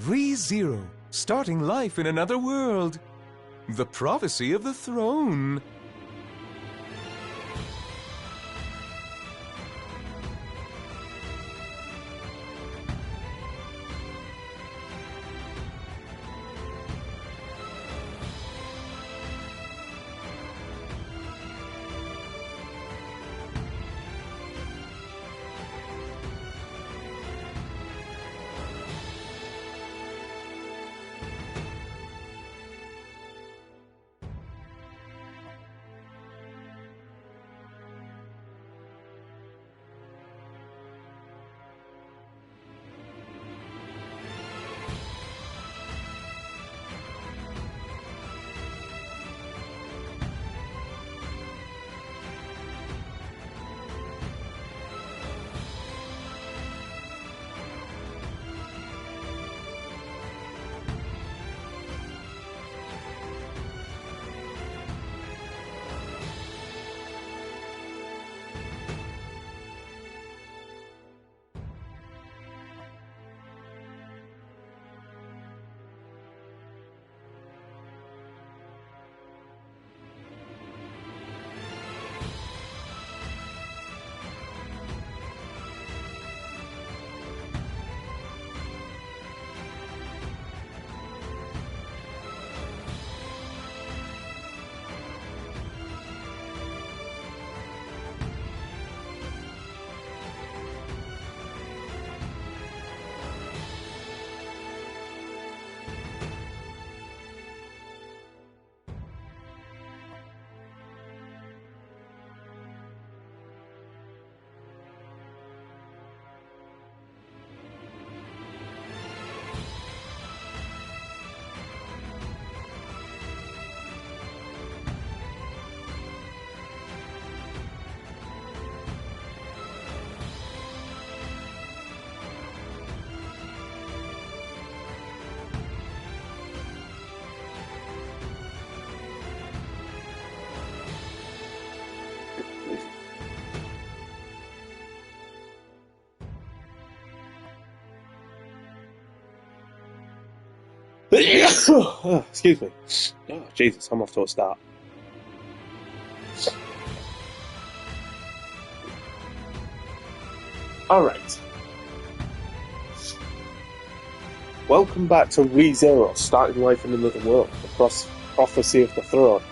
ReZero, starting life in another world. The prophecy of the throne. Oh, excuse me. Oh, Jesus, I'm off to a start. Alright. Welcome back to ReZero, starting life in another world, the prophecy of the throne.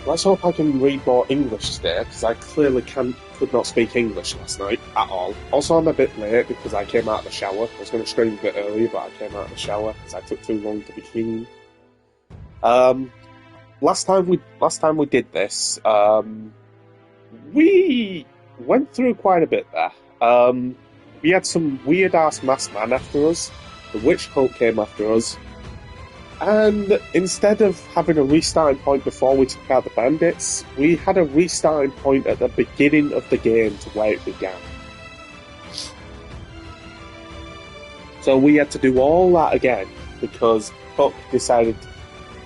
Let's hope I can read more English today, because I clearly could not speak English last night at all. Also, I'm a bit late because I came out of the shower. I was going to stream a bit earlier, but I came out of the shower because I took too long to be clean. Last time we did this, we went through quite a bit there. We had some weird-ass masked man after us. The witch cult came after us. And instead of having a restarting point before we took out the bandits, we had a restarting point at the beginning of the game to where it began. So we had to do all that again because Puck decided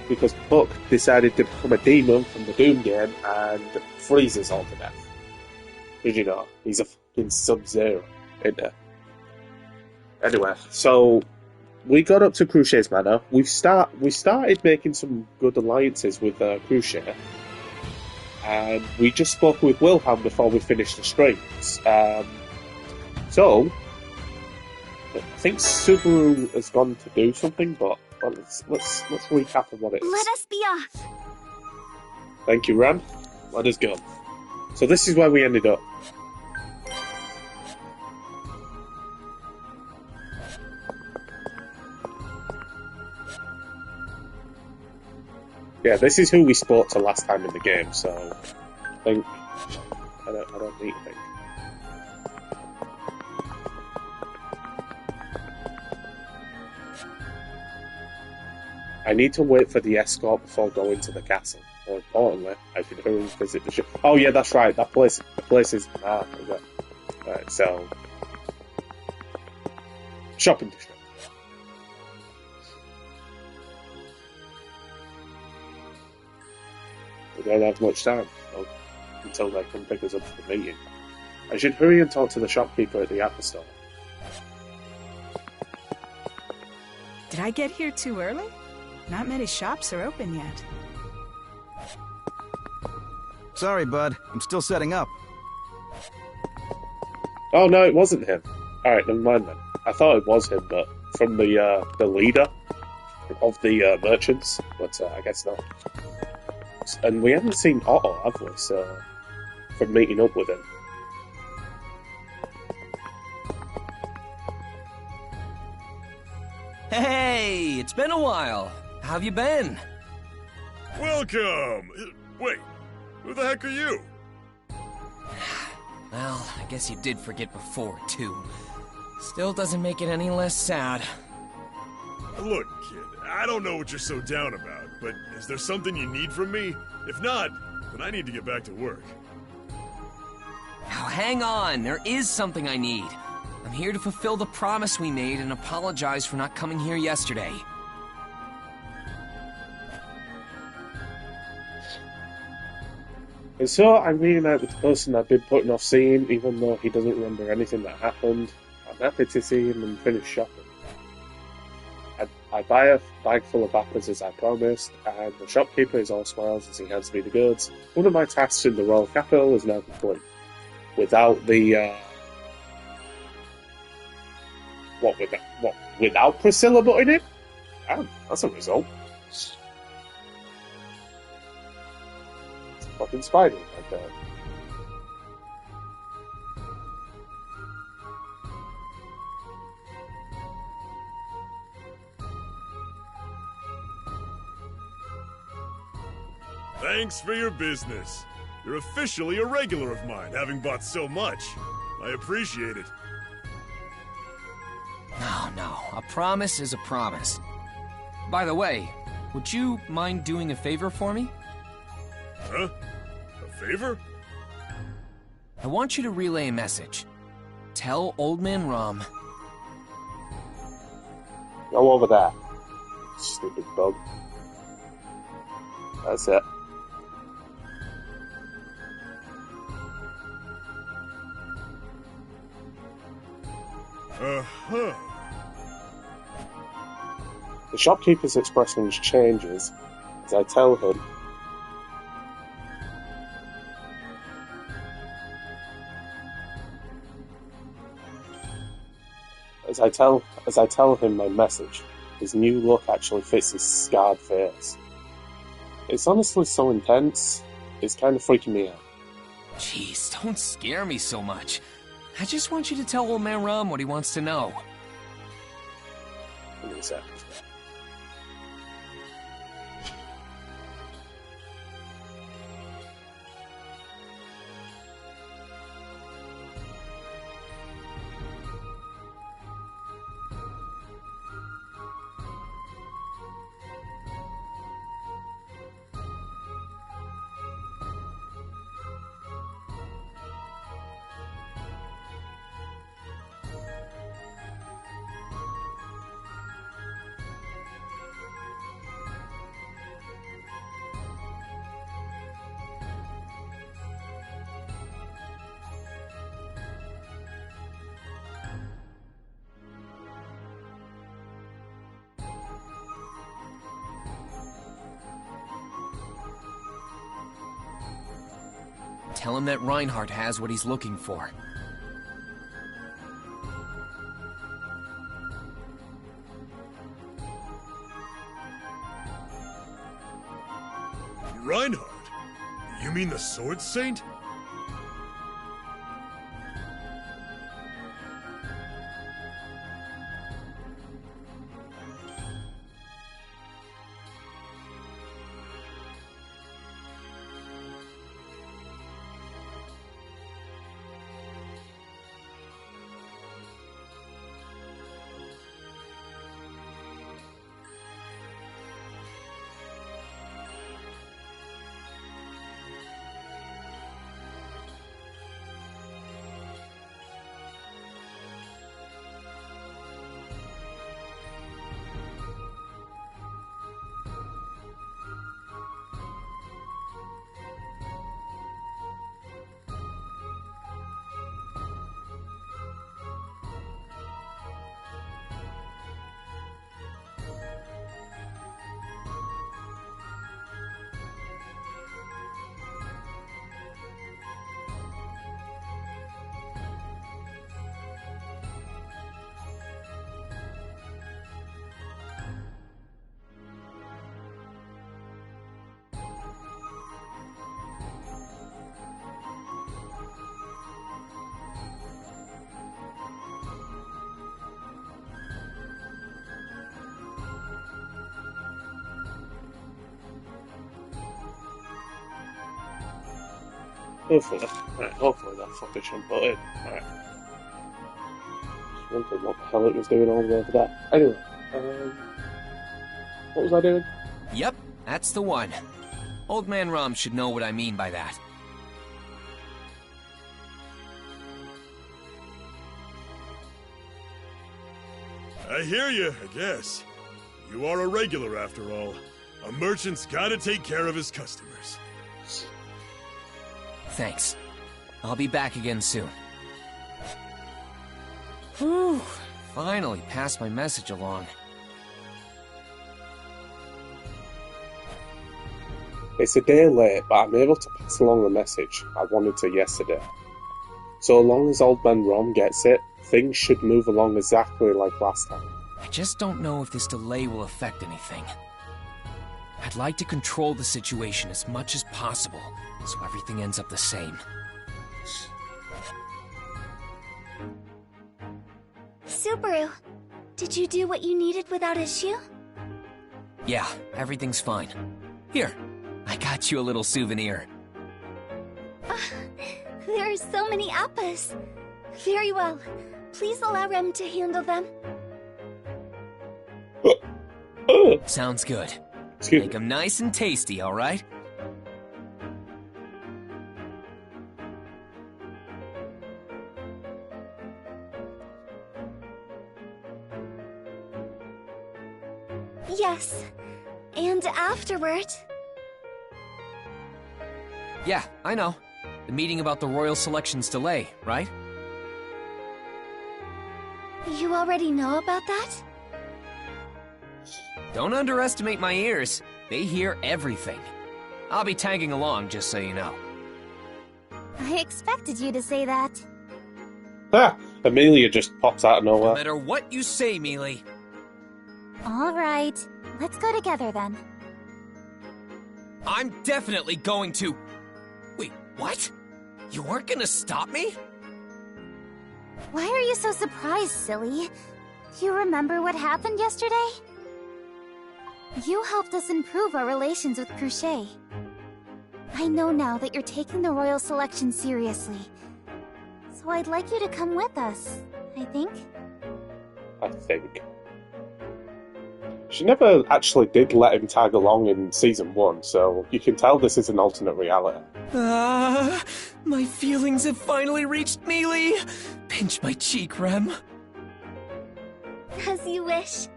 to become a demon from the Doom game and freeze us all to death. Did you know? He's a fucking Sub-Zero, isn't he? Anyway, so we got up to Cruchet's Manor. We started making some good alliances with Cruchet, and we just spoke with Wilhelm before we finished the streams. So I think Subaru has gone to do something, but let's recap on what it is. Let us be off. Thank you, Ram. Let us go. So this is where we ended up. Yeah, this is who we spoke to last time in the game, so I think I don't need to think. I need to wait for the escort before going to the castle. More importantly, I should hurry and visit the shop. Oh yeah, that's right. The place is is it? Right, so shopping district. We don't have much time until they come pick us up for the meeting. I should hurry and talk to the shopkeeper at the Apple Store. Did I get here too early? Not many shops are open yet. Sorry, bud. I'm still setting up. Oh no, it wasn't him. Alright, never mind then. I thought it was him, but from the leader of the merchants, but I guess not. And we haven't seen Otto, have we? So, from meeting up with him. Hey, it's been a while. How have you been? Welcome! Wait, who the heck are you? Well, I guess you did forget before, too. Still doesn't make it any less sad. Look, kid, I don't know what you're so down about, but is there something you need from me? If not, then I need to get back to work. Now, hang on. There is something I need. I'm here to fulfill the promise we made and apologize for not coming here yesterday. And so I'm reunited with the person I've been putting off seeing, even though he doesn't remember anything that happened. I'm happy to see him and finish shopping. I buy a bag full of apples as I promised, and the shopkeeper is all smiles as he hands me the goods. One of my tasks in the royal capital is now complete. Without the without Priscilla butting in? Damn, that's a result. It's a fucking spider right there. Thanks for your business. You're officially a regular of mine, having bought so much. I appreciate it. No, a promise is a promise. By the way, would you mind doing a favor for me? Huh? A favor? I want you to relay a message. Tell Old Man Rum. Go over there. Stupid bug. That's it. Uh-huh. The shopkeeper's expression changes as I tell him as I tell him my message. His new look actually fits his scarred face. It's honestly so intense, it's kind of freaking me out. Jeez, don't scare me so much. I just want you to tell Old Man Rum what he wants to know. Give me a sec. Tell him that Reinhardt has what he's looking for. Reinhardt? You mean the Sword Saint? Hopefully. Right, hopefully that footage will put in. Right. Just wondering what the hell it was doing all the way over there. Anyway, what was I doing? Yep, that's the one. Old Man Rum should know what I mean by that. I hear you, I guess. You are a regular after all. A merchant's gotta take care of his customers. Thanks. I'll be back again soon. Whew. Finally passed my message along. It's a day late, but I'm able to pass along the message I wanted to yesterday. So long as Old Man Rom gets it, things should move along exactly like last time. I just don't know if this delay will affect anything. I'd like to control the situation as much as possible, so everything ends up the same. Subaru, did you do what you needed without issue? Yeah, everything's fine. Here, I got you a little souvenir. There are so many appas. Very well. Please allow Rem to handle them. Sounds good. Excuse Make me. them nice and tasty, alright? Yes. And afterward... Yeah, I know. The meeting about the Royal Selection's delay, right? You already know about that? Don't underestimate my ears. They hear everything. I'll be tagging along, just so you know. I expected you to say that. Ah! Amelia just pops out of No nowhere. matter what you say, Mealy. All right. Let's go together then. I'm definitely going to... Wait, what? You weren't gonna stop me? Why are you so surprised, silly? Do you remember what happened yesterday? You helped us improve our relations with Cruchet. I know now that you're taking the Royal Selection seriously. So I'd like you to come with us, I think. I think. She never actually did let him tag along in Season 1, so you can tell this is an alternate reality. My feelings have finally reached Mealy. Pinch my cheek, Rem. As you wish.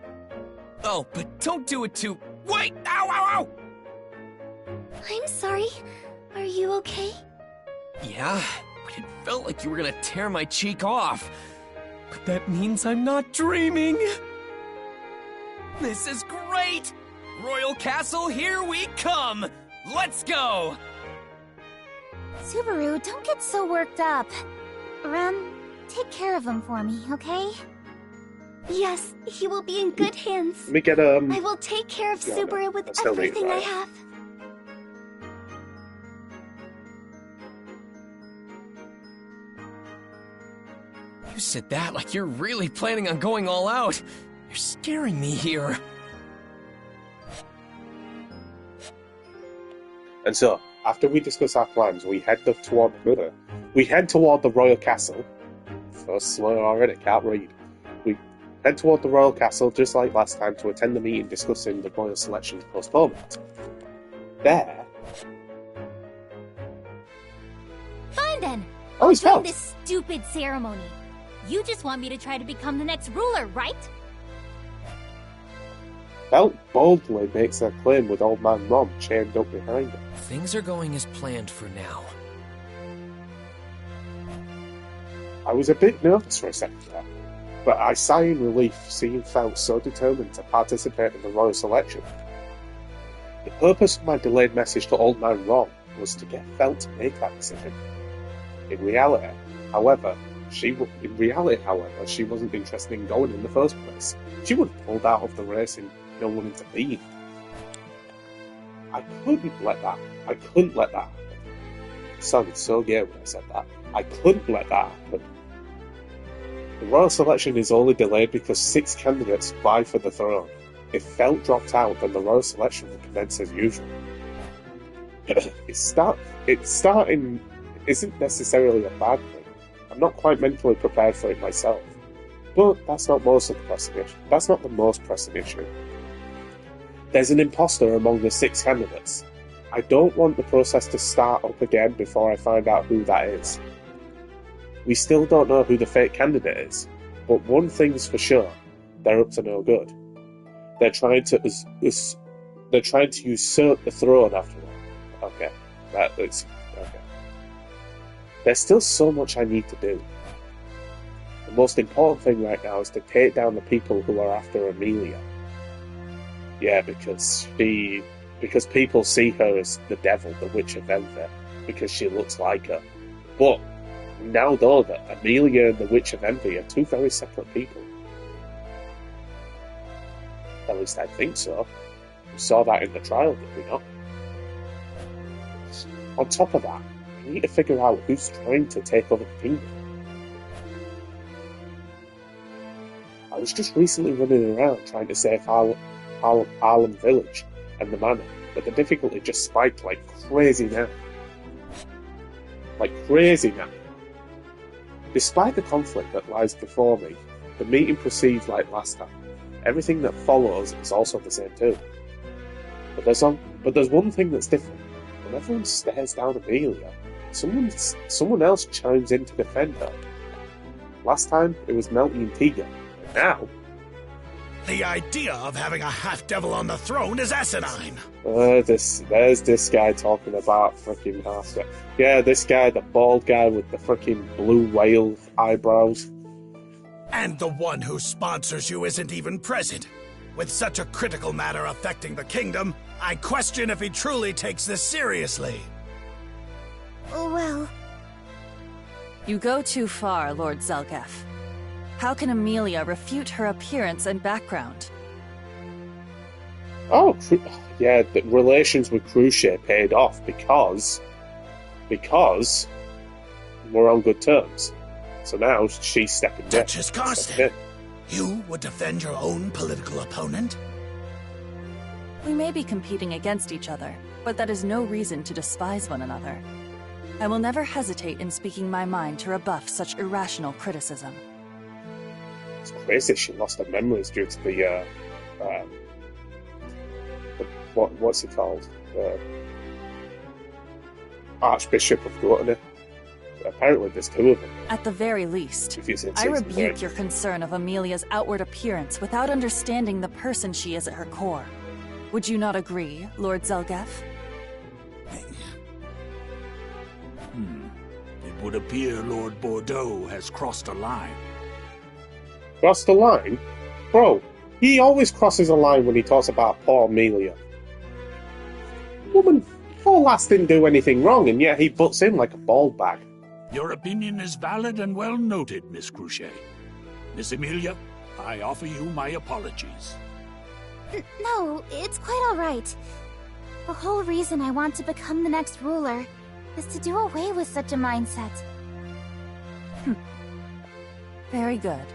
Oh, but don't do it too... Wait! Ow, ow, ow! I'm sorry. Are you okay? Yeah, but it felt like you were gonna tear my cheek off. But that means I'm not dreaming. This is great! Royal Castle, here we come! Let's go! Subaru, don't get so worked up. Rem, take care of him for me, okay? Yes, he will be in good hands. Let me get I will take care of Yeah, Subaru with that's still everything I right. have. You said that like you're really planning on going all out. You're scaring me here. And so, after we discuss our plans, we head toward the Royal Castle. So slow already, can't read. We head toward the Royal Castle just like last time to attend the meeting discussing the Royal Selection's postponement. There. Fine then. Oh, he's Join felt. this stupid ceremony. You just want me to try to become the next ruler, right? Felt boldly makes a claim with Old Man Rom chained up behind him. Things are going as planned for now. I was a bit nervous for a second there, but I sigh in relief seeing Felt so determined to participate in the Royal Selection. The purpose of my delayed message to Old Man Rom was to get Felt to make that decision. In reality, however, she wasn't interested in going in the first place. She would have pulled out of the race and no one intervened. I couldn't let that happen. It sounded so gay when I said that. I couldn't let that happen. The Royal Selection is only delayed because 6 candidates vie for the throne. If Felt dropped out, then the Royal Selection would commence as usual. It's starting isn't necessarily a bad thing. I'm not quite mentally prepared for it myself. But that's not most of the pressing issue. That's not the most pressing issue. There's an imposter among the 6 candidates. I don't want the process to start up again before I find out who that is. We still don't know who the fake candidate is, but one thing's for sure, they're up to no good. They're trying to usurp the throne after all. Okay. There's still so much I need to do. The most important thing right now is to take down the people who are after Amelia. Yeah, because people see her as the devil, the Witch of Envy, because she looks like her. But we now know that Amelia and the Witch of Envy are 2 very separate people. At least I think so. We saw that in the trial, did we not? On top of that, we need to figure out who's trying to take over the kingdom. I was just recently running around trying to save Harlem Village and the manor, but the difficulty just spiked like crazy now. Despite the conflict that lies before me, the meeting proceeds like last time. Everything that follows is also the same too. But there's one thing that's different. When everyone stares down Amelia, someone else chimes in to defend her. Last time, it was Melty and Tiga. But now... The idea of having a half-devil on the throne is asinine! There's this guy talking about frickin' half. Yeah, this guy, the bald guy with the frickin' blue whale eyebrows. And the one who sponsors you isn't even present. With such a critical matter affecting the kingdom, I question if he truly takes this seriously. Well... You go too far, Lord Zelgef. How can Amelia refute her appearance and background? Oh, yeah, the relations with Crucier paid off because we're on good terms. So now she's stepping in. Duchess Carston, you would defend your own political opponent? We may be competing against each other, but that is no reason to despise one another. I will never hesitate in speaking my mind to rebuff such irrational criticism. It's crazy she lost her memories due to the what's it called? Archbishop of Gluttony. Apparently there's 2 of them. At the very least, I rebuke your concern of Amelia's outward appearance without understanding the person she is at her core. Would you not agree, Lord Zelgef? It would appear Lord Bordeaux has crossed a line. Crossed a line? Bro, he always crosses a line when he talks about poor Amelia. Woman, poor lass didn't do anything wrong, and yet he butts in like a bald bag. Your opinion is valid and well noted, Miss Crucier. Miss Amelia, I offer you my apologies. No, it's quite alright. The whole reason I want to become the next ruler is to do away with such a mindset. Very good.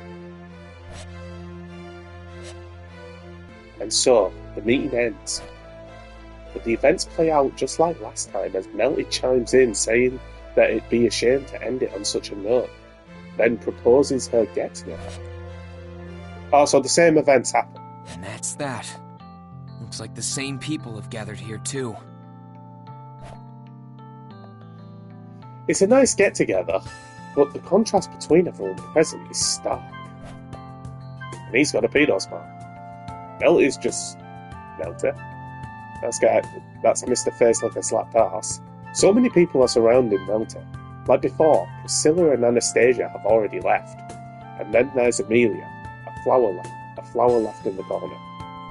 And so, the meeting ends. But the events play out just like last time as Melty chimes in saying that it'd be a shame to end it on such a note, then proposes her get-together. Oh, so the same events happen. And that's that. Looks like the same people have gathered here too. It's a nice get-together, but the contrast between everyone present is stark. And he's got a pedo smile. Melty's just Melty. That's Mr. Face like a slapped ass. So many people are surrounding Melty. Like before, Priscilla and Anastasia have already left. And then there's Amelia, a flower left in the corner.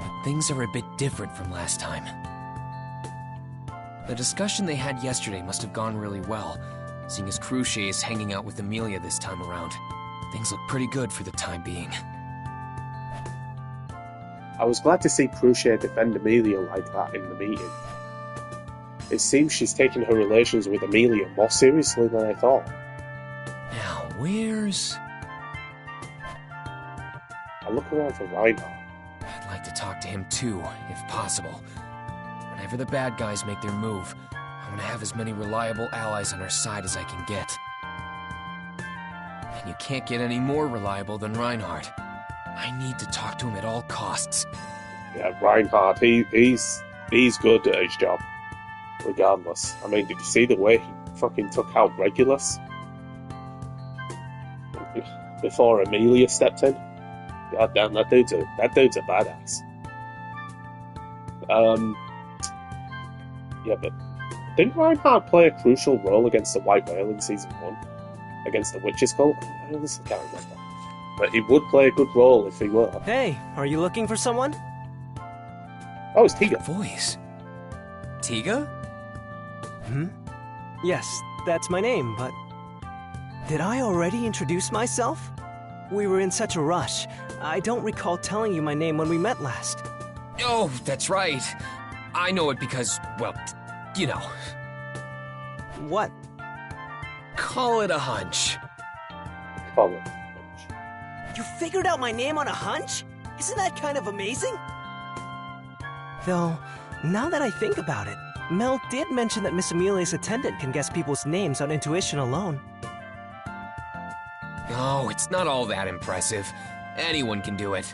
But things are a bit different from last time. The discussion they had yesterday must have gone really well, seeing as Crucier is hanging out with Amelia this time around. Things look pretty good for the time being. I was glad to see Crucier defend Amelia like that in the meeting. It seems she's taking her relations with Amelia more seriously than I thought. Now, where's... I look around for Reinhardt. I'd like to talk to him too, if possible. Whenever the bad guys make their move, I'm gonna have as many reliable allies on our side as I can get. And you can't get any more reliable than Reinhardt. I need to talk to him at all costs. Yeah, Reinhardt, he's good at his job, regardless. I mean, did you see the way he fucking took out Regulus before Amelia stepped in? God damn, that dude's a badass. Yeah, but didn't Reinhardt play a crucial role against the White Whale in Season 1? Against the Witch's Cult? I honestly can't remember. But he would play a good role if he were. Hey, are you looking for someone? Oh, it's Tiga. Voice. Tiga? Yes, that's my name, but... Did I already introduce myself? We were in such a rush. I don't recall telling you my name when we met last. Oh, that's right. I know it because, well, you know. What? Call it a hunch. Call it. You figured out my name on a hunch? Isn't that kind of amazing? Though, now that I think about it, Mel did mention that Miss Amelia's attendant can guess people's names on intuition alone. Oh, it's not all that impressive. Anyone can do it.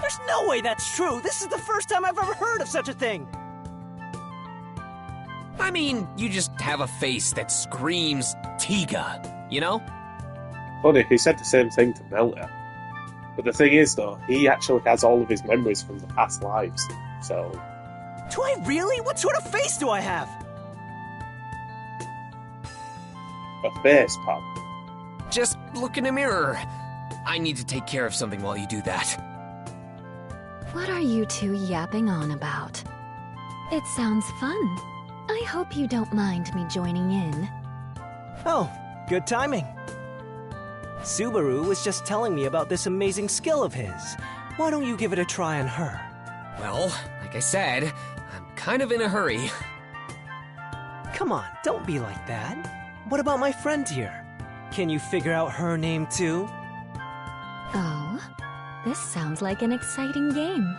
There's no way that's true! This is the first time I've ever heard of such a thing! I mean, you just have a face that screams Tiga, you know? Funny, he said the same thing to Melta. But the thing is, though, he actually has all of his memories from the past lives, so... Do I really? What sort of face do I have? A face, pal. Just look in a mirror. I need to take care of something while you do that. What are you two yapping on about? It sounds fun. I hope you don't mind me joining in. Oh, good timing. Subaru was just telling me about this amazing skill of his. Why don't you give it a try on her? Well, like I said, I'm kind of in a hurry. Come on, don't be like that. What about my friend here? Can you figure out her name too? Oh, this sounds like an exciting game.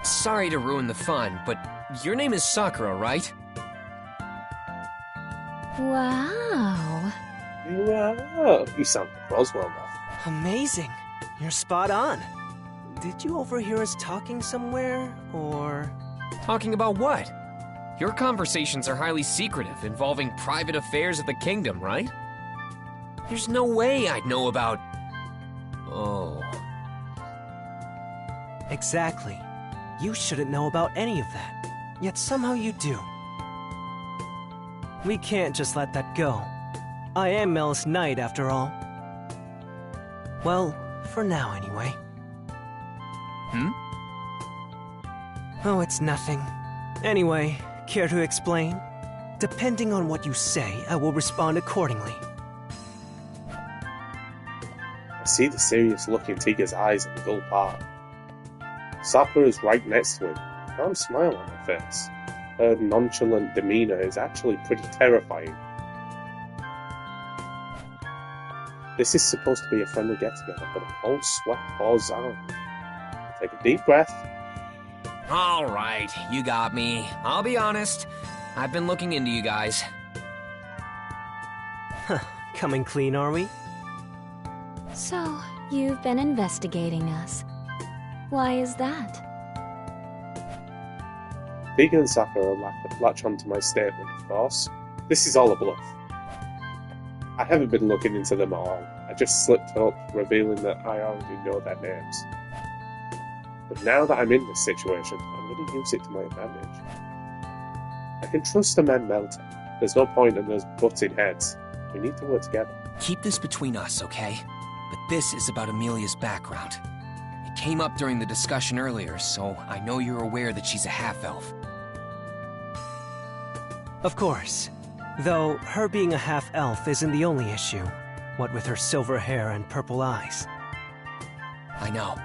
Sorry to ruin the fun, but your name is Sakura, right? Wow. Wow, you sound like Roswell now. Amazing. You're spot on. Did you overhear us talking somewhere, or...? Talking about what? Your conversations are highly secretive, involving private affairs of the kingdom, right? There's no way I'd know about... Oh... Exactly. You shouldn't know about any of that. Yet somehow you do. We can't just let that go. I am Mel's knight, after all. Well, for now, anyway. Oh, it's nothing. Anyway, care to explain? Depending on what you say, I will respond accordingly. I see the serious look in Tiga's eyes and the dull part. Sakura is right next to him. A calm smile on her face. Her nonchalant demeanor is actually pretty terrifying. This is supposed to be a friendly get-together, but a cold sweat pours on. Take a deep breath. All right, you got me. I'll be honest. I've been looking into you guys. Coming clean, are we? So, you've been investigating us. Why is that? Tiga and Sakura latch onto my statement, of course. This is all a bluff. I haven't been looking into them at all. I just slipped up, revealing that I already know their names. But now that I'm in this situation, I'm going to use it to my advantage. I can trust the men Melta. There's no point in us butting heads. We need to work together. Keep this between us, okay? But this is about Amelia's background. It came up during the discussion earlier, so I know you're aware that she's a half-elf. Of course. Though, her being a half-elf isn't the only issue. What with her silver hair and purple eyes. I know.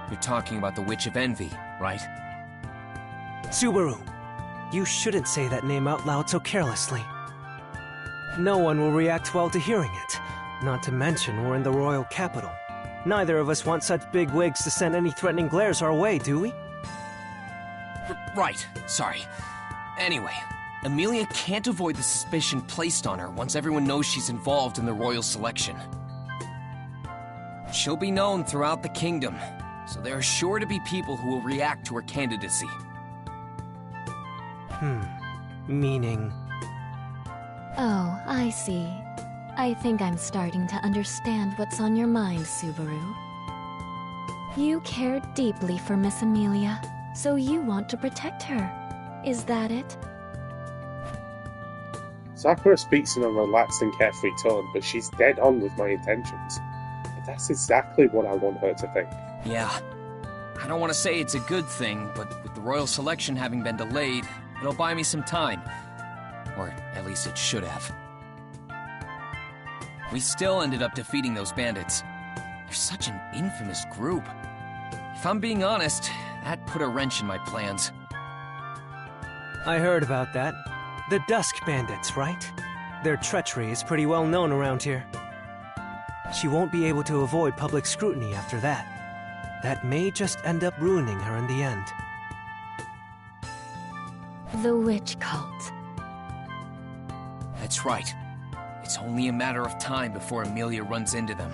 You're talking about the Witch of Envy, right? Subaru, you shouldn't say that name out loud so carelessly. No one will react well to hearing it. Not to mention, we're in the royal capital. Neither of us want such big wigs to send any threatening glares our way, do we? Right, sorry. Anyway, Emilia can't avoid the suspicion placed on her once everyone knows she's involved in the royal selection. She'll be known throughout the kingdom, so there are sure to be people who will react to her candidacy. Meaning? Oh, I see. I think I'm starting to understand what's on your mind, Subaru. You care deeply for Miss Emilia, so you want to protect her. Is that it? Sakura speaks in a relaxed and carefree tone, but she's dead on with my intentions. But that's exactly what I want her to think. Yeah. I don't want to say it's a good thing, but with the royal selection having been delayed, it'll buy me some time. Or at least it should have. We still ended up defeating those bandits. They're such an infamous group. If I'm being honest, that put a wrench in my plans. I heard about that. The Dusk Bandits, right? Their treachery is pretty well known around here. She won't be able to avoid public scrutiny after that. That may just end up ruining her in the end. The witch cult. That's right. It's only a matter of time before Emilia runs into them.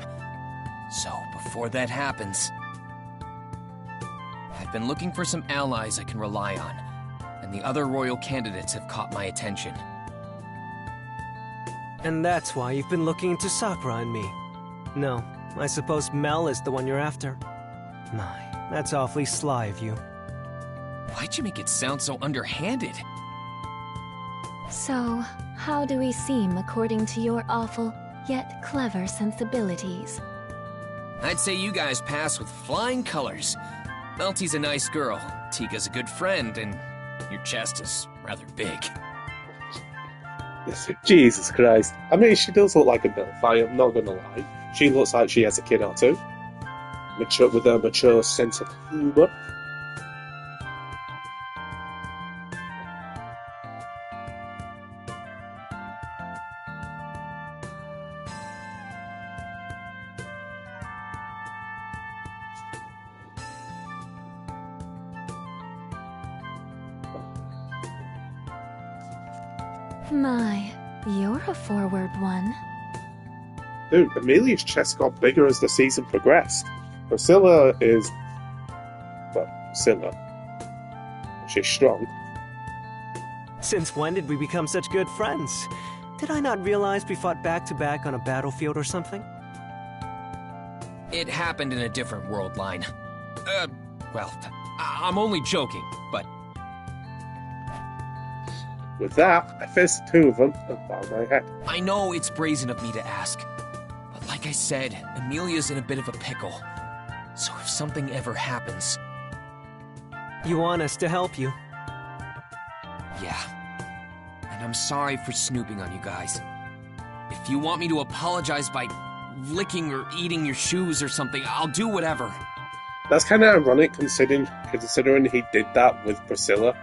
So, before that happens... I've been looking for some allies I can rely on, and the other royal candidates have caught my attention. And that's why you've been looking into Sakura and me. No, I suppose Mel is the one you're after. My, that's awfully sly of you. Why'd you make it sound so underhanded? So, how do we seem according to your awful, yet clever sensibilities? I'd say you guys pass with flying colors. Melty's a nice girl, Tika's a good friend, and your chest is rather big. Jesus Christ. I mean, she does look like a MILF, I am not gonna lie. She looks like she has a kid or two. Mature, with a mature sense of humour. My, you're a forward one. Dude, Emilia's chest got bigger as the season progressed. Priscilla is... well, Priscilla. She's strong. Since when did we become such good friends? Did I not realize we fought back-to-back on a battlefield or something? It happened in a different world line. Well, I'm only joking, but... With that, I faced the two of them and bowed my head. I know it's brazen of me to ask, but like I said, Emilia's in a bit of a pickle. So if something ever happens... You want us to help you? Yeah. And I'm sorry for snooping on you guys. If you want me to apologize by licking or eating your shoes or something, I'll do whatever. That's kind of ironic considering he did that with Priscilla.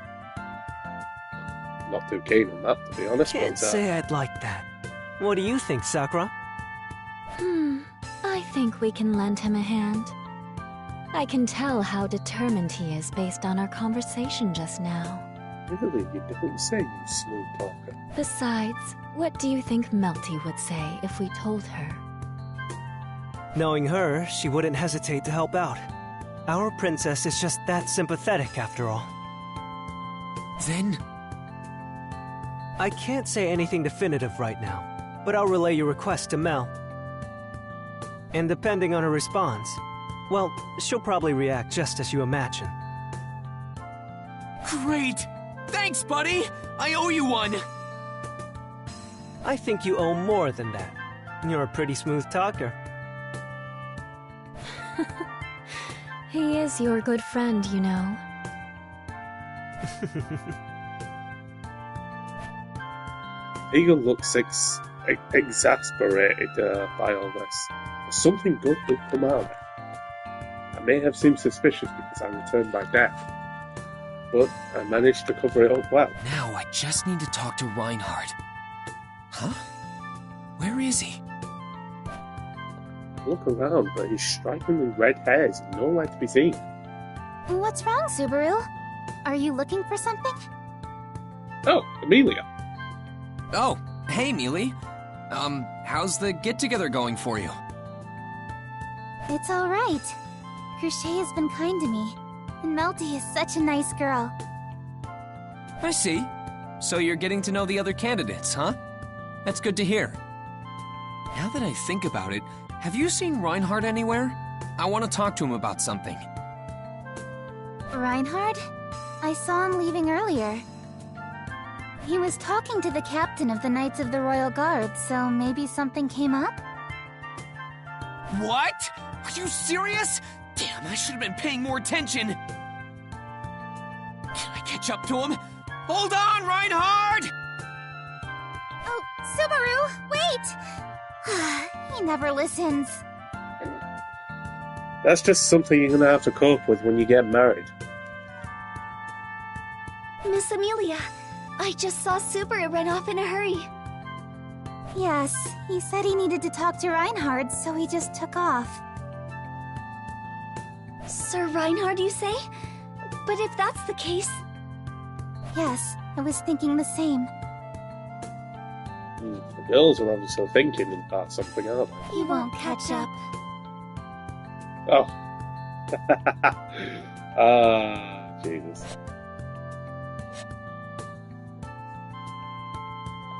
Not too keen on that, to be honest. Can't say I'd like that. What do you think, Sakura? I think we can lend him a hand. I can tell how determined he is based on our conversation just now. Really? You don't say, you smooth talker. Besides, what do you think Melty would say if we told her? Knowing her, she wouldn't hesitate to help out. Our princess is just that sympathetic, after all. Then... I can't say anything definitive right now, but I'll relay your request to Mel. And depending on her response, well, she'll probably react just as you imagine. Great! Thanks, buddy! I owe you one! I think you owe more than that. You're a pretty smooth talker. He is your good friend, you know. Eagle looks exasperated by all this. Something good did come out of it. I may have seemed suspicious because I returned by death, but I managed to cover it up well. Now I just need to talk to Reinhardt. Huh? Where is he? Look around, but his strikingly red hair is nowhere to be seen. What's wrong, Subaru? Are you looking for something? Oh, Emilia. Oh, hey, Mealy. How's the get-together going for you? It's alright. Crochet has been kind to me, and Melty is such a nice girl. I see. So you're getting to know the other candidates, huh? That's good to hear. Now that I think about it, have you seen Reinhardt anywhere? I want to talk to him about something. Reinhardt? I saw him leaving earlier. He was talking to the captain of the Knights of the Royal Guard, so maybe something came up? What? Are you serious? Damn, I should have been paying more attention. Can I catch up to him? Hold on, Reinhardt! Oh, Subaru, wait! He never listens. That's just something you're gonna have to cope with when you get married. Miss Amelia, I just saw Subaru run off in a hurry. Yes, he said he needed to talk to Reinhardt, so he just took off. Sir Reinhardt, you say? But if that's the case... Yes, I was thinking the same. The girls are obviously thinking about something, aren't they? He won't catch up. Oh. Ah, Jesus.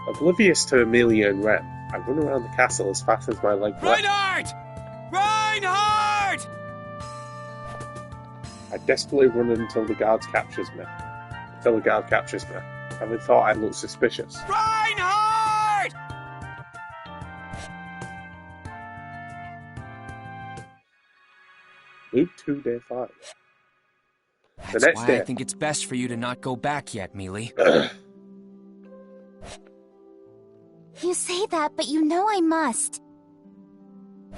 Oblivious to Emilia and Rem, I run around the castle as fast as my leg left. Reinhardt! Reinhardt! I desperately run until the guard captures me. Having thought I looked suspicious. Reinhardt! Luke 2, day 5. That's the next why day. I think it's best for you to not go back yet, Mealy. You say that, but you know I must.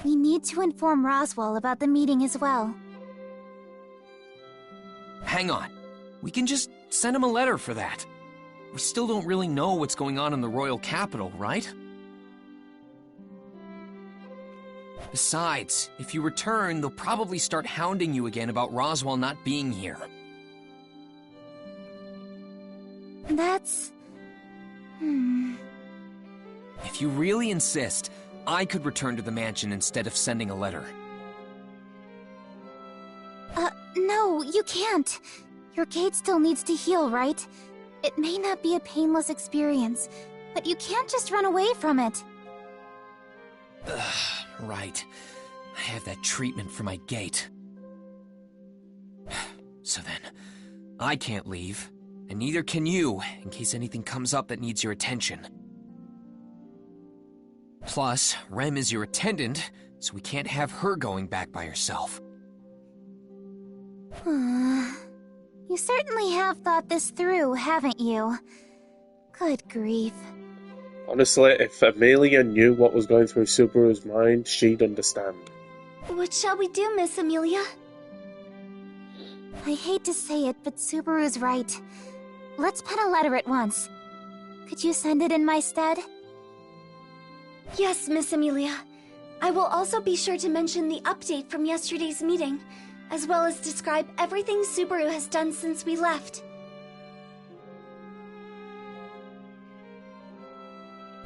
We need to inform Roswell about the meeting as well. Hang on. We can just send him a letter for that. We still don't really know what's going on in the royal capital, right? Besides, if you return, they'll probably start hounding you again about Roswell not being here. That's... If you really insist, I could return to the mansion instead of sending a letter. No, you can't. Your gate still needs to heal, right? It may not be a painless experience, but you can't just run away from it. Right. I have that treatment for my gate. So then, I can't leave, and neither can you, in case anything comes up that needs your attention. Plus, Rem is your attendant, so we can't have her going back by herself. You certainly have thought this through, haven't you? Good grief. Honestly, if Amelia knew what was going through Subaru's mind, she'd understand. What shall we do, Miss Amelia? I hate to say it, but Subaru's right. Let's pen a letter at once. Could you send it in my stead? Yes, Miss Amelia. I will also be sure to mention the update from yesterday's meeting, as well as describe everything Subaru has done since we left.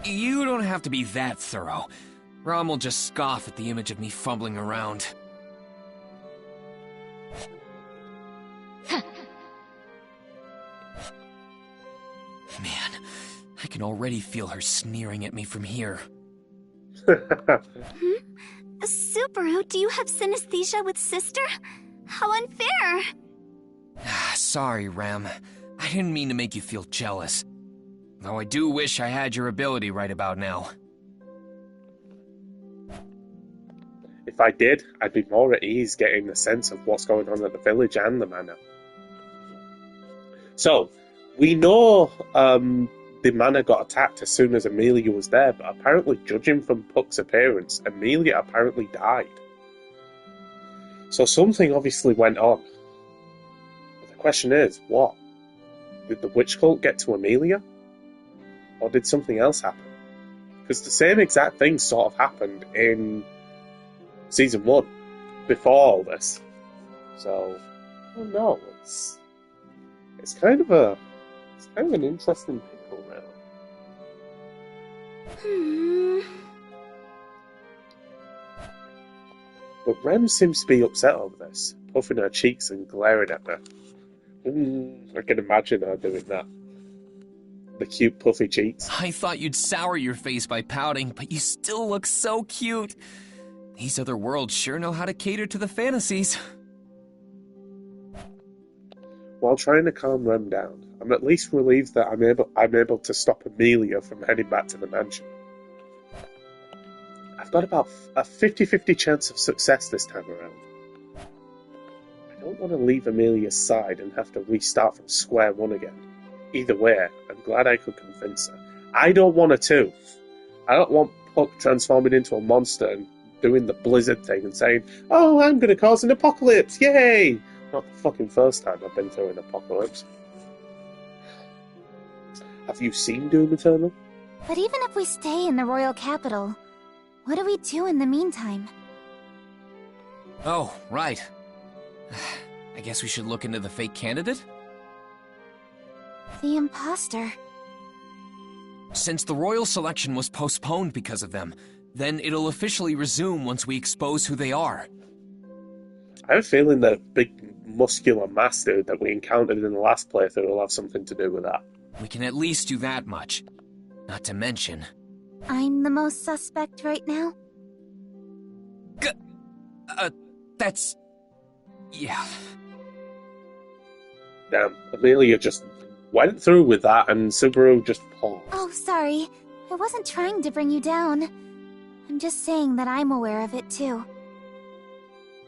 You don't have to be that thorough. Rom will just scoff at the image of me fumbling around. Man, I can already feel her sneering at me from here. Subaru, do you have synesthesia with sister? How unfair! Sorry, Rem. I didn't mean to make you feel jealous. Though I do wish I had your ability right about now. If I did, I'd be more at ease getting the sense of what's going on at the village and the manor. So, we know the manor got attacked as soon as Amelia was there, but apparently, judging from Puck's appearance, Amelia apparently died. So something obviously went on. But the question is, what? Did the witch cult get to Amelia? Or did something else happen? Because the same exact thing sort of happened in Season 1, before all this. So, I don't know, it's kind of a It's kind of an interesting pickle, really. But Rem seems to be upset over this, puffing her cheeks and glaring at me. I can imagine her doing that. The cute puffy cheeks. I thought you'd sour your face by pouting, but you still look so cute. These other worlds sure know how to cater to the fantasies. While trying to calm Rem down, I'm at least relieved that I'm able to stop Amelia from heading back to the mansion. I've got about a 50-50 chance of success this time around. I don't want to leave Amelia's side and have to restart from square one again. Either way, I'm glad I could convince her. I don't want her to. I don't want Puck transforming into a monster and doing the Blizzard thing and saying, "Oh, I'm going to cause an apocalypse, yay!" Not the fucking first time I've been through an apocalypse. Have you seen Doom Eternal? But even if we stay in the royal capital, what do we do in the meantime? Oh, right. I guess we should look into the fake candidate? The imposter. Since the royal selection was postponed because of them, then it'll officially resume once we expose who they are. I have a feeling that big muscular mass dude that we encountered in the last playthrough will have something to do with that. We can at least do that much. Not to mention... I'm the most suspect right now? That's... yeah. Damn, Amelia just went through with that and Subaru just paused. Oh, sorry. I wasn't trying to bring you down. I'm just saying that I'm aware of it, too.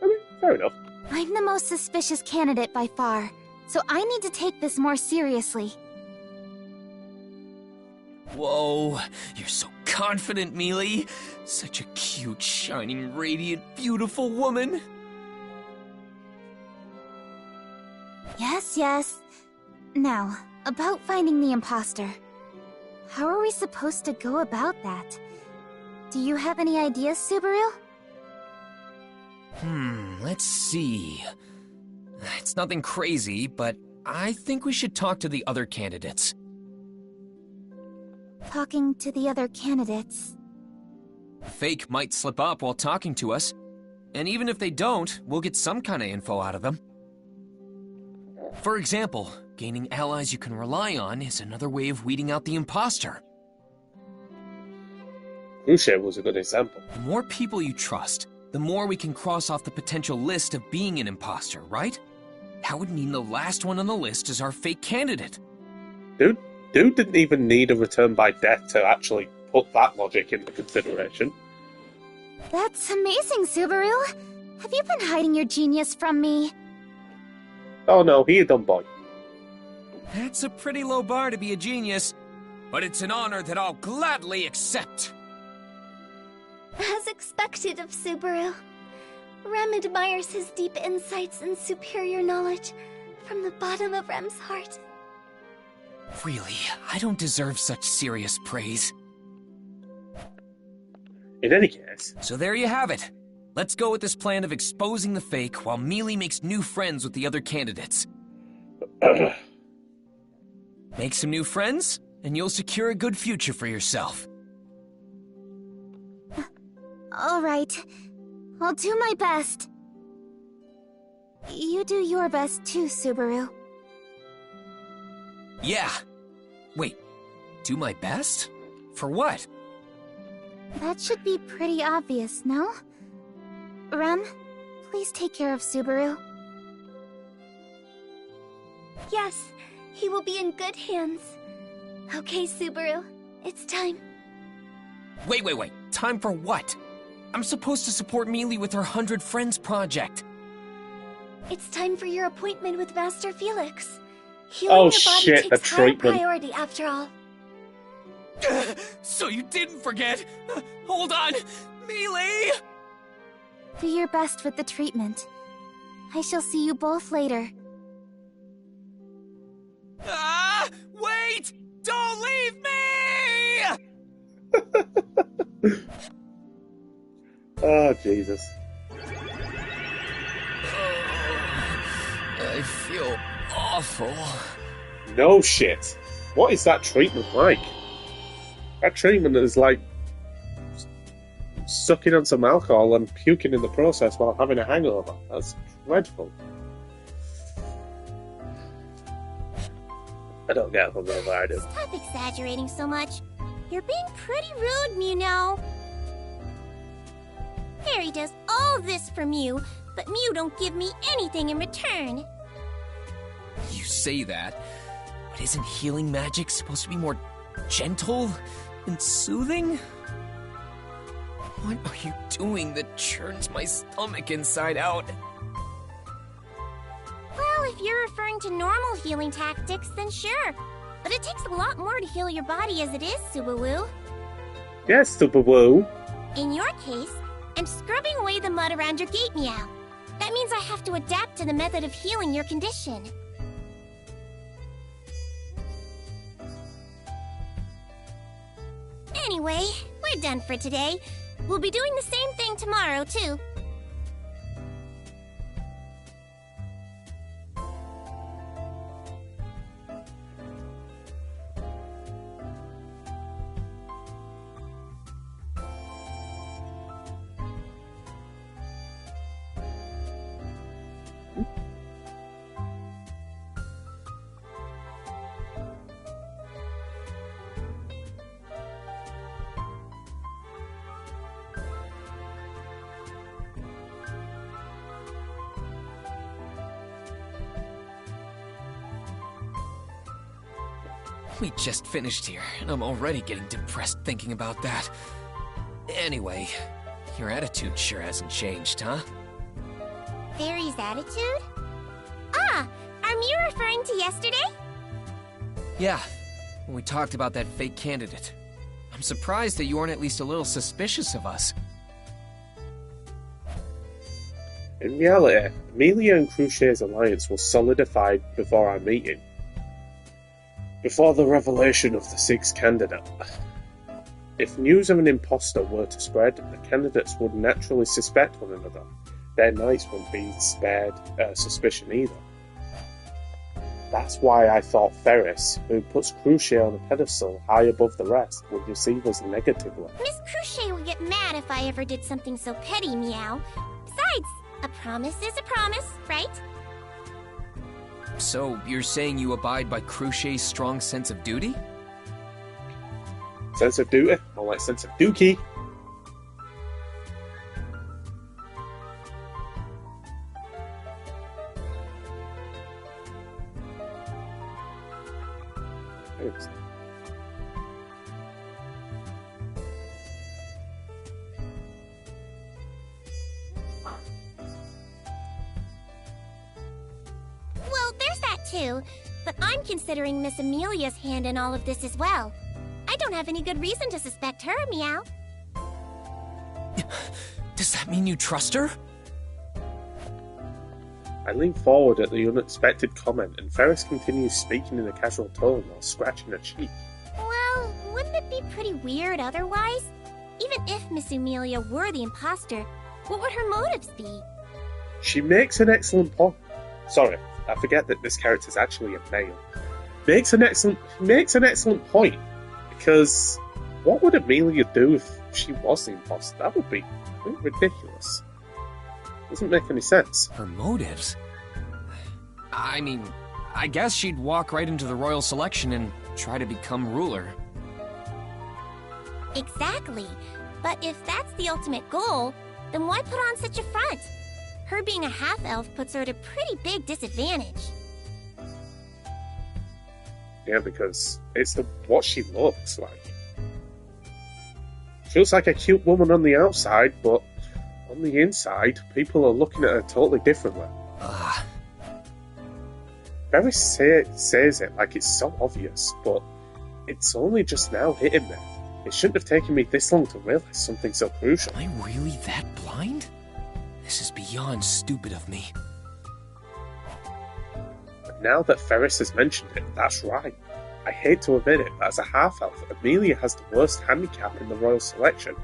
I mean, fair enough. I'm the most suspicious candidate by far, so I need to take this more seriously. Whoa, you're so confident, Mealy. Such a cute, shining, radiant, beautiful woman. Yes, yes. Now, about finding the imposter. How are we supposed to go about that? Do you have any ideas, Subaru? Let's see. It's nothing crazy, but I think we should talk to the other candidates. Talking to the other candidates. Fake might slip up while talking to us, and even if they don't, we'll get some kind of info out of them. For example, gaining allies you can rely on is another way of weeding out the imposter. Cruciate was a good example. The more people you trust, the more we can cross off the potential list of being an imposter, right? That would mean the last one on the list is our fake candidate. Dude didn't even need a return by death to actually put that logic into consideration. That's amazing, Subaru! Have you been hiding your genius from me? Oh no, he a dumb boy. That's a pretty low bar to be a genius, but it's an honor that I'll gladly accept. As expected of Subaru, Rem admires his deep insights and superior knowledge from the bottom of Rem's heart. Really, I don't deserve such serious praise. In any case... So there you have it. Let's go with this plan of exposing the fake while Mealy makes new friends with the other candidates. Make some new friends, and you'll secure a good future for yourself. All right. I'll do my best. You do your best too, Subaru. Yeah. Wait, do my best? For what? That should be pretty obvious, no? Rem, please take care of Subaru. Yes, he will be in good hands. Okay, Subaru, it's time. Wait. Time for what? I'm supposed to support Mealy with her 100 Friends project. It's time for your appointment with Master Felix. Oh your body shit, the takes higher treatment. priority after all. So you didn't forget! Hold on! Mealy! Do your best with the treatment. I shall see you both later. Ah! Wait! Don't leave me! Oh, Jesus. I feel awful. No shit. What is that treatment like? That treatment is like sucking on some alcohol and puking in the process while having a hangover. That's dreadful. I don't get hungover, I do. Stop exaggerating so much. You're being pretty rude, Mew. Harry does all this for Mew, but Mew don't give me anything in return. You say that, but isn't healing magic supposed to be more gentle and soothing? What are you doing that churns my stomach inside out? Well, if you're referring to normal healing tactics, then sure. But it takes a lot more to heal your body as it is, Subaru. Yes, Subaru. In your case, I'm scrubbing away the mud around your gate, Meow. That means I have to adapt to the method of healing your condition. Anyway, we're done for today. We'll be doing the same thing tomorrow, too. We just finished here, and I'm already getting depressed thinking about that. Anyway, your attitude sure hasn't changed, huh? Fairy's attitude? Ah, are you referring to yesterday? Yeah, when we talked about that fake candidate. I'm surprised that you aren't at least a little suspicious of us. In reality, Amelia and Cruchet's alliance was solidified before our meeting. Before the revelation of the sixth candidate. If news of an imposter were to spread, the candidates would naturally suspect one another. Their knights wouldn't be spared suspicion either. That's why I thought Ferris, who puts Cruchet on a pedestal high above the rest, would receive us negatively. Miss Cruchet would get mad if I ever did something so petty, Meow. Besides, a promise is a promise, right? So, you're saying you abide by Cruchet's strong sense of duty? Sense of duty? More like sense of dookie. Thanks. Well, there's that too. But I'm considering Miss Amelia's hand in all of this as well. I don't have any good reason to suspect her, Meow. Does that mean you trust her? I lean forward at the unexpected comment, and Ferris continues speaking in a casual tone while scratching her cheek. Well, wouldn't it be pretty weird otherwise? Even if Miss Amelia were the imposter, what would her motives be? She makes an excellent point. Sorry, I forget that this character's actually a male. Makes an excellent point. Because what would Amelia do if she was the imposter? That would be ridiculous. Doesn't make any sense. Her motives? I mean, I guess she'd walk right into the royal selection and try to become ruler. Exactly. But if that's the ultimate goal, then why put on such a front? Her being a half-elf puts her at a pretty big disadvantage. Yeah, because it's what she looks like. She looks like a cute woman on the outside, but on the inside, people are looking at her totally differently. Barry says it like it's so obvious, but it's only just now hitting me. It shouldn't have taken me this long to realise something so crucial. Am I really that blind? This is beyond stupid of me. But now that Ferris has mentioned it, that's right. I hate to admit it, but as a half-elf, Amelia has the worst handicap in the royal selection.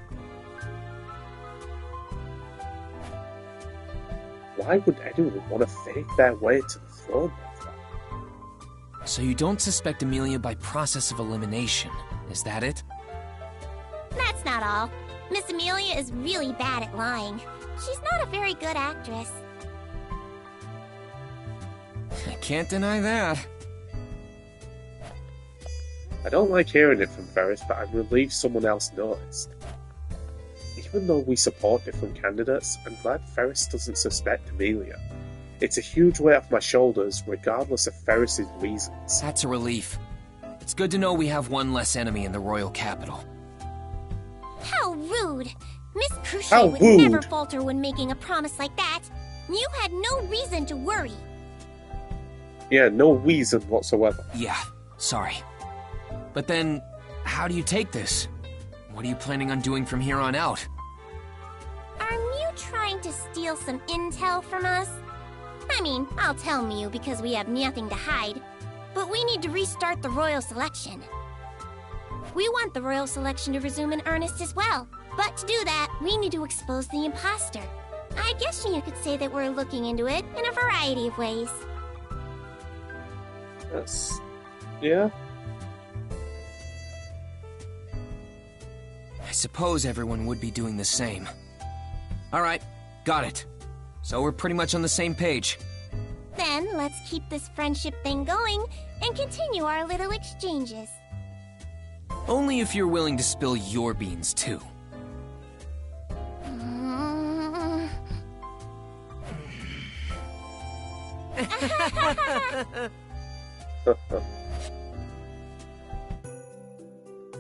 Why would anyone want to fake their way to the throne like that? So you don't suspect Amelia by process of elimination, is that it? That's not all. Miss Amelia is really bad at lying. She's not a very good actress. I can't deny that. I don't like hearing it from Ferris, but I'm relieved someone else noticed. Even though we support different candidates, I'm glad Ferris doesn't suspect Amelia. It's a huge weight off my shoulders, regardless of Ferris's reasons. That's a relief. It's good to know we have one less enemy in the royal capital. How rude! Miss Crucier How would rude. never falter when making a promise like that. You had no reason to worry. Yeah, no reason whatsoever. Yeah, sorry. But then, how do you take this? What are you planning on doing from here on out? Are Mew trying to steal some intel from us? I mean, I'll tell Mew because we have nothing to hide. But we need to restart the royal selection. We want the royal selection to resume in earnest as well. But to do that, we need to expose the imposter. I guess you could say that we're looking into it in a variety of ways. Yeah. I suppose everyone would be doing the same. Alright, got it. So we're pretty much on the same page. Then, let's keep this friendship thing going and continue our little exchanges. Only if you're willing to spill your beans, too.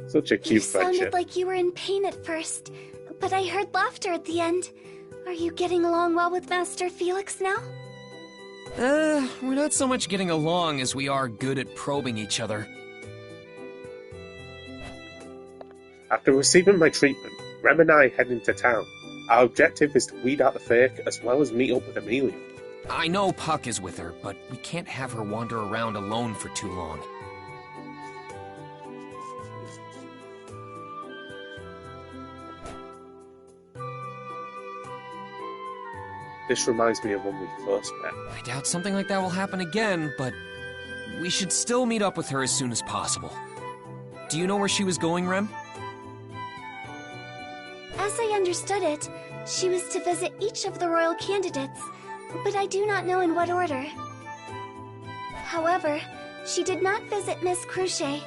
Such a You cute sounded friendship. like you were in pain at first, but I heard laughter at the end. Are you getting along well with Master Felix now? We're not so much getting along as we are good at probing each other. After receiving my treatment, Rem and I head into town. Our objective is to weed out the fake as well as meet up with Amelia. I know Puck is with her, but we can't have her wander around alone for too long. This reminds me of when we first met. I doubt something like that will happen again, but we should still meet up with her as soon as possible. Do you know where she was going, Rem? As I understood it, she was to visit each of the royal candidates, but I do not know in what order. However, she did not visit Miss Crucier,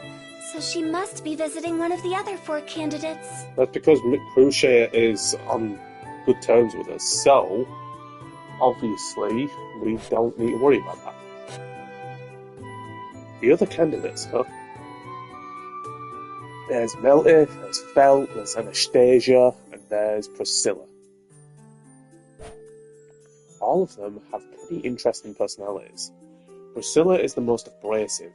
so she must be visiting one of the other 4 candidates. That's because Mick Crucier is on good terms with us, so obviously we don't need to worry about that. The other candidates, huh? There's Melty, there's Felt, there's Anastasia, and there's Priscilla. All of them have pretty interesting personalities. Priscilla is the most abrasive,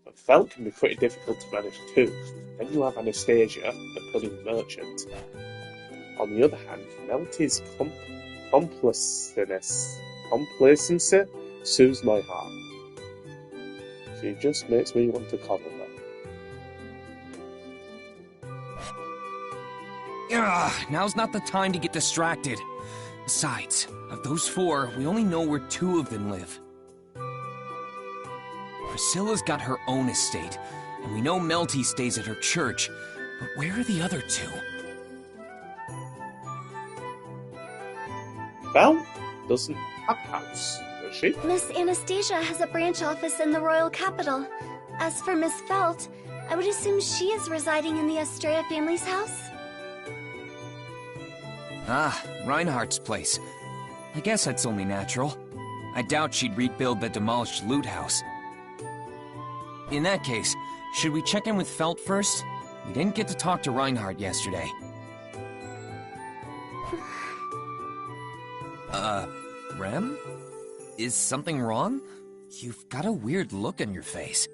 but Felt can be pretty difficult to manage too. Then you have Anastasia, the cunning merchant. On the other hand, Melty's complacency soothes my heart. She just makes me want to coddle her. Ugh, now's not the time to get distracted. Besides, of those 4, we only know where 2 of them live. Priscilla's got her own estate, and we know Melty stays at her church, but where are the other 2? Felt doesn't have a house, does she? Miss Anastasia has a branch office in the royal capital. As for Miss Felt, I would assume she is residing in the Estrella family's house. Ah, Reinhardt's place. I guess that's only natural. I doubt she'd rebuild the demolished loot house. In that case, should we check in with Felt first? We didn't get to talk to Reinhardt yesterday. Rem? Is something wrong? You've got a weird look on your face.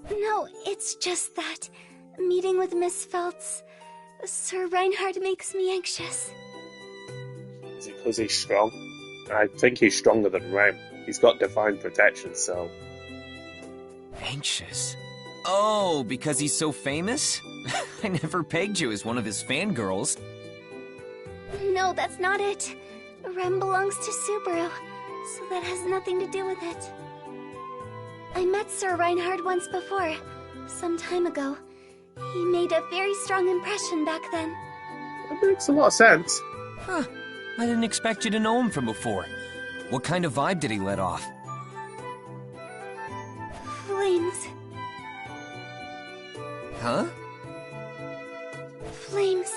No, it's just that meeting with Miss Felt's Sir Reinhardt makes me anxious. Is it because he's strong? I think he's stronger than Rem. He's got divine protection, so... Anxious? Oh, because he's so famous? I never pegged you as one of his fangirls. No, that's not it. Rem belongs to Subaru, so that has nothing to do with it. I met Sir Reinhard once before, some time ago. He made a very strong impression back then. That makes a lot of sense. Huh. I didn't expect you to know him from before. What kind of vibe did he let off? Flames. Huh? Flames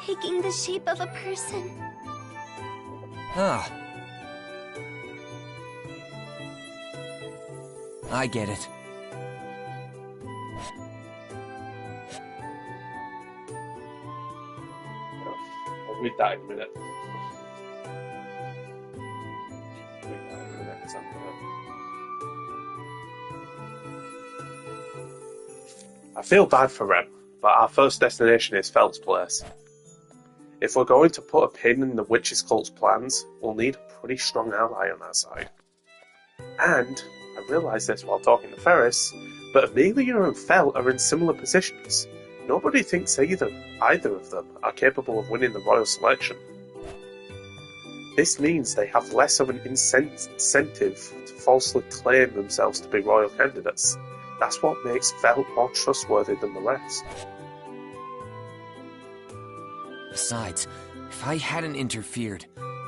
taking the shape of a person. Ah. I get it. I'll read that in a minute. Read that in a minute, 'cause I feel bad for Rem, but our first destination is Felt's place. If we're going to put a pin in the witch's cult's plans, we'll need a pretty strong ally on our side. And I realised this while talking to Ferris, but Amelia and Felt are in similar positions. Nobody thinks either of them are capable of winning the royal selection. This means they have less of an incentive to falsely claim themselves to be royal candidates. That's what makes Felt more trustworthy than the rest. Besides, if I hadn't interfered,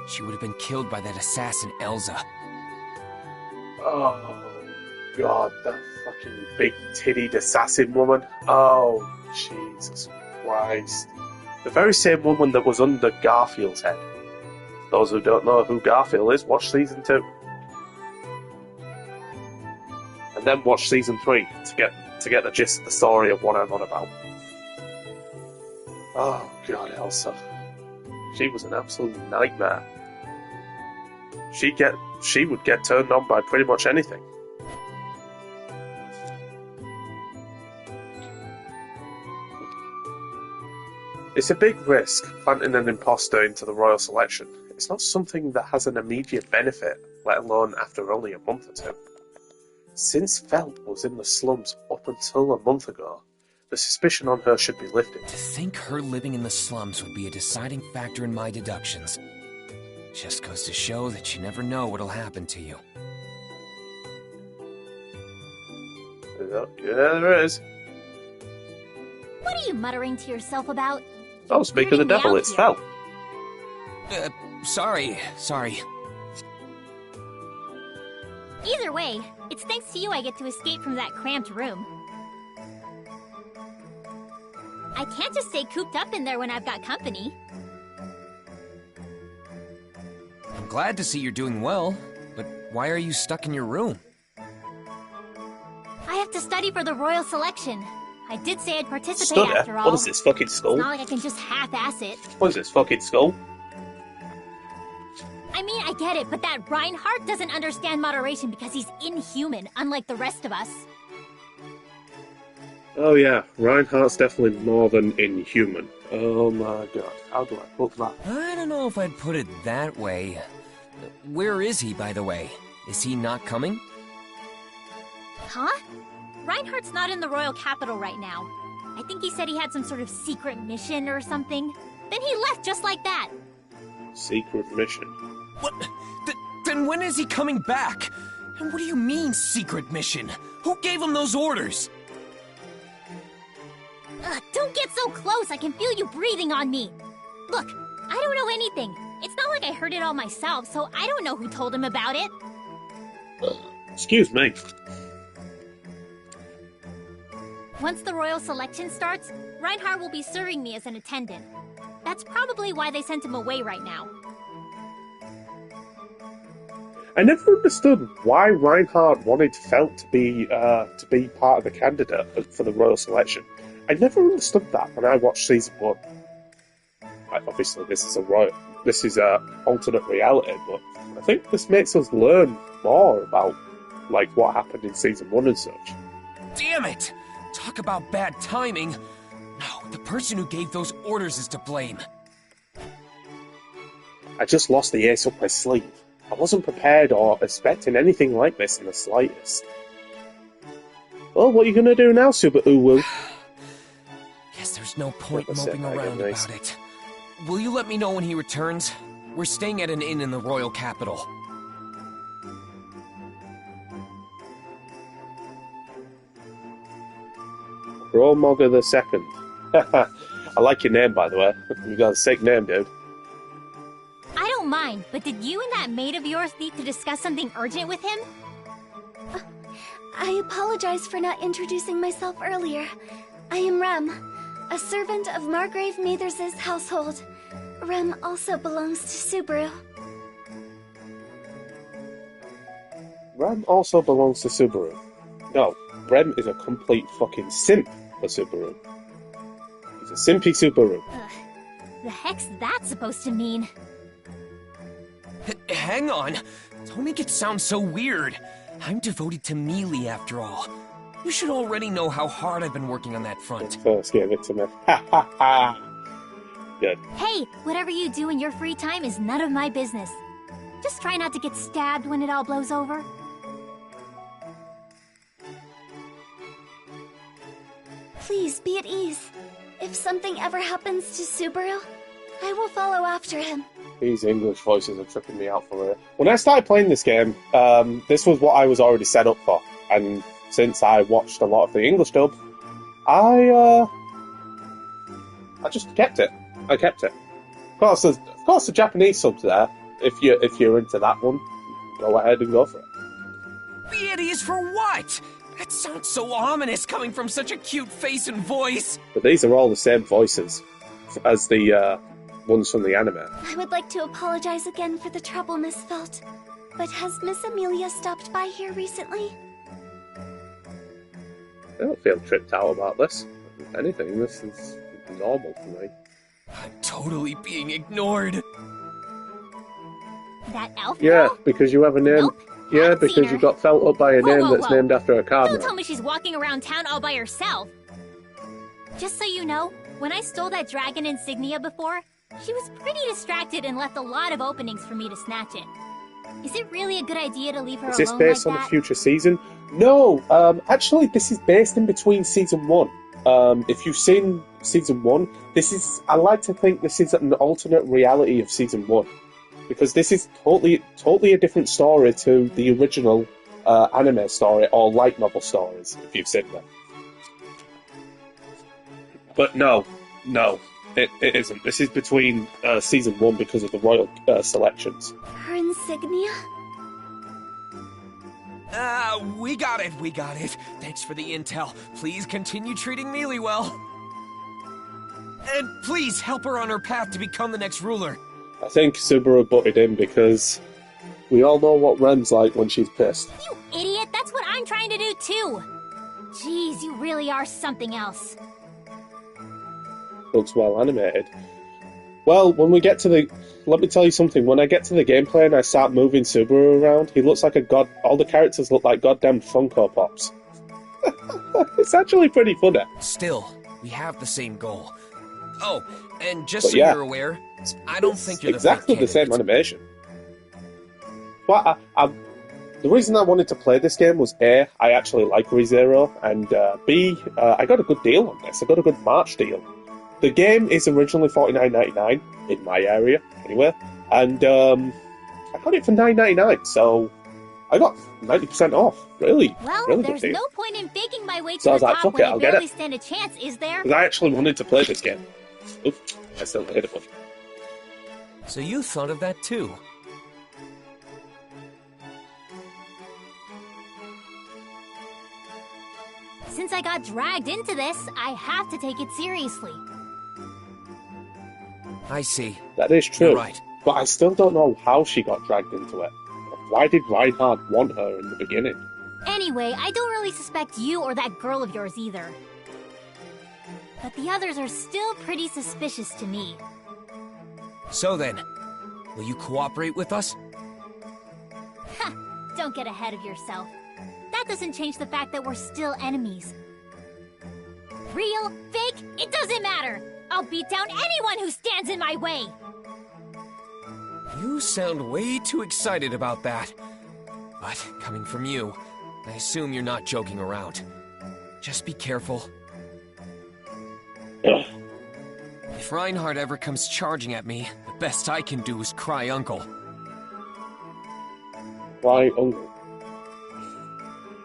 she would have been killed by that assassin Elsa. Oh, God, that fucking big-tittied assassin woman. Oh, Jesus Christ. The very same woman that was under Garfield's head. Those who don't know who Garfield is, watch Season 2. And then watch Season 3 to get the gist of the story of what I'm on about. Oh, God, Elsa. She was an absolute nightmare. She would get turned on by pretty much anything. It's a big risk planting an imposter into the royal selection. It's not something that has an immediate benefit, let alone after only a month or two. Since Felt was in the slums up until a month ago, the suspicion on her should be lifted. To think her living in the slums would be a deciding factor in my deductions. Just goes to show that you never know what'll happen to you. Yeah, there is. What are you muttering to yourself about? Oh, speak of the devil, it's Felt. Sorry. Either way, it's thanks to you I get to escape from that cramped room. I can't just stay cooped up in there when I've got company. I'm glad to see you're doing well, but why are you stuck in your room? I have to study for the royal selection. I did say I'd participate Study? after all. What is this, fucking school? It's not like I can just half-ass it. What is this, fucking school? I mean, I get it, but that Reinhardt doesn't understand moderation because he's inhuman, unlike the rest of us. Oh yeah, Reinhardt's definitely more than inhuman. Oh my God, how do I put that? I don't know if I'd put it that way. Where is he, by the way? Is he not coming? Huh? Reinhardt's not in the royal capital right now. I think he said he had some sort of secret mission or something. Then he left just like that. Secret mission? What? Then when is he coming back? And what do you mean, secret mission? Who gave him those orders? Don't get so close! I can feel you breathing on me! Look, I don't know anything. It's not like I heard it all myself, so I don't know who told him about it. Excuse me. Once the royal selection starts, Reinhardt will be serving me as an attendant. That's probably why they sent him away right now. I never understood why Reinhardt wanted Felt to be part of the candidate for the royal selection. I never understood that when I watched season 1. Obviously, this is a alternate reality, but I think this makes us learn more about what happened in season 1 and such. Damn it! Talk about bad timing. No, the person who gave those orders is to blame. I just lost the ace up my sleeve. I wasn't prepared or expecting anything like this in the slightest. Well, what are you going to do now, Super Uwu? Guess there's no point moping around about it. Will you let me know when he returns? We're staying at an inn in the royal capital. Bromogger the Second. I like your name, by the way. You got a sick name, dude. I don't mind, but did you and that maid of yours need to discuss something urgent with him? I apologize for not introducing myself earlier. I am Rem, a servant of Margrave Mathers' household. Rem also belongs to Subaru. Rem also belongs to Subaru. No, Rem is a complete fucking simp for Subaru. He's a simpy Subaru. The heck's that supposed to mean? Hang on. Don't make it sound so weird. I'm devoted to Mealy after all. You should already know how hard I've been working on that front. First gave it to me. Ha ha ha! Good. Hey, whatever you do in your free time is none of my business. Just try not to get stabbed when it all blows over. Please be at ease. If something ever happens to Subaru, I will follow after him. These English voices are tripping me out for real. When I started playing this game, this was what I was already set up for. And since I watched a lot of the English dub, I just kept it. I kept it. Of course, the Japanese sub's there. If you're into that one, go ahead and go for it. Be at ease for what? That sounds so ominous coming from such a cute face and voice. But these are all the same voices as the ones from the anime. I would like to apologize again for the trouble Miss felt. But has Miss Amelia stopped by here recently? I don't feel tripped out about this. If anything, this is normal for me. I'm totally being ignored. That elf Yeah, girl? because you have a name. Nope, yeah, because you got felt up by a name that's named after a car. Don't tell me she's walking around town all by herself. Just so you know, when I stole that dragon insignia before, she was pretty distracted and left a lot of openings for me to snatch it. Is it really a good idea to leave her Is this alone based like on that? a future season? No, actually, this is based in between season 1. If you've seen season 1, I like to think this is an alternate reality of season 1. Because this is totally a different story to the original anime story or light novel stories, if you've seen them. But no, it isn't. This is between season 1 because of the royal selections. Her insignia? We got it. Thanks for the intel. Please continue treating Mealy well. And please help her on her path to become the next ruler. I think Subaru butted in because we all know what Rem's like when she's pissed. You idiot, that's what I'm trying to do too. Jeez, you really are something else. Looks well animated. Well, when we get to the... Let me tell you something. When I get to the gameplay and I start moving Subaru around, he looks like a god... All the characters look like goddamn Funko Pops. It's actually pretty funny. Still, we have the same goal. Oh, and just But so yeah, you're aware, I don't think you're exactly the the same animation. Well, the reason I wanted to play this game was A, I actually like ReZero, and B, I got a good deal on this. I got a good March deal. The game is originally $49.99 in my area, anyway, and I got it for $9.99, so I got 90% off. Really, Well, really good there's deal. no point in faking my way to So I the was like, top fuck when it, I I'll get barely it. stand a chance, is there? Because I actually wanted to play this game. Oops, I still hit a button. So you thought of that too. Since I got dragged into this, I have to take it seriously. I see. That is true. You're right. But I still don't know how she got dragged into it. Why did Reinhard want her in the beginning? Anyway, I don't really suspect you or that girl of yours either. But the others are still pretty suspicious to me. So then, will you cooperate with us? Ha! Don't get ahead of yourself. That doesn't change the fact that we're still enemies. Real, fake, it doesn't matter! I'll beat down anyone who stands in my way! You sound way too excited about that. But coming from you, I assume you're not joking around. Just be careful. If Reinhard ever comes charging at me, the best I can do is cry uncle. Why uncle?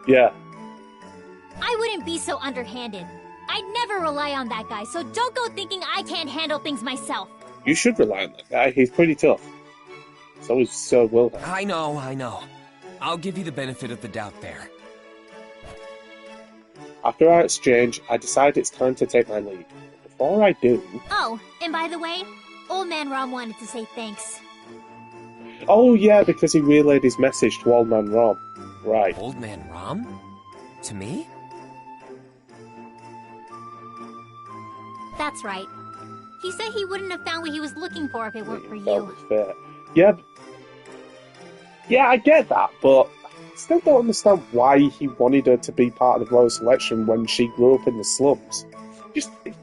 Yeah. I wouldn't be so underhanded. I'd never rely on that guy, so don't go thinking I can't handle things myself. You should rely on that guy. He's pretty tough. So is Sir Wilhelm. I know. I'll give you the benefit of the doubt there. After our exchange, I decide it's time to take my leave. Before I do... Oh, and by the way, Old Man Rom wanted to say thanks. Oh yeah, because he relayed his message to Old Man Rom. Right. Old Man Rom? To me? That's right. He said he wouldn't have found what he was looking for if it weren't for That you. was fair. Yeah, I get that, but I still don't understand why he wanted her to be part of the Royal Selection when she grew up in the slums. It's kind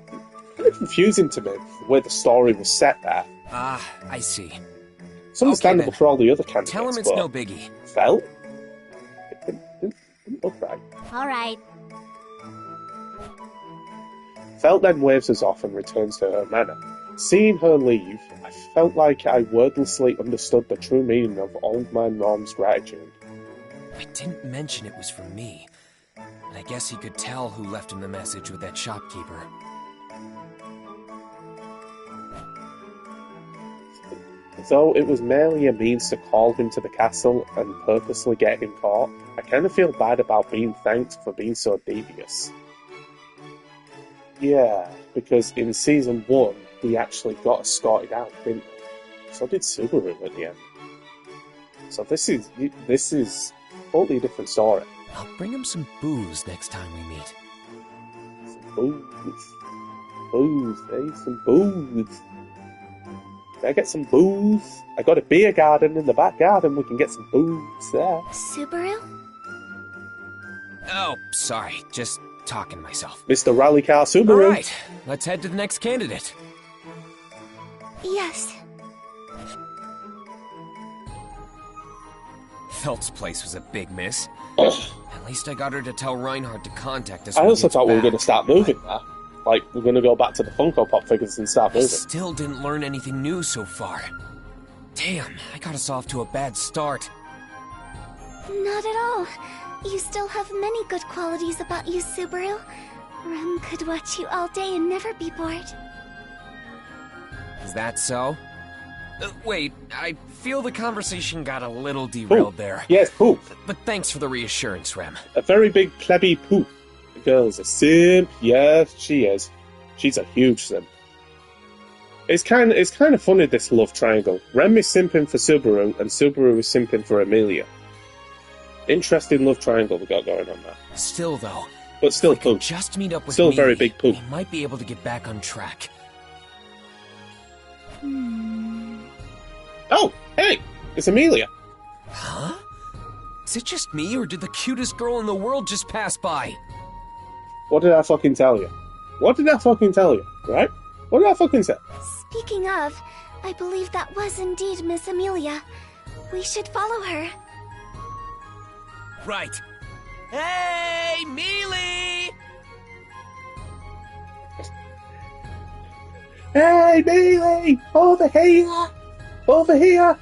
of confusing to me the way the story was set there. Ah, I see. It's understandable Okay, for all the other candidates. Tell him it's but no biggie. Felt? It didn't look right. Alright. Felt then waves us off and returns to her manor. Seeing her leave, I felt like I wordlessly understood the true meaning of Old Man Rom's gratitude. I didn't mention it was for me. And I guess he could tell who left him the message with that shopkeeper. Though it was merely a means to call him to the castle and purposely get him caught, I kind of feel bad about being thanked for being so devious. Yeah, because in Season 1, he actually got escorted out, didn't he? So did Subaru at the end. So this is a totally different story. I'll bring him some booze next time we meet. Some booze. Booze, eh? Some booze. Can I get some booze? I got a beer garden in the back garden. We can get some booze there. Subaru? Oh, sorry. Just talking to myself. Mr. Rally Car Subaru. All right, let's head to the next candidate. Yes. Felt's place was a big miss. At least I got her to tell Reinhardt to contact us. I when he also gets thought we were back. going to start moving there. Like, we're going to go back to the Funko Pop figures and start I moving. still didn't learn anything new so far. Damn, I got us off to a bad start. Not at all. You still have many good qualities about you, Subaru. Rem could watch you all day and never be bored. Is that so? Wait, I feel the conversation got a little derailed there. Yes, poop. But thanks for the reassurance, Rem. A very big plebby poop. The girl's a simp. Yes, she is. She's a huge simp. It's kind of funny, this love triangle. Rem is simping for Subaru, and Subaru is simping for Emilia. Interesting love triangle we got going on there. Still, though. But still poop. Just meet up with Still me. very big poop. We might be able to get back on track. Oh, hey! It's Emilia. Huh? Is it just me, or did the cutest girl in the world just pass by? What did I fucking tell you? What did I fucking tell you, right? What did I fucking say? Speaking of, I believe that was indeed Miss Amelia. We should follow her. Right. Hey, Mealy! Hey, Mealy! Over here! Over here!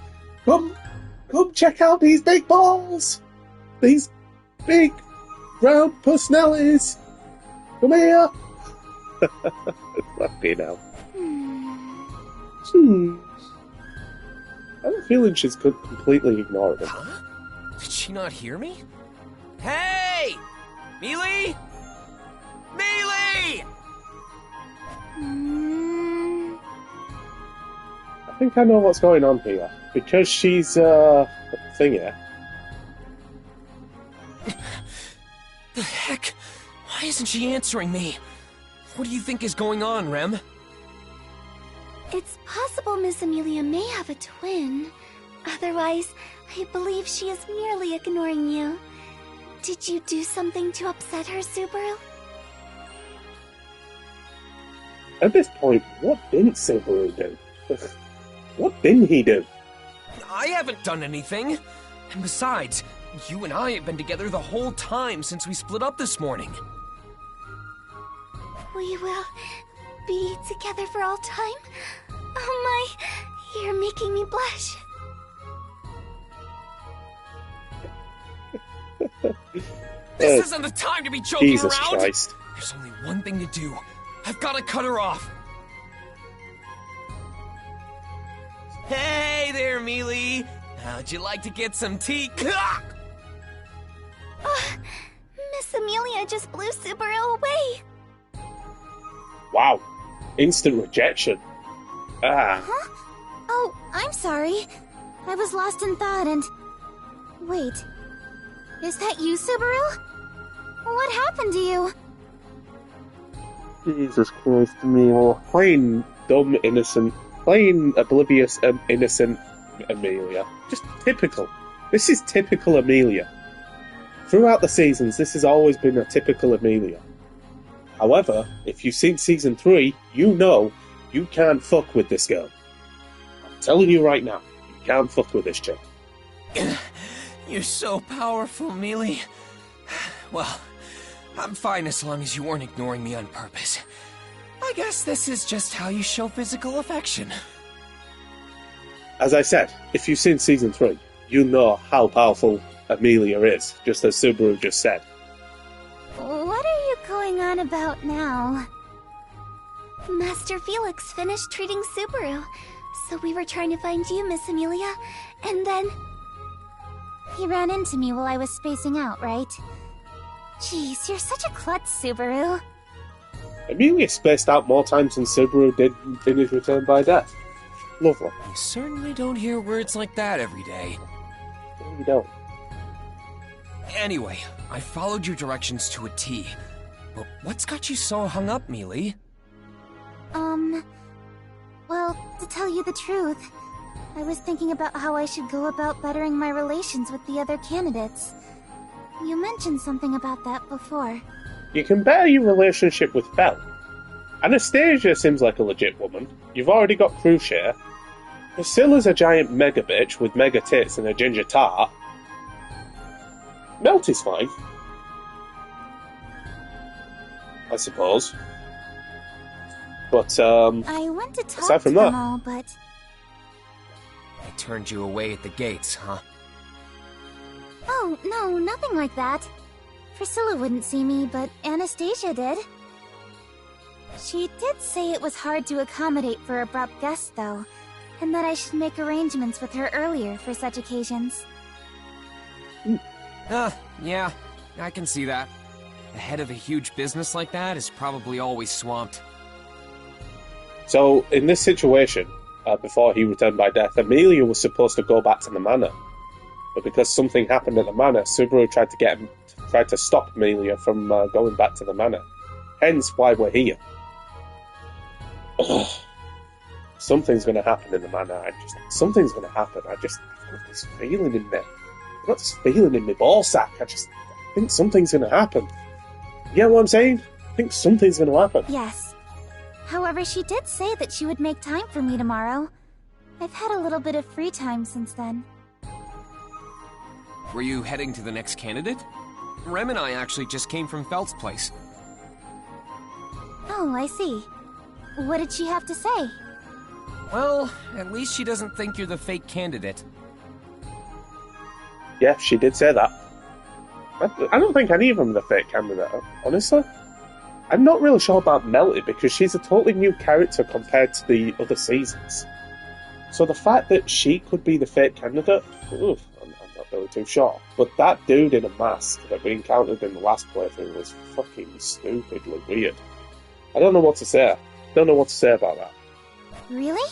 Come check out these big balls! These big, round personalities! Come here! Fucking hell. I have a feeling she's completely ignored him. Huh? Did she not hear me? Hey! Mealy! Mealy! I think I know what's going on here. Because she's, thingy. The heck? Why isn't she answering me? What do you think is going on, Rem? It's possible Miss Amelia may have a twin. Otherwise, I believe she is merely ignoring you. Did you do something to upset her, Subaru? At this point, what didn't Subaru do? What didn't he do? I haven't done anything. And besides, you and I have been together the whole time since we split up this morning. We will be together for all time? Oh my, you're making me blush. This isn't the time to be joking Jesus around! Christ. There's only one thing to do. I've gotta cut her off. Hey there, Mealy! How'd you like to get some tea? Miss Amelia just blew Subaru away. Wow. Instant rejection. Ah. Huh? Oh, I'm sorry. I was lost in thought and... Wait. Is that you, Subaru? What happened to you? Jesus Christ, Amelia. Plain dumb, innocent, plain oblivious, innocent Amelia. Just typical. This is typical Amelia. Throughout the seasons, this has always been a typical Amelia. However, if you've seen Season 3, you know you can't fuck with this girl. I'm telling you right now, you can't fuck with this chick. You're so powerful, Mealy. Well, I'm fine as long as you weren't ignoring me on purpose. I guess this is just how you show physical affection. As I said, if you've seen Season 3, you know how powerful Amelia is, just as Subaru just said. What are you going on about now? Master Felix finished treating Subaru, so we were trying to find you, Miss Amelia, and then... He ran into me while I was spacing out, right? Jeez, you're such a klutz, Subaru. Amelia spaced out more times than Subaru did in his return by death. Lovely. You certainly don't hear words like that every day. You don't. Anyway, I followed your directions to a T. But what's got you so hung up, Mealy? Well, to tell you the truth, I was thinking about how I should go about bettering my relations with the other candidates. You mentioned something about that before. You can better your relationship with Belle. Anastasia seems like a legit woman. You've already got Crucier. Priscilla's a giant mega bitch with mega tits and a ginger tart. Melty's fine. I suppose. But, I went to talk aside to from them that, all, but... I turned you away at the gates, huh? Oh, no, nothing like that. Priscilla wouldn't see me, but Anastasia did. She did say it was hard to accommodate for abrupt guests, though, and that I should make arrangements with her earlier for such occasions. Yeah, I can see that. The head of a huge business like that is probably always swamped. So, in this situation, before he returned by death, Amelia was supposed to go back to the manor. But because something happened at the manor, Subaru tried to stop Amelia from going back to the manor. Hence why we're here. Ugh. Something's going to happen in the manor. Something's going to happen. I've got this feeling in me. I've got this feeling in my ballsack. I think something's going to happen. You get what I'm saying? I think something's going to happen. Yes. However, she did say that she would make time for me tomorrow. I've had a little bit of free time since then. Were you heading to the next candidate? Rem and I actually just came from Felt's place. Oh, I see. What did she have to say? Well, at least she doesn't think you're the fake candidate. Yeah, she did say that. I don't think any of them are the fake candidate, honestly. I'm not really sure about Melty because she's a totally new character compared to the other seasons. So the fact that she could be the fake candidate, I'm not really too sure. But that dude in a mask that we encountered in the last playthrough was fucking stupidly weird. I don't know what to say. Don't know what to say about that. Really?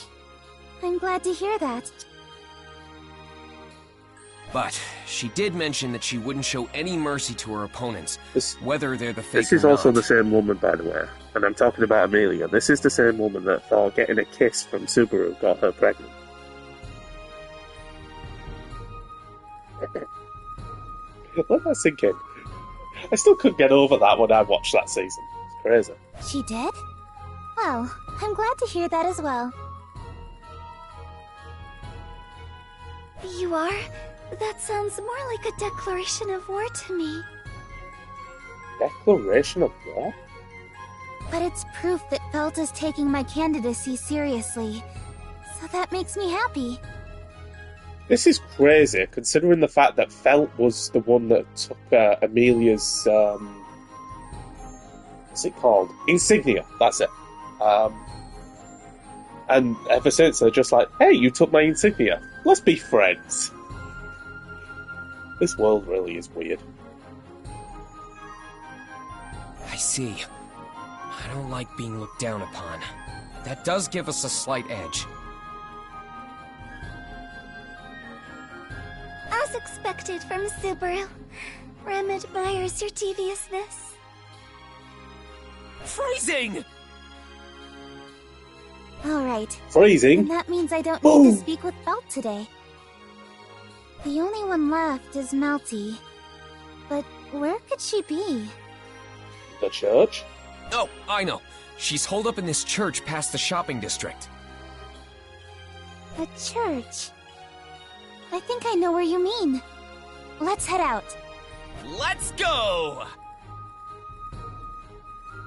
I'm glad to hear that. But she did mention that she wouldn't show any mercy to her opponents, whether they're the fake or not. This is also the same woman, by the way, and I'm talking about Amelia. This is the same woman that thought getting a kiss from Subaru got her pregnant. Let that sink in. I still couldn't get over that when I watched that season. It's crazy. She did? Well, I'm glad to hear that as well. You are? That sounds more like a declaration of war to me. Declaration of war? But it's proof that Felt is taking my candidacy seriously. So that makes me happy. This is crazy, considering the fact that Felt was the one that took Amelia's, what's it called? Insignia, that's it. And ever since, they're just like, hey, you took my insignia. Let's be friends. This world really is weird. I see. I don't like being looked down upon. That does give us a slight edge. As expected from Subaru, Rem admires your deviousness. Freezing! Alright. Freezing? And that means I don't Boom. need to speak with Felt today. The only one left is Melty. But where could she be? The church? Oh, I know. She's holed up in this church past the shopping district. A church? I think I know where you mean. Let's head out. Let's go!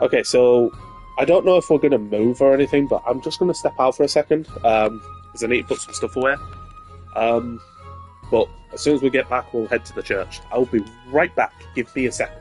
Okay, so I don't know if we're going to move or anything, but I'm just going to step out for a second, because I need to put some stuff away. But as soon as we get back, we'll head to the church. I'll be right back. Give me a second.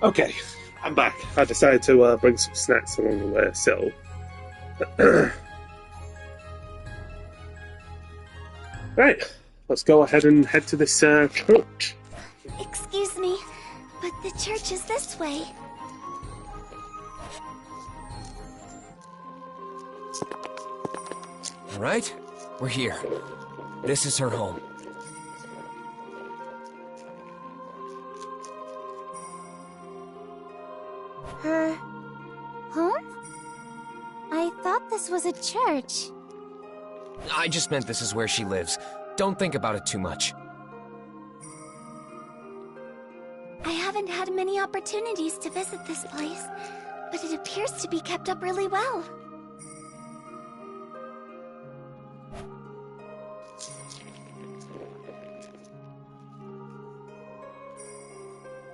Okay, I'm back. I decided to bring some snacks along the way, so... Right, let's go ahead and head to this church. Excuse me, but the church is this way. All right, we're here. This is her home. Her home? I thought this was a church. I just meant this is where she lives. Don't think about it too much. I haven't had many opportunities to visit this place, but it appears to be kept up really well.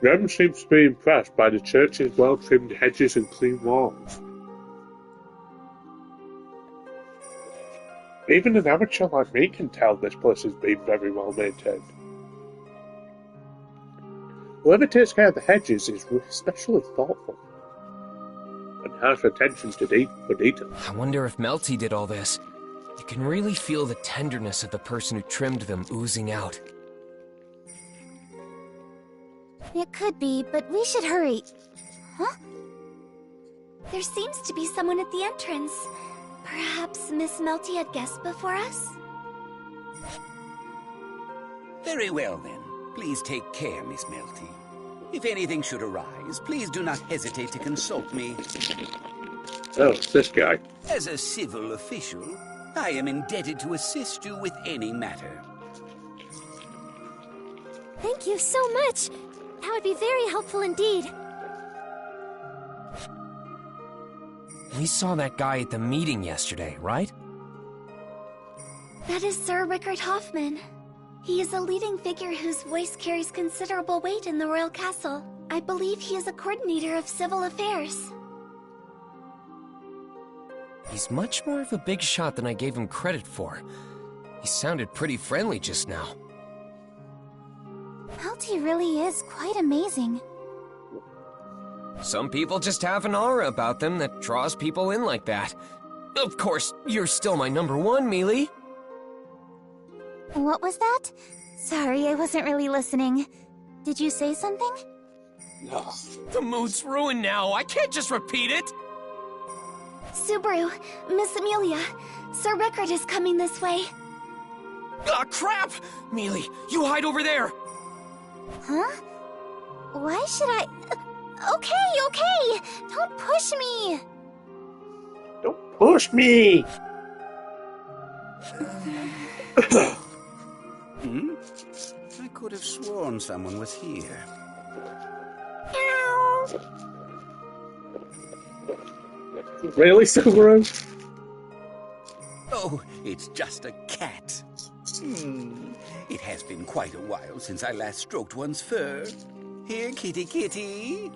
Rem seems to be impressed by the church's well-trimmed hedges and clean walls. Even an amateur like me can tell this place has been very well maintained. Whoever takes care of the hedges is especially thoughtful and has attention to detail. I wonder if Melty did all this. You can really feel the tenderness of the person who trimmed them oozing out. It could be, but we should hurry. Huh? There seems to be someone at the entrance. Perhaps Miss Melty had guests before us? Very well, then. Please take care, Miss Melty. If anything should arise, please do not hesitate to consult me. Oh, it's this guy. As a civil official, I am indebted to assist you with any matter. Thank you so much. That would be very helpful indeed. We saw that guy at the meeting yesterday, right? That is Sir Rickard Hoffman. He is a leading figure whose voice carries considerable weight in the royal castle. I believe he is a coordinator of civil affairs. He's much more of a big shot than I gave him credit for. He sounded pretty friendly just now. Melty really is quite amazing. Some people just have an aura about them that draws people in like that. Of course, you're still my number one, Mealy. What was that? Sorry, I wasn't really listening. Did you say something? No. The mood's ruined now. I can't just repeat it. Subaru, Miss Amelia, Sir Rickard is coming this way. Ah, crap! Mealy, you hide over there. Huh? Why should I... Okay! Don't push me! Don't push me! I could have sworn someone was here. Really, Subaru? Oh, it's just a cat. It has been quite a while since I last stroked one's fur. Here, kitty kitty.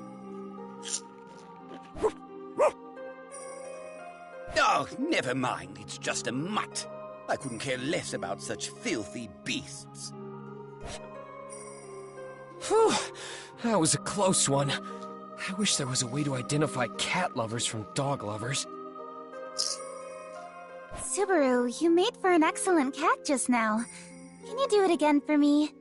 Oh, never mind. It's just a mutt. I couldn't care less about such filthy beasts. Whew, that was a close one. I wish there was a way to identify cat lovers from dog lovers. Subaru, you made for an excellent cat just now. Can you do it again for me?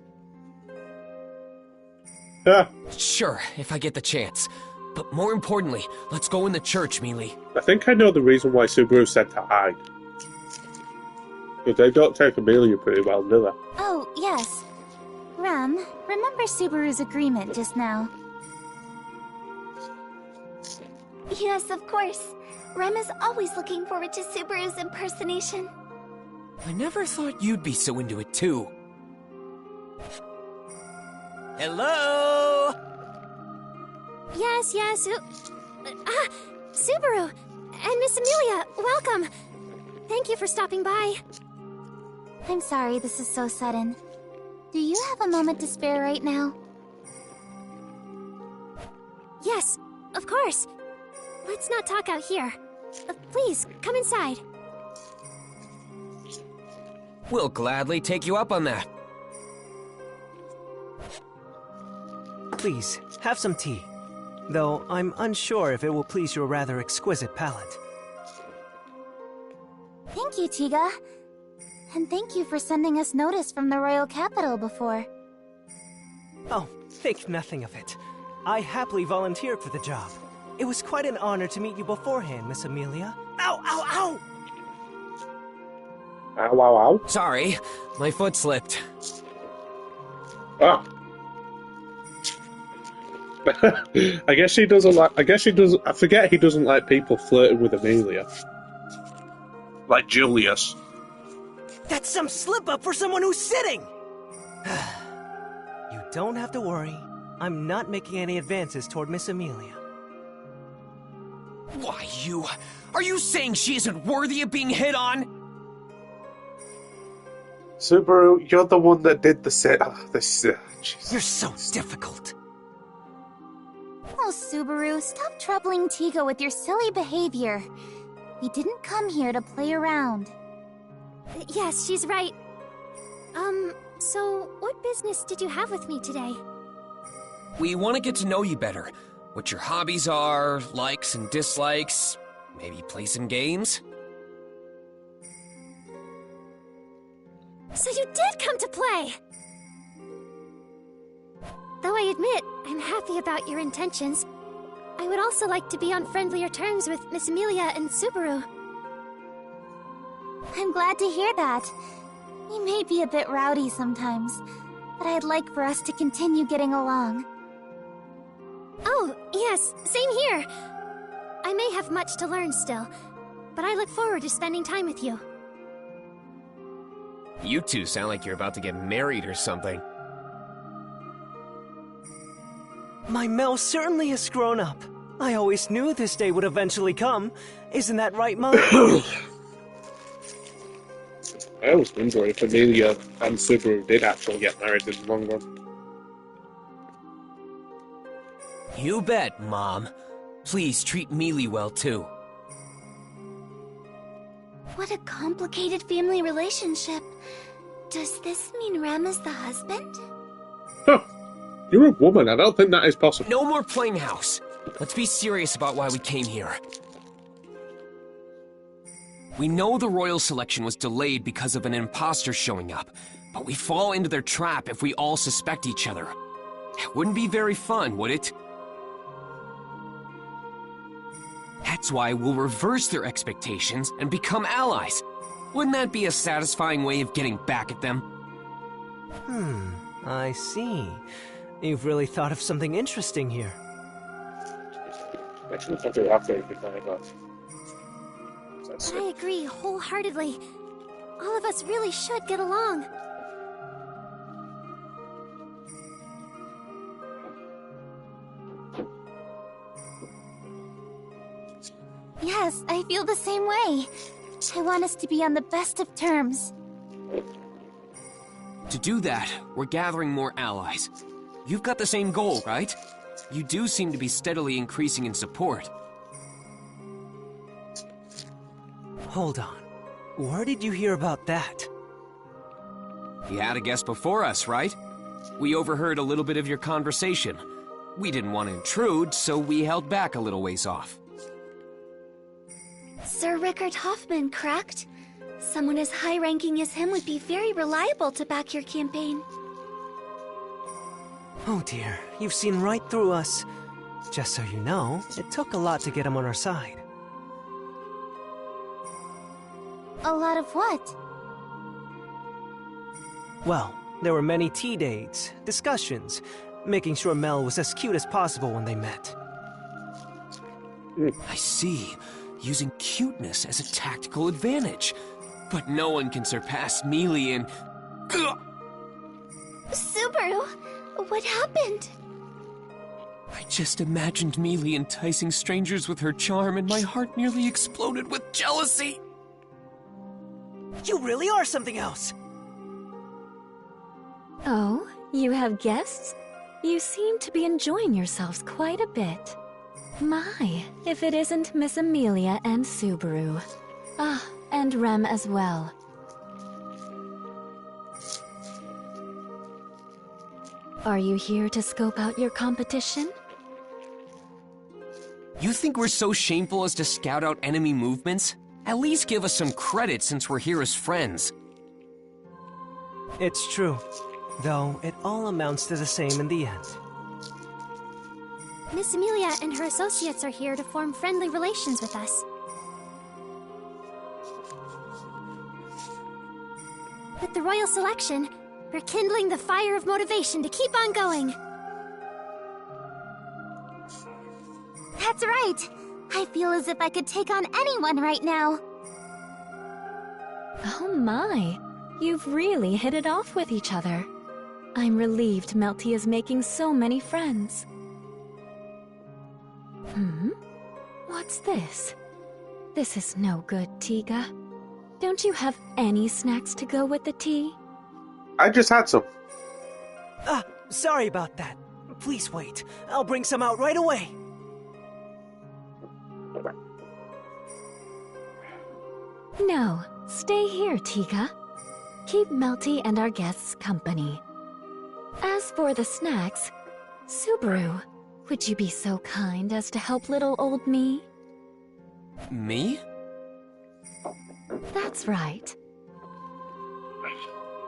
Sure, if I get the chance. But more importantly, let's go in the church, Mealy. I think I know the reason why Subaru said to hide. Because they don't take Amelia pretty well, do they? Oh, yes. Rem, remember Subaru's agreement just now? Yes, of course. Rem is always looking forward to Subaru's impersonation. I never thought you'd be so into it, too. Hello? Yes. Subaru! And Miss Amelia, welcome! Thank you for stopping by. I'm sorry this is so sudden. Do you have a moment to spare right now? Yes, of course. Let's not talk out here. Please, come inside. We'll gladly take you up on that. Please, have some tea. though I'm unsure if it will please your rather exquisite palate. Thank you, Tiga. And thank you for sending us notice from the royal capital before. Oh, think nothing of it. I happily volunteered for the job. It was quite an honor to meet you beforehand, Miss Amelia. Ow, ow, ow! Ow, ow, ow. Sorry, my foot slipped. Ah. I guess he doesn't like. I forget he doesn't like people flirting with Amelia. Like Julius. That's some slip-up for someone who's sitting! You don't have to worry. I'm not making any advances toward Miss Amelia. Why, are you saying she isn't worthy of being hit on? Subaru, you're the one that did the set. You're so difficult. Oh, Subaru, stop troubling Tiga with your silly behavior. We didn't come here to play around. Yes, she's right. So what business did you have with me today? We want to get to know you better. What your hobbies are, likes and dislikes. Maybe play some games? So you did come to play! Though I admit, I'm happy about your intentions. I would also like to be on friendlier terms with Miss Amelia and Subaru. I'm glad to hear that. He may be a bit rowdy sometimes, but I'd like for us to continue getting along. Oh, yes, same here. I may have much to learn still, but I look forward to spending time with you. You two sound like you're about to get married or something. My Mel certainly has grown up. I always knew this day would eventually come. Isn't that right, Mom? I always wonder if Amelia and Subaru did actually get married in the long run. You bet, Mom. Please treat Mealy well, too. What a complicated family relationship. Does this mean Rem is the husband? Huh. You're a woman. I don't think that is possible. No more playing house. Let's be serious about why we came here. We know the royal selection was delayed because of an imposter showing up, but we fall into their trap if we all suspect each other. It wouldn't be very fun, would it? That's why we'll reverse their expectations and become allies. Wouldn't that be a satisfying way of getting back at them? I see. You've really thought of something interesting here. But I agree wholeheartedly. All of us really should get along. Yes, I feel the same way. I want us to be on the best of terms. To do that, we're gathering more allies. You've got the same goal, right? You do seem to be steadily increasing in support. Hold on. Where did you hear about that? You had a guest before us, right? We overheard a little bit of your conversation. We didn't want to intrude, so we held back a little ways off. Sir Rickard Hoffman, correct? Someone as high-ranking as him would be very reliable to back your campaign. Oh dear, you've seen right through us. Just so you know, it took a lot to get him on our side. A lot of what? Well, there were many tea dates, discussions, making sure Mel was as cute as possible when they met. I see. Using cuteness as a tactical advantage. But no one can surpass Mealy in... Subaru, what happened? I just imagined Mealy enticing strangers with her charm and my heart nearly exploded with jealousy. You really are something else! Oh, you have guests? You seem to be enjoying yourselves quite a bit. My, if it isn't Miss Amelia and Subaru. Ah, and Rem as well. Are you here to scope out your competition? You think we're so shameful as to scout out enemy movements? At least give us some credit since we're here as friends. It's true, though it all amounts to the same in the end. Miss Amelia and her associates are here to form friendly relations with us. With the royal selection, we're kindling the fire of motivation to keep on going. That's right. I feel as if I could take on anyone right now. Oh my, you've really hit it off with each other. I'm relieved Melty is making so many friends. What's this? This is no good, Tiga. Don't you have any snacks to go with the tea? I just had some. Ah, sorry about that. Please wait. I'll bring some out right away. No, stay here, Tiga. Keep Melty and our guests company. As for the snacks, Subaru, would you be so kind as to help little old me? Me? That's right.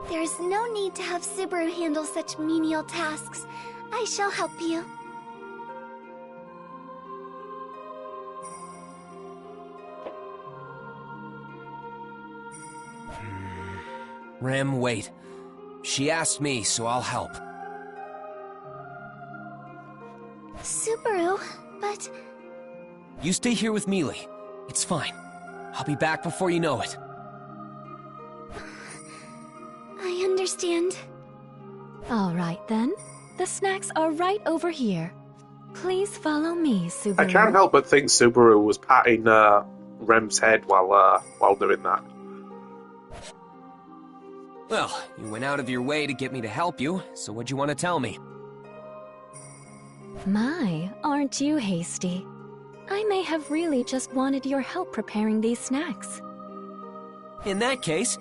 There's no need to have Subaru handle such menial tasks. I shall help you. Rem, wait. She asked me, so I'll help. Subaru, but... You stay here with Mealy. It's fine. I'll be back before you know it. I understand. All right, then. The snacks are right over here. Please follow me, Subaru. I can't help but think Subaru was patting Rem's head while doing that. Well, you went out of your way to get me to help you, so what'd you want to tell me? My, aren't you hasty? I may have really just wanted your help preparing these snacks. In that case,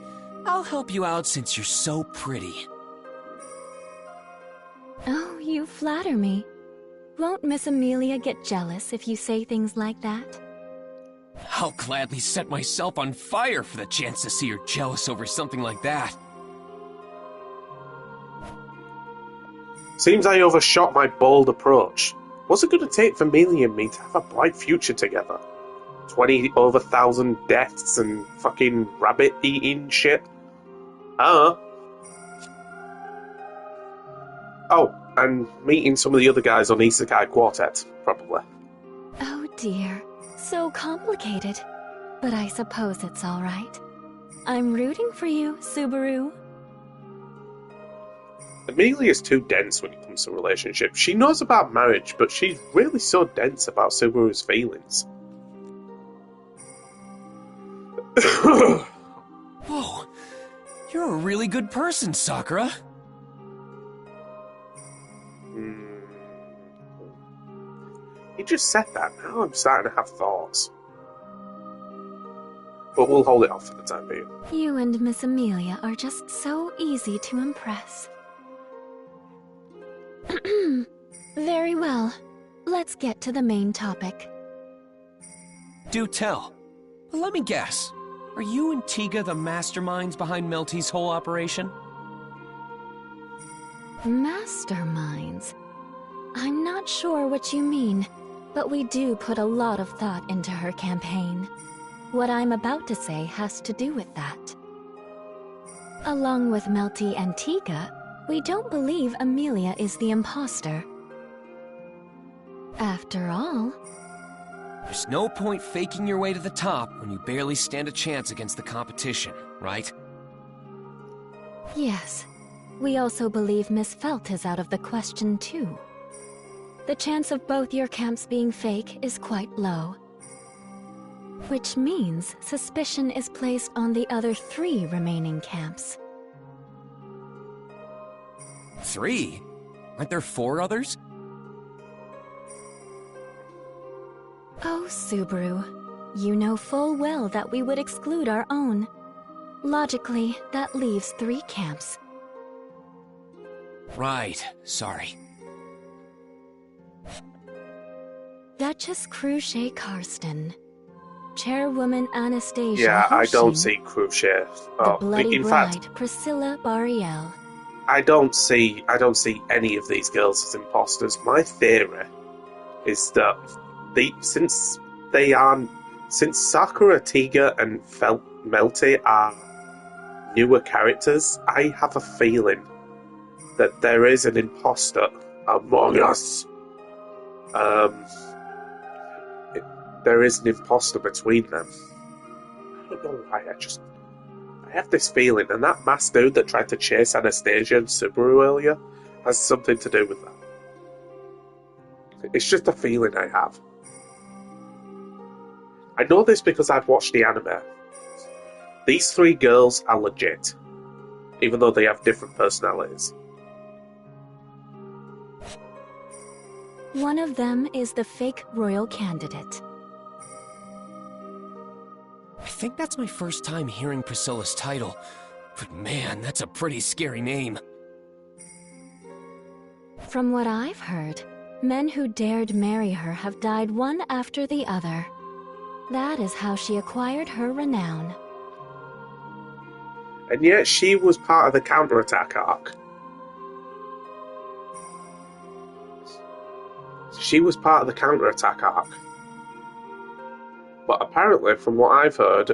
I'll help you out since you're so pretty. Oh, you flatter me. Won't Miss Amelia get jealous if you say things like that? I'll gladly set myself on fire for the chance to see her jealous over something like that. Seems I overshot my bold approach. What's it going to take for Mealy and me to have a bright future together? 20,000 deaths and fucking rabbit-eating shit? Oh, and meeting some of the other guys on Isekai Quartet, probably. Oh dear, so complicated. But I suppose it's all right. I'm rooting for you, Subaru. Amelia's too dense when it comes to relationships. She knows about marriage, but she's really so dense about Subaru's feelings. Whoa, you're a really good person, Sakura. You just said that. Now I'm starting to have thoughts. But we'll hold it off for the time being. You and Miss Amelia are just so easy to impress. Very well. Let's get to the main topic. Do tell. But let me guess. Are you and Tiga the masterminds behind Melty's whole operation? Masterminds? I'm not sure what you mean, but we do put a lot of thought into her campaign. What I'm about to say has to do with that. Along with Melty and Tiga, we don't believe Amelia is the imposter. After all... There's no point faking your way to the top when you barely stand a chance against the competition, right? Yes. We also believe Miss Felt is out of the question, too. The chance of both your camps being fake is quite low. Which means suspicion is placed on the other 3 remaining camps. 3? Aren't there 4 others? Oh, Subaru. You know full well that we would exclude our own. Logically, that leaves 3 camps. Right. Sorry. Duchess Cruchet Karsten. Chairwoman Anastasia Yeah, I don't Hershing, see Cruchet. the Bloody In Bride fact, Priscilla Bariel. I don't see any of these girls as imposters. My theory is that since Sakura, Tiga, and Melty are newer characters, I have a feeling that there is an imposter among us. There is an imposter between them. I don't know why, I have this feeling, and that masked dude that tried to chase Anastasia and Subaru earlier has something to do with that. It's just a feeling I have. I know this because I've watched the anime. These three girls are legit, even though they have different personalities. One of them is the fake royal candidate. I think that's my first time hearing Priscilla's title. But man, that's a pretty scary name. From what I've heard, men who dared marry her have died one after the other. That is how she acquired her renown. And yet she was part of the counterattack arc. She was part of the counterattack arc. But apparently, from what I've heard,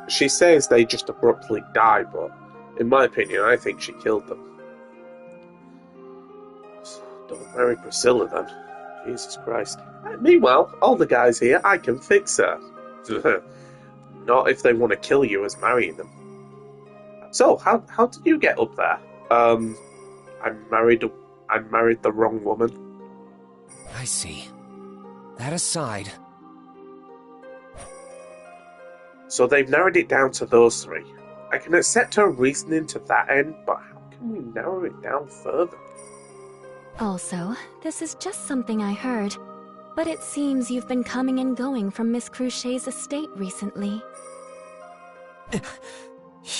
she says they just abruptly die, but in my opinion, I think she killed them. Don't marry Priscilla then. Jesus Christ. Meanwhile, all the guys here, I can fix her. Not if they want to kill you as marrying them. So, how did you get up there? I married the wrong woman. I see. That aside... So they've narrowed it down to those three. I can accept her reasoning to that end, but how can we narrow it down further? Also, this is just something I heard, but it seems you've been coming and going from Miss Cruchet's estate recently.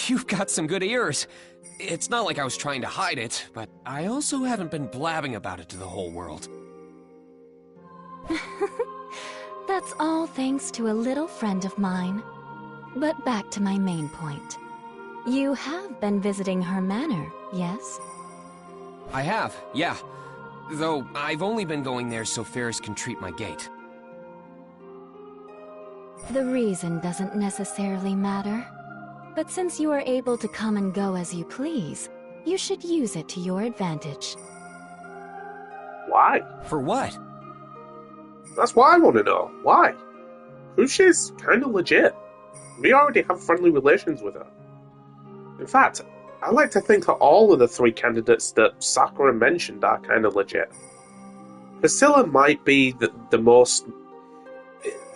You've got some good ears. It's not like I was trying to hide it, but I also haven't been blabbing about it to the whole world. That's all thanks to a little friend of mine. But back to my main point. You have been visiting her manor, yes? I have, yeah. Though I've only been going there so Ferris can treat my gate. The reason doesn't necessarily matter. But since you are able to come and go as you please, you should use it to your advantage. Why? For what? That's what I want to know. Why? Cruchet's kind of legit. We already have friendly relations with her. In fact, I like to think that all of the three candidates that Sakura mentioned are kind of legit. Priscilla might be the most...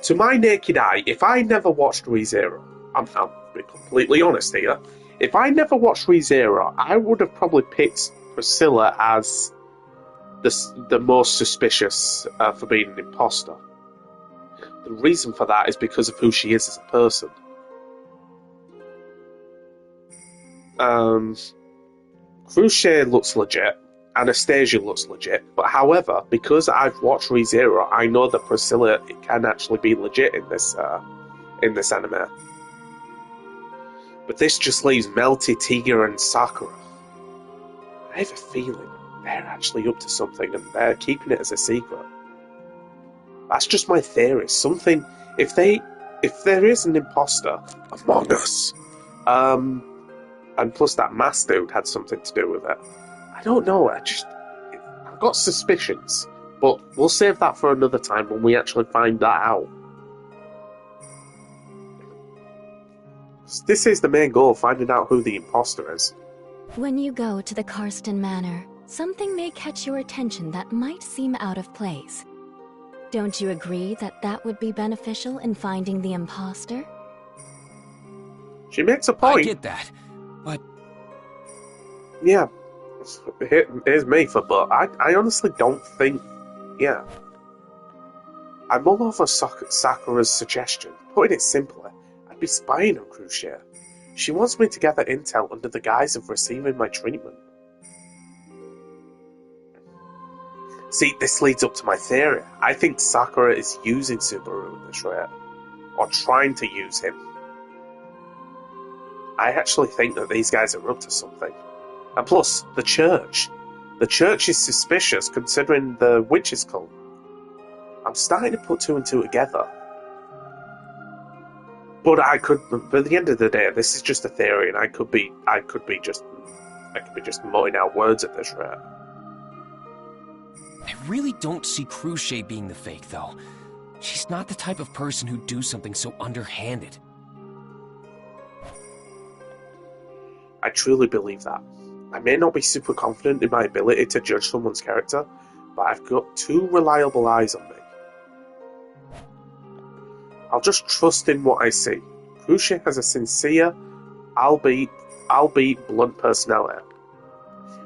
To my naked eye, if I never watched ReZero, I'm being completely honest here, if I never watched ReZero, I would have probably picked Priscilla as the most suspicious for being an imposter. The reason for that is because of who she is as a person. Cruchet looks legit, Anastasia looks legit, but however, because I've watched ReZero, I know that Priscilla can actually be legit in this anime. But this just leaves Melty, Tiga, and Sakura. I have a feeling they're actually up to something and they're keeping it as a secret. That's just my theory. Something, if there is an imposter among us, and plus that mask dude had something to do with it. I don't know, I've got suspicions, but we'll save that for another time when we actually find that out. This is the main goal, finding out who the imposter is. When you go to the Karsten Manor, something may catch your attention that might seem out of place. Don't you agree that that would be beneficial in finding the imposter? She makes a point. I get that, but... Yeah, here's me for but. I honestly don't think... Yeah. I'm all over Sakura's suggestion. Putting it simply, I'd be spying on Cruchet. She wants me to gather intel under the guise of receiving my treatment. See, this leads up to my theory. I think Sakura is using Subaru in this rate, or trying to use him. I actually think that these guys are up to something. And plus, the church. The church is suspicious considering the witches' cult. I'm starting to put two and two together. But at the end of the day, this is just a theory, and I could be just mutting out words at this rate. I really don't see Cruciate being the fake, though. She's not the type of person who'd do something so underhanded. I truly believe that. I may not be super confident in my ability to judge someone's character, but I've got two reliable eyes on me. I'll just trust in what I see. Cruciate has a sincere, albeit blunt personality.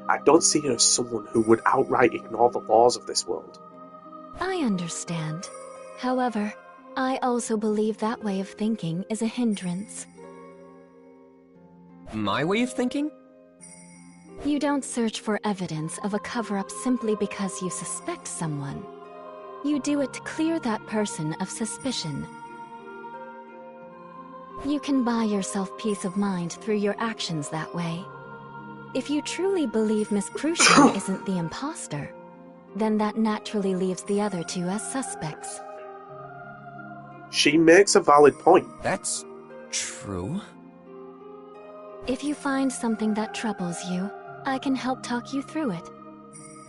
I don't see her as someone who would outright ignore the laws of this world. I understand. However, I also believe that way of thinking is a hindrance. My way of thinking? You don't search for evidence of a cover-up simply because you suspect someone. You do it to clear that person of suspicion. You can buy yourself peace of mind through your actions that way. If you truly believe Miss Cruciate isn't the imposter, then that naturally leaves the other two as suspects. She makes a valid point. That's true. If you find something that troubles you, I can help talk you through it.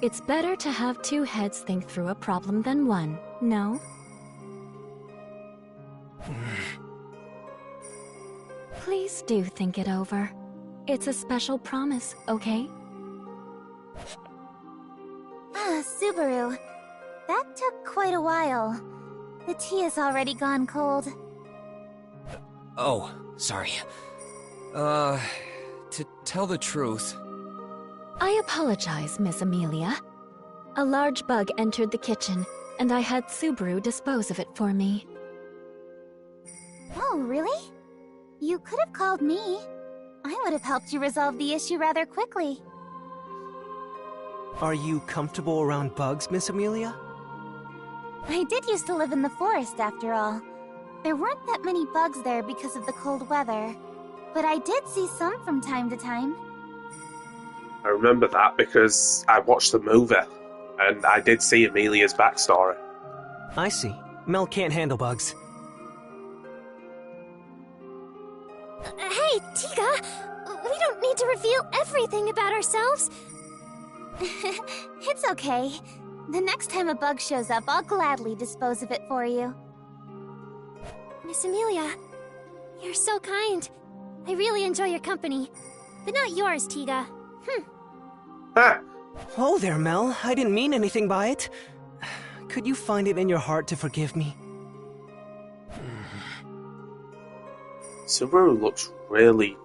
It's better to have two heads think through a problem than one, no? Please do think it over. It's a special promise, okay? Ah, Subaru. That took quite a while. The tea has already gone cold. Oh, sorry. To tell the truth... I apologize, Miss Amelia. A large bug entered the kitchen, and I had Subaru dispose of it for me. Oh, really? You could have called me. I would have helped you resolve the issue rather quickly. Are you comfortable around bugs, Miss Amelia? I did used to live in the forest, after all. There weren't that many bugs there because of the cold weather, but I did see some from time to time. I remember that because I watched the movie, and I did see Amelia's backstory. I see. Mel can't handle bugs. Hey, Tiga! We don't need to reveal everything about ourselves. It's okay. The next time a bug shows up, I'll gladly dispose of it for you. Miss Amelia, you're so kind. I really enjoy your company. But not yours, Tiga. Ah. Oh there, Mel. I didn't mean anything by it. Could you find it in your heart to forgive me? Subaru looks really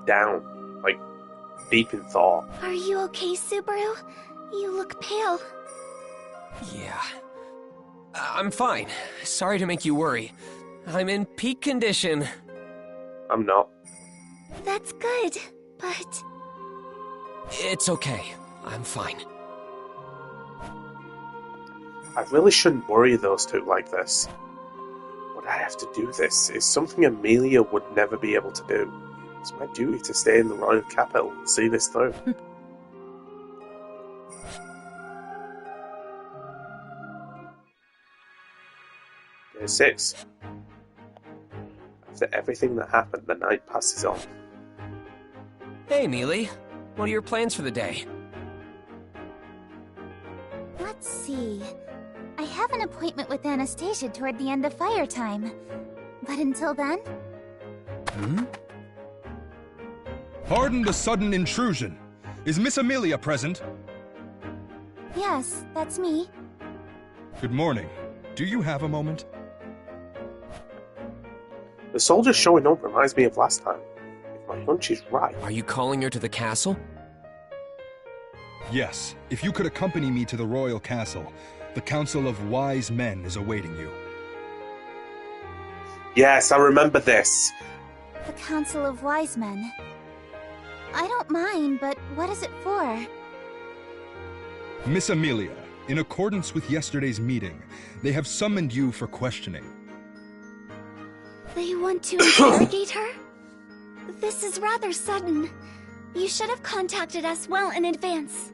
down, like deep in thought. Are you okay, Subaru? You look pale. Yeah. I'm fine. Sorry to make you worry. I'm in peak condition. I'm not. That's good, but... It's okay. I'm fine. I really shouldn't worry those two like this. But I have to do this. It's something Amelia would never be able to do. It's my duty to stay in the royal capital and see this through. Day 6. After everything that happened, the night passes on. Hey, Mealy. What are your plans for the day? Let's see. I have an appointment with Anastasia toward the end of fire time. But until then... Pardon the sudden intrusion. Is Miss Amelia present? Yes, that's me. Good morning. Do you have a moment? The soldier showing up reminds me of last time. If my hunch is right... Are you calling her to the castle? Yes. If you could accompany me to the royal castle, the Council of Wise Men is awaiting you. Yes, I remember this. The Council of Wise Men. I don't mind, but what is it for? Miss Amelia, In accordance with yesterday's meeting, they have summoned you for questioning. They want to interrogate her? This is rather sudden. You should have contacted us well in advance.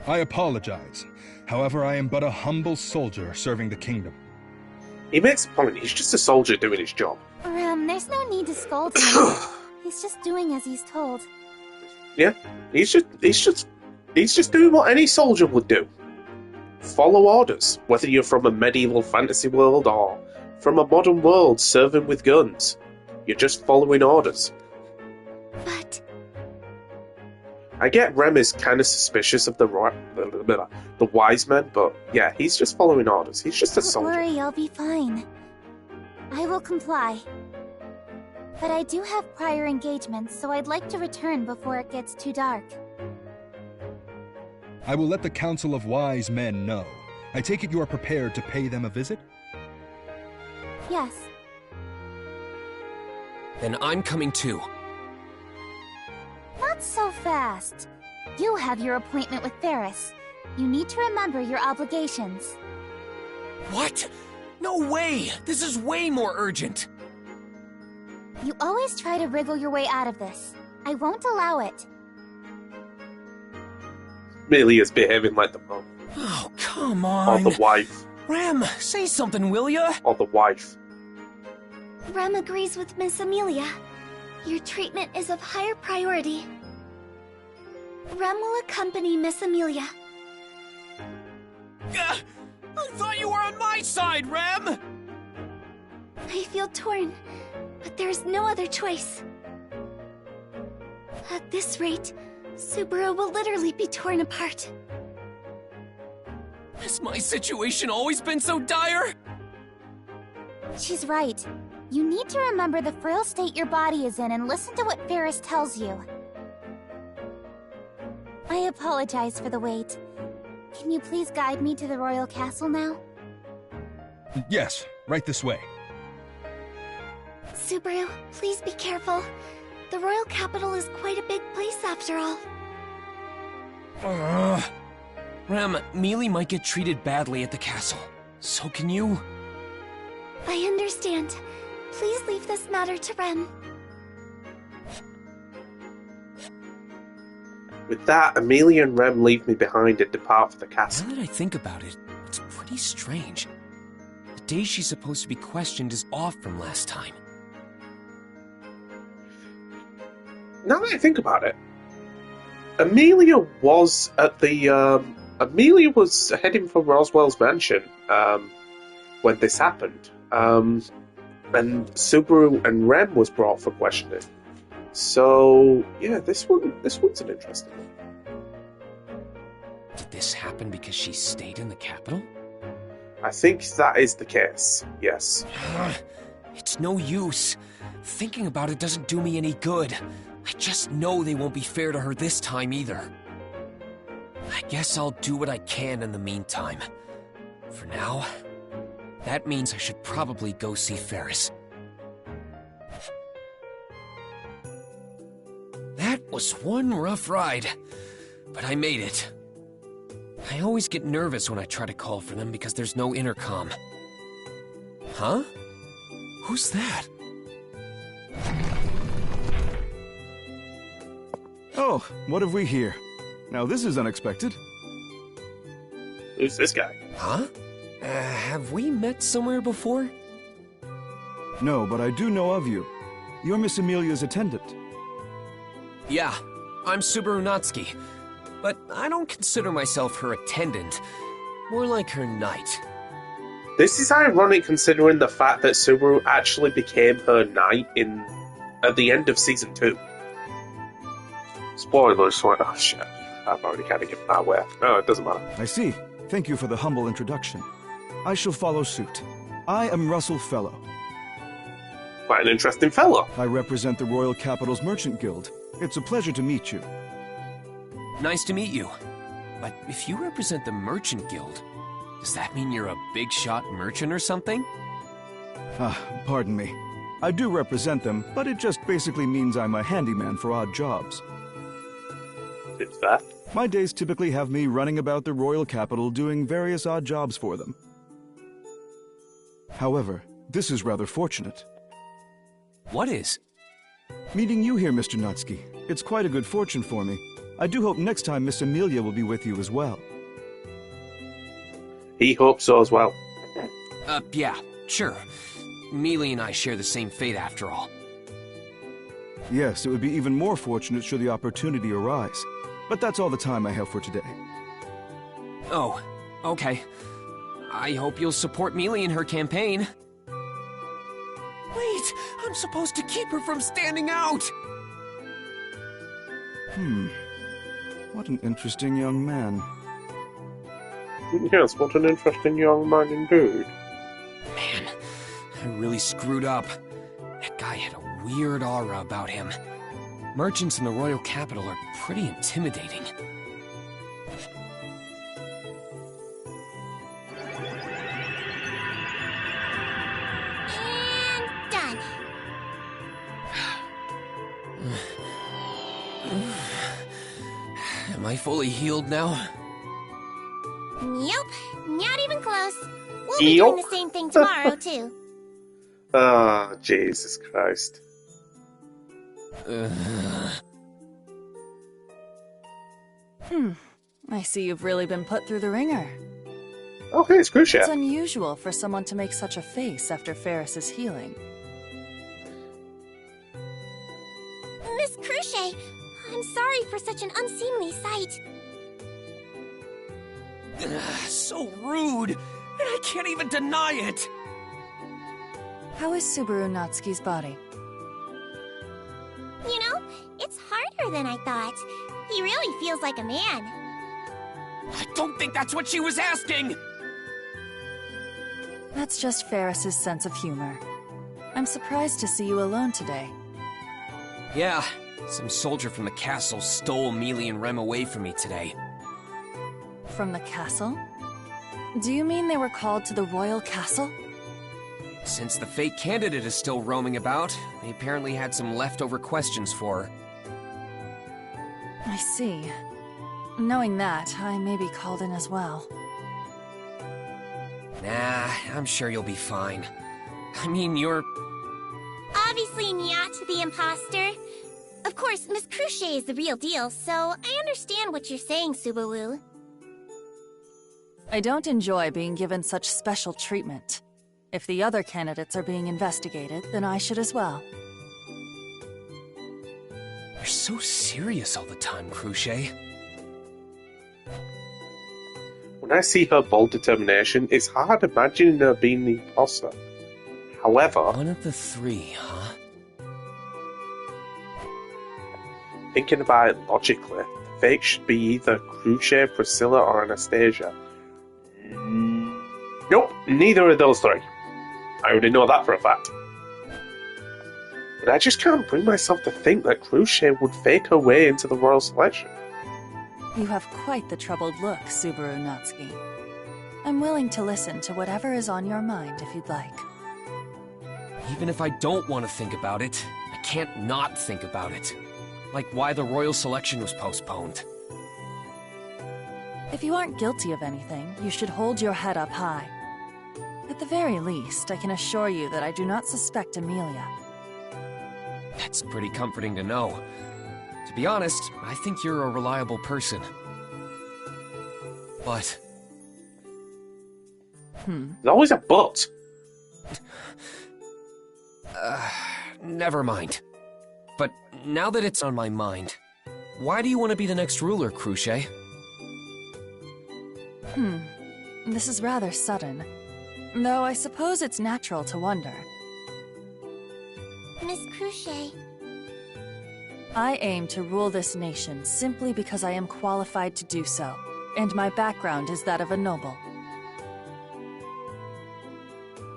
I apologize. However, I am but a humble soldier serving the kingdom. He makes a point. He's just a soldier doing his job. There's no need to scold him. He's just doing as he's told. Yeah, he's just doing what any soldier would do. Follow orders, whether you're from a medieval fantasy world or from a modern world serving with guns. You're just following orders. But I get Rem is kind of suspicious of the wise men, but yeah, he's just following orders. He's just a soldier. Don't worry, I'll be fine. I will comply. But I do have prior engagements, so I'd like to return before it gets too dark. I will let the Council of Wise Men know. I take it you are prepared to pay them a visit? Yes. Then I'm coming too. Not so fast. You have your appointment with Ferris. You need to remember your obligations. What? No way! This is way more urgent! You always try to wriggle your way out of this. I won't allow it. Amelia's behaving like the mom. Oh, come on. Or the wife. Rem, say something, will ya? Or the wife. Rem agrees with Miss Amelia. Your treatment is of higher priority. Rem will accompany Miss Amelia. I thought you were on my side, Rem! I feel torn, but there's no other choice. At this rate, Subaru will literally be torn apart. Has my situation always been so dire? She's right. You need to remember the frail state your body is in and listen to what Ferris tells you. I apologize for the wait. Can you please guide me to the royal castle now? Yes, right this way. Subaru, please be careful. The royal capital is quite a big place after all. Rem, Mealy might get treated badly at the castle. So can you? I understand. Please leave this matter to Rem. With that, Amelia and Rem leave me behind and depart for the castle. Now that I think about it, it's pretty strange. The day she's supposed to be questioned is off from last time. Now that I think about it, Amelia was at the, Amelia was heading for Roswell's mansion, when this happened. And Subaru and Rem was brought for questioning. So, yeah, this one's an interesting one. Did this happen because she stayed in the capital? I think that is the case, yes. It's no use. Thinking about it doesn't do me any good. I just know they won't be fair to her this time either. I guess I'll do what I can in the meantime. For now, that means I should probably go see Ferris. That was one rough ride, but I made it. I always get nervous when I try to call for them because there's no intercom. Huh? Who's that? Oh, what have we here? Now this is unexpected. Who's this guy? Huh? Have we met somewhere before? No, but I do know of you. You're Miss Amelia's attendant. Yeah, I'm Subaru Natsuki. But I don't consider myself her attendant. More like her knight. This is ironic considering the fact that Subaru actually became her knight at the end of Season 2. Spoilers, oh shit. I've already kind of given that away. No, it doesn't matter. I see. Thank you for the humble introduction. I shall follow suit. I am Russell Fellow. Quite an interesting fellow. I represent the Royal Capital's Merchant Guild. It's a pleasure to meet you. Nice to meet you. But if you represent the Merchant Guild, does that mean you're a big-shot merchant or something? Pardon me. I do represent them, but it just basically means I'm a handyman for odd jobs. It's that. My days typically have me running about the royal capital doing various odd jobs for them. However, this is rather fortunate. What is? Meeting you here, Mr. Natsuki. It's quite a good fortune for me. I do hope next time Miss Amelia will be with you as well. He hopes so as well. Yeah, sure. Mealy and I share the same fate after all. Yes, it would be even more fortunate should the opportunity arise. But that's all the time I have for today. Oh, okay. I hope you'll support Mealy in her campaign. Wait, I'm supposed to keep her from standing out! What an interesting young man. Yes, what an interesting young man indeed. Man, I really screwed up. That guy had a weird aura about him. Merchants in the royal capital are pretty intimidating. And done. Am I fully healed now? Nope, not even close. We'll be doing the same thing tomorrow, too. Ah, Jesus Christ. I see you've really been put through the ringer. Okay, it's Crucia. It's unusual for someone to make such a face after Ferris's healing. Miss Crucia, I'm sorry for such an unseemly sight. So rude! And I can't even deny it! How is Subaru Natsuki's body? You know, it's harder than I thought. He really feels like a man. I don't think that's what she was asking! That's just Ferris's sense of humor. I'm surprised to see you alone today. Yeah, some soldier from the castle stole Mealy and Rem away from me today. From the castle? Do you mean they were called to the royal castle? Since the fake candidate is still roaming about, they apparently had some leftover questions for her. I see. Knowing that, I may be called in as well. Nah, I'm sure you'll be fine. I mean, you're... Obviously not the imposter. Of course, Miss Crucia is the real deal, so I understand what you're saying, Subaru. I don't enjoy being given such special treatment. If the other candidates are being investigated, then I should as well. You're so serious all the time, Crucia. When I see her bold determination, it's hard imagining her being the imposter. However... One of the three, huh? Thinking about it logically, the fake should be either Crucia, Priscilla, or Anastasia. Nope, neither of those three. I already know that for a fact. But I just can't bring myself to think that Crucia would fake her way into the royal selection. You have quite the troubled look, Subaru Natsuki. I'm willing to listen to whatever is on your mind if you'd like. Even if I don't want to think about it, I can't not think about it. Like why the royal selection was postponed. If you aren't guilty of anything, you should hold your head up high. At the very least, I can assure you that I do not suspect Amelia. That's pretty comforting to know. To be honest, I think you're a reliable person. But... There's always a but. Never mind. But now that it's on my mind, why do you want to be the next ruler, Crucia? This is rather sudden. Though I suppose it's natural to wonder. Miss Crucia. I aim to rule this nation simply because I am qualified to do so, and my background is that of a noble.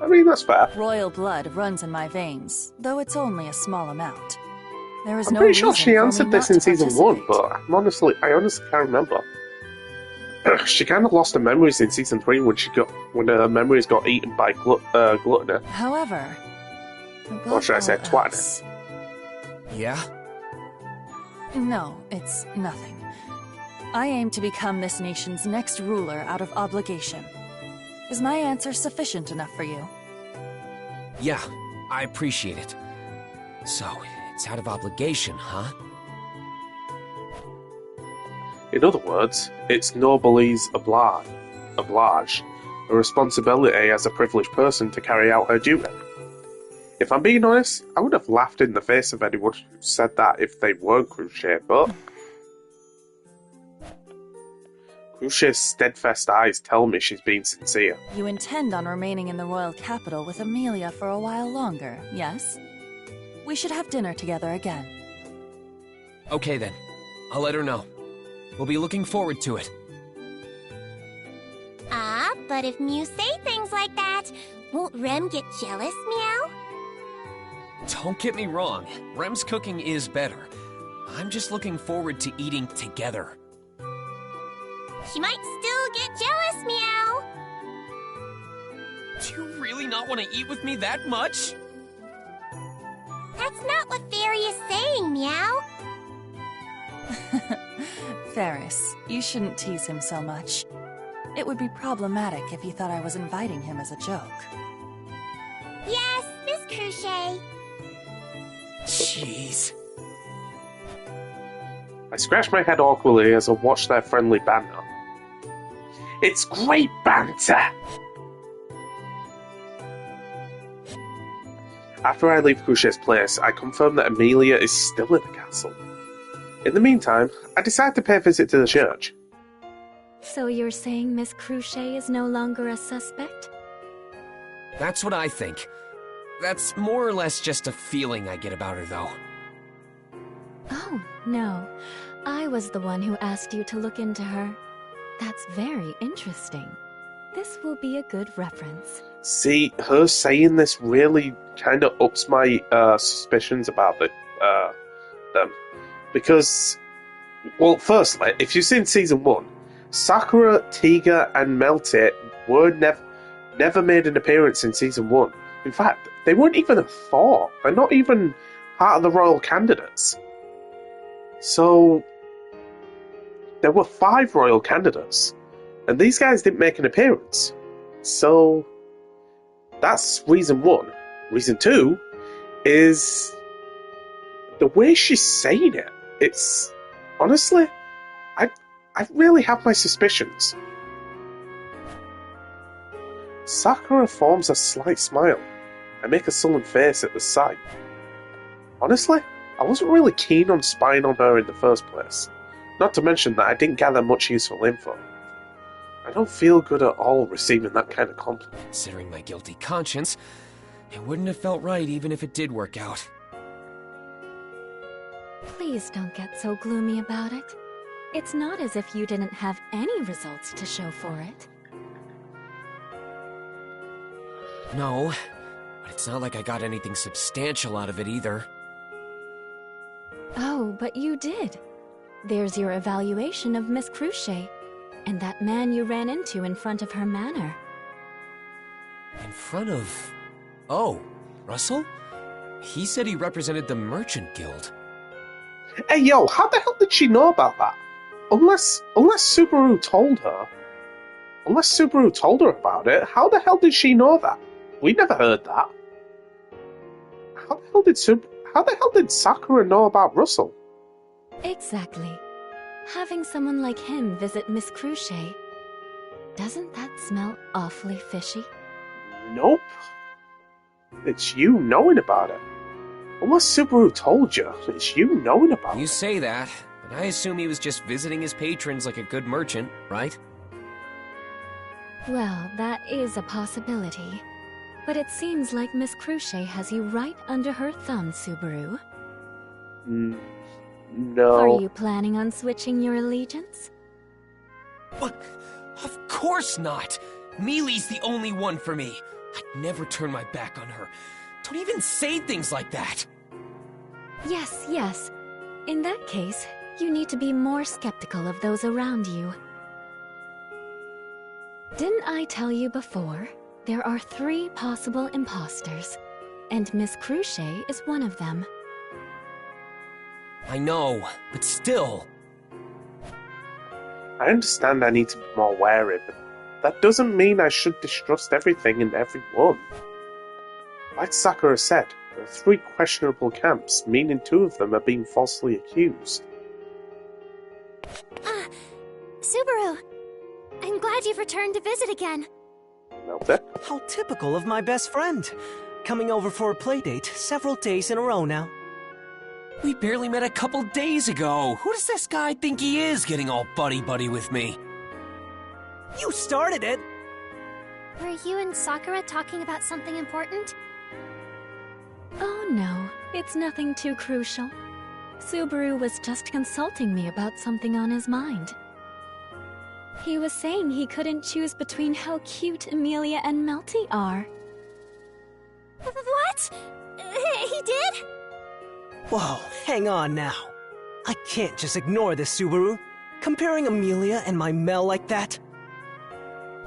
I mean, that's fair. Royal blood runs in my veins, though it's only a small amount. There is I'm no pretty sure reason she for me answered this not in to season 1, participate. but I honestly can't remember. She kind of lost her memories in season 3 when her memories got eaten by Gluttony. However, Or should I say above all Twat? Yeah? No, it's nothing. I aim to become this nation's next ruler out of obligation. Is my answer sufficient enough for you? Yeah, I appreciate it. So, it's out of obligation, huh? In other words, it's noblesse oblige, a responsibility as a privileged person to carry out her duty. If I'm being honest, I would have laughed in the face of anyone who said that if they weren't Cruciate, but Cruciate's steadfast eyes tell me she's being sincere. You intend on remaining in the royal capital with Amelia for a while longer, yes? We should have dinner together again. Okay then, I'll let her know. We'll be looking forward to it. Ah, but if Mew say things like that, won't Rem get jealous, Meow? Don't get me wrong, Rem's cooking is better. I'm just looking forward to eating together. She might still get jealous, Meow. Do you really not want to eat with me that much? That's not what Fairy is saying, Meow. Ferris, you shouldn't tease him so much. It would be problematic if he thought I was inviting him as a joke. Yes, Miss Cruciate. Jeez. I scratch my head awkwardly as I watch their friendly banter. It's great banter! After I leave Cruciate's place, I confirm that Amelia is still in the castle. In the meantime, I decide to pay a visit to the church. So you're saying Miss Cruciate is no longer a suspect? That's what I think. That's more or less just a feeling I get about her, though. Oh, no. I was the one who asked you to look into her. That's very interesting. This will be a good reference. See, her saying this really kind of ups my suspicions about them. Because, well, firstly, if you've seen Season 1, Sakura, Tiga, and Melty were never made an appearance in Season 1. In fact, they weren't even a thought. They're not even part of the royal candidates. So, there were 5 royal candidates, and these guys didn't make an appearance. So, that's reason 1. Reason 2 is the way she's saying it. It's, honestly, I really have my suspicions. Sakura forms a slight smile. I make a sullen face at the sight. Honestly, I wasn't really keen on spying on her in the first place. Not to mention that I didn't gather much useful info. I don't feel good at all receiving that kind of compliment. Considering my guilty conscience, it wouldn't have felt right even if it did work out. Please don't get so gloomy about it. It's not as if you didn't have any results to show for it. No, but it's not like I got anything substantial out of it either. Oh, but you did. There's your evaluation of Miss Cruciate, and that man you ran into in front of her manor. In front of... Oh, Russell? He said he represented the Merchant Guild. Hey, yo, how the hell did she know about that? Unless Subaru told her. Unless Subaru told her about it, how the hell did she know that? We never heard that. How the hell did Sakura know about Russell? Exactly. Having someone like him visit Miss Cruciate, doesn't that smell awfully fishy? Nope. It's you knowing about it. Unless Subaru told you, it's you knowing about it. You say that, but I assume he was just visiting his patrons like a good merchant, right? Well, that is a possibility. But it seems like Miss Cruciate has you right under her thumb, Subaru. No. Are you planning on switching your allegiance? But of course not! Mealy's the only one for me. I'd never turn my back on her. Don't even say things like that! Yes, yes. In that case, you need to be more skeptical of those around you. Didn't I tell you before? There are 3 possible imposters, and Miss Cruciate is one of them. I know, but still... I understand I need to be more wary, but that doesn't mean I should distrust everything and everyone. Like Sakura said, there are 3 questionable camps, meaning 2 of them are being falsely accused. Subaru! I'm glad you've returned to visit again. Melty? How typical of my best friend. Coming over for a playdate several days in a row now. We barely met a couple days ago. Who does this guy think he is, getting all buddy-buddy with me? You started it! Were you and Sakura talking about something important? Oh no, it's nothing too crucial. Subaru was just consulting me about something on his mind. He was saying he couldn't choose between how cute Emilia and Melty are. What? He did? Whoa, hang on now. I can't just ignore this, Subaru. Comparing Emilia and my Mel like that?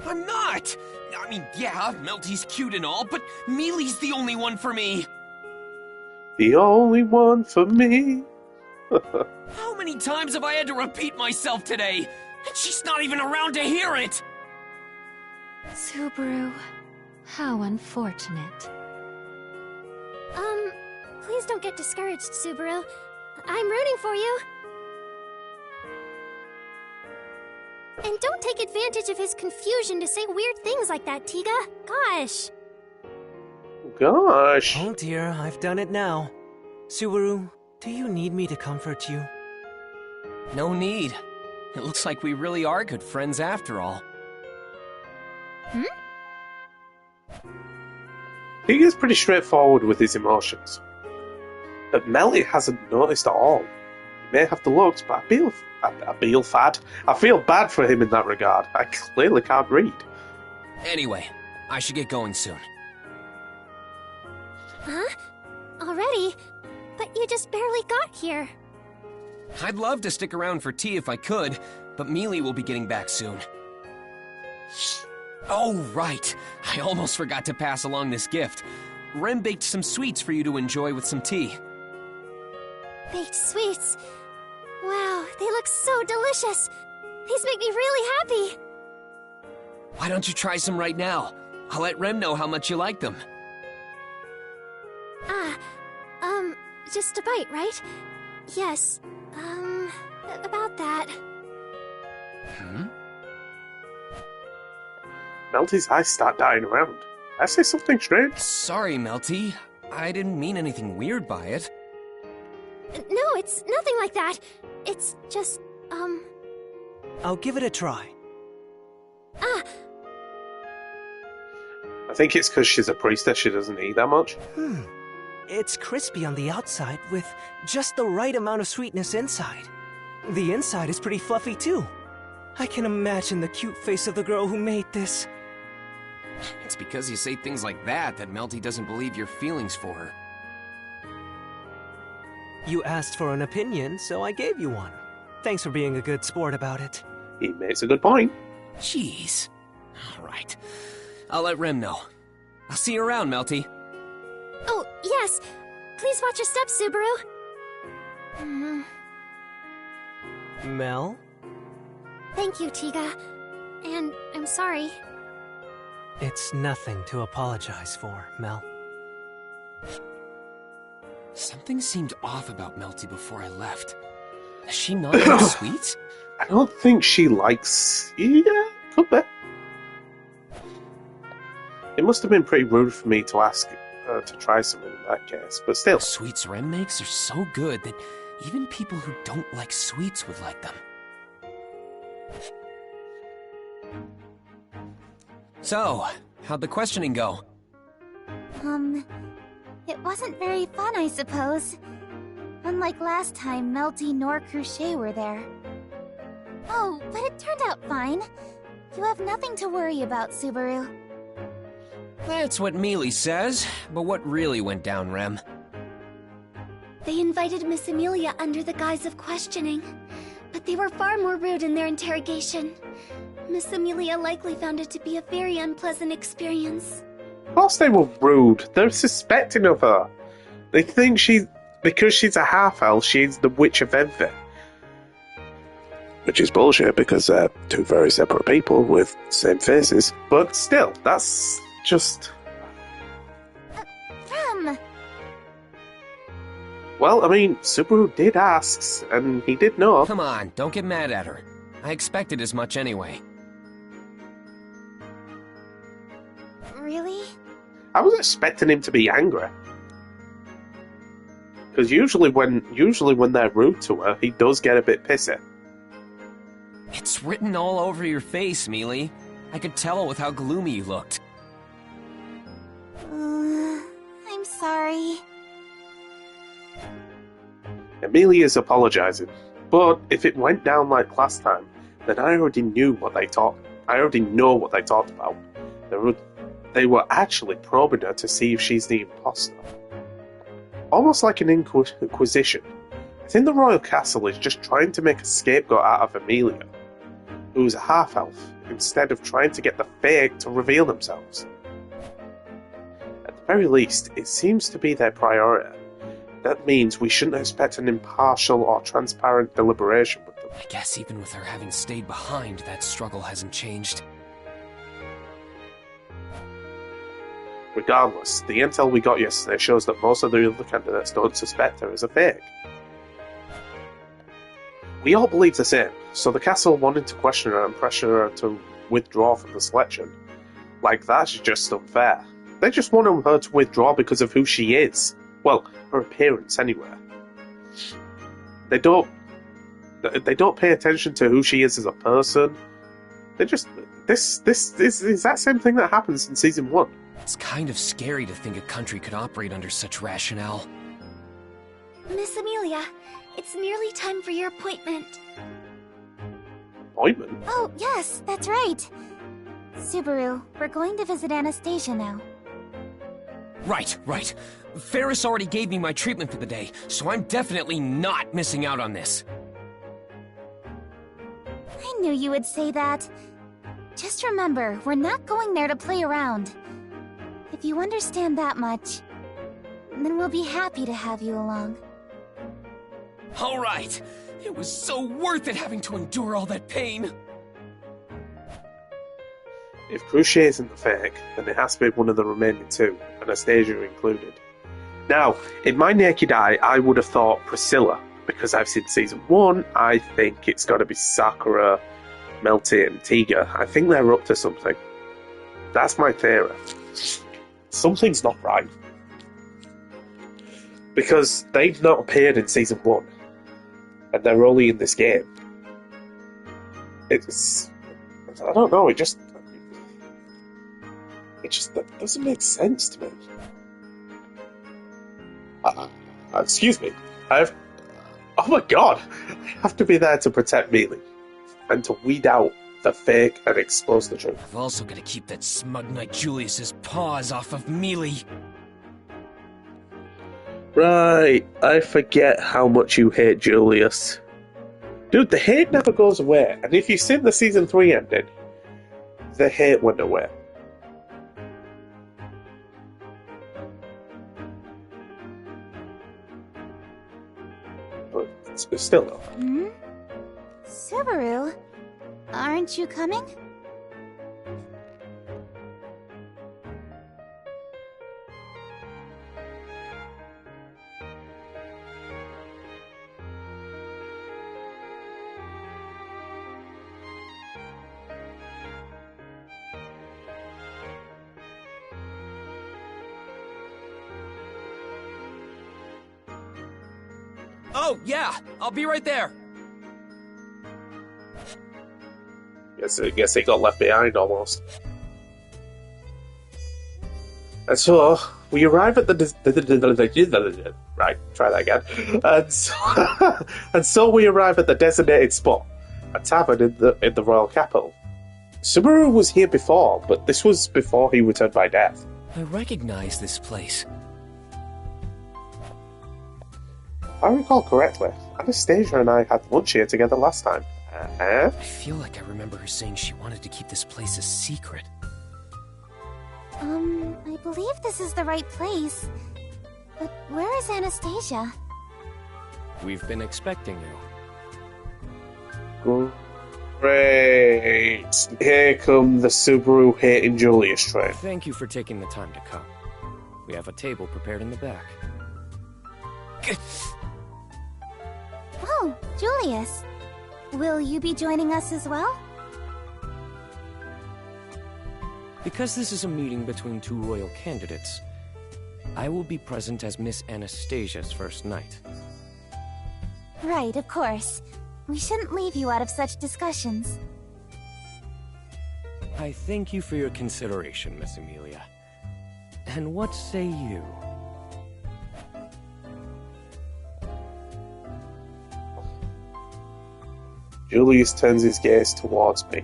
I'm not! I mean, yeah, Melty's cute and all, but Mealy's the only one for me! The only one for me. How many times have I had to repeat myself today? And she's not even around to hear it! Subaru, how unfortunate. Please don't get discouraged, Subaru. I'm rooting for you. And don't take advantage of his confusion to say weird things like that, Tiga. Gosh. Gosh. Oh dear, I've done it now. Subaru, do you need me to comfort you? No need. It looks like we really are good friends after all. He is pretty straightforward with his emotions. But Melty hasn't noticed at all. He may have the looks, but I feel bad for him in that regard. I clearly can't read. Anyway, I should get going soon. Huh? Already? But you just barely got here. I'd love to stick around for tea if I could, but Mealy will be getting back soon. Oh, right. I almost forgot to pass along this gift. Rem baked some sweets for you to enjoy with some tea. Baked sweets? Wow, they look so delicious. These make me really happy. Why don't you try some right now? I'll let Rem know how much you like them. Just a bite, right? Yes. About that. Melty's eyes start dying around. I say something strange? Sorry, Melty. I didn't mean anything weird by it. No, it's nothing like that. It's just, I'll give it a try. I think it's because she's a priestess, she doesn't eat that much. It's crispy on the outside with just the right amount of sweetness inside. The inside is pretty fluffy too. I can imagine the cute face of the girl who made this. It's because you say things like that Melty doesn't believe your feelings for her. You asked for an opinion, so I gave you one. Thanks for being a good sport about it. He makes a good point. Jeez. All right. I'll let Rem know. I'll see you around, Melty. Oh, yes. Please watch your steps, Subaru. Mel? Thank you, Tiga. And I'm sorry. It's nothing to apologize for, Mel. Something seemed off about Melty before I left. Has she not had sweets? I don't think she likes... Yeah, could be. It must have been pretty rude for me to ask her to try something in that case, but still. The sweets Rem makes are so good that even people who don't like sweets would like them. So, how'd the questioning go? It wasn't very fun, I suppose. Unlike last time, Melty nor Crochet were there. Oh, but it turned out fine. You have nothing to worry about, Subaru. That's what Mealy says, but what really went down, Rem? They invited Miss Emilia under the guise of questioning, but they were far more rude in their interrogation. Miss Emilia likely found it to be a very unpleasant experience. Of course they were rude. They're suspecting of her. They think because she's a half-elf, she's the Witch of Envy. Which is bullshit because they're two very separate people with same faces. But still, that's just... Rem! Well, I mean, Subaru did ask, and he did know. Come on, don't get mad at her. I expected as much anyway. Really? I was expecting him to be angry. Because usually when they're rude to her, he does get a bit pissy. It's written all over your face, Mealy. I could tell with how gloomy you looked. I'm sorry. Amelia's apologizing, but if it went down like last time, then I already know what they talked about. They were actually probing her to see if she's the imposter. Almost like an inquisition. I think the royal castle is just trying to make a scapegoat out of Amelia, who's a half-elf, instead of trying to get the fake to reveal themselves. At the very least, it seems to be their priority. That means we shouldn't expect an impartial or transparent deliberation with them. I guess even with her having stayed behind, that struggle hasn't changed. Regardless, the intel we got yesterday shows that most of the other candidates don't suspect her as a fake. We all believe the same, so the castle wanted to question her and pressure her to withdraw from the selection. Like, that's just unfair. They just wanted her to withdraw because of who she is. Well, her appearance, anyway. They don't pay attention to who she is as a person. They just... This is that same thing that happens in Season 1. It's kind of scary to think a country could operate under such rationale. Miss Amelia, it's nearly time for your appointment. Appointment? Oh, yes, that's right. Subaru, we're going to visit Anastasia now. Right. Ferris already gave me my treatment for the day, so I'm definitely not missing out on this. I knew you would say that. Just remember, we're not going there to play around. If you understand that much, then we'll be happy to have you along. All right. It was so worth it having to endure all that pain. If Crochet isn't the fake, then it has to be one of the remaining two, Anastasia included. Now, in my naked eye, I would have thought Priscilla, because I've seen Season 1, I think it's got to be Sakura, Melty, and Tiga. I think they're up to something. That's my theory. Something's not right. Because they've not appeared in Season 1, and they're only in this game. It's... I don't know, it just that doesn't make sense to me. Excuse me. Oh my god! I have to be there to protect Mealy. And to weed out the fake and expose the truth. I've also got to keep that smug Knight Julius's paws off of Mealy. Right, I forget how much you hate Julius. Dude, the hate never goes away. And if you've seen the Season 3 ending, the hate went away. But still though. Subaru, aren't you coming? Oh, yeah! I'll be right there! Guess he got left behind almost. And so, we arrive at the... Right, try that again. And so we arrive at the designated spot, a tavern in the royal capital. Subaru was here before, but this was before he returned by death. I recognize this place. If I recall correctly, Anastasia and I had lunch here together last time. I feel like I remember her saying she wanted to keep this place a secret. I believe this is the right place. But where is Anastasia? We've been expecting you. Great. Here come the Subaru hating Julius train. Thank you for taking the time to come. We have a table prepared in the back. Oh, Julius. Will you be joining us as well? Because this is a meeting between two royal candidates, I will be present as Miss Anastasia's first knight. Right, of course. We shouldn't leave you out of such discussions. I thank you for your consideration, Miss Amelia. And what say you? Julius turns his gaze towards me.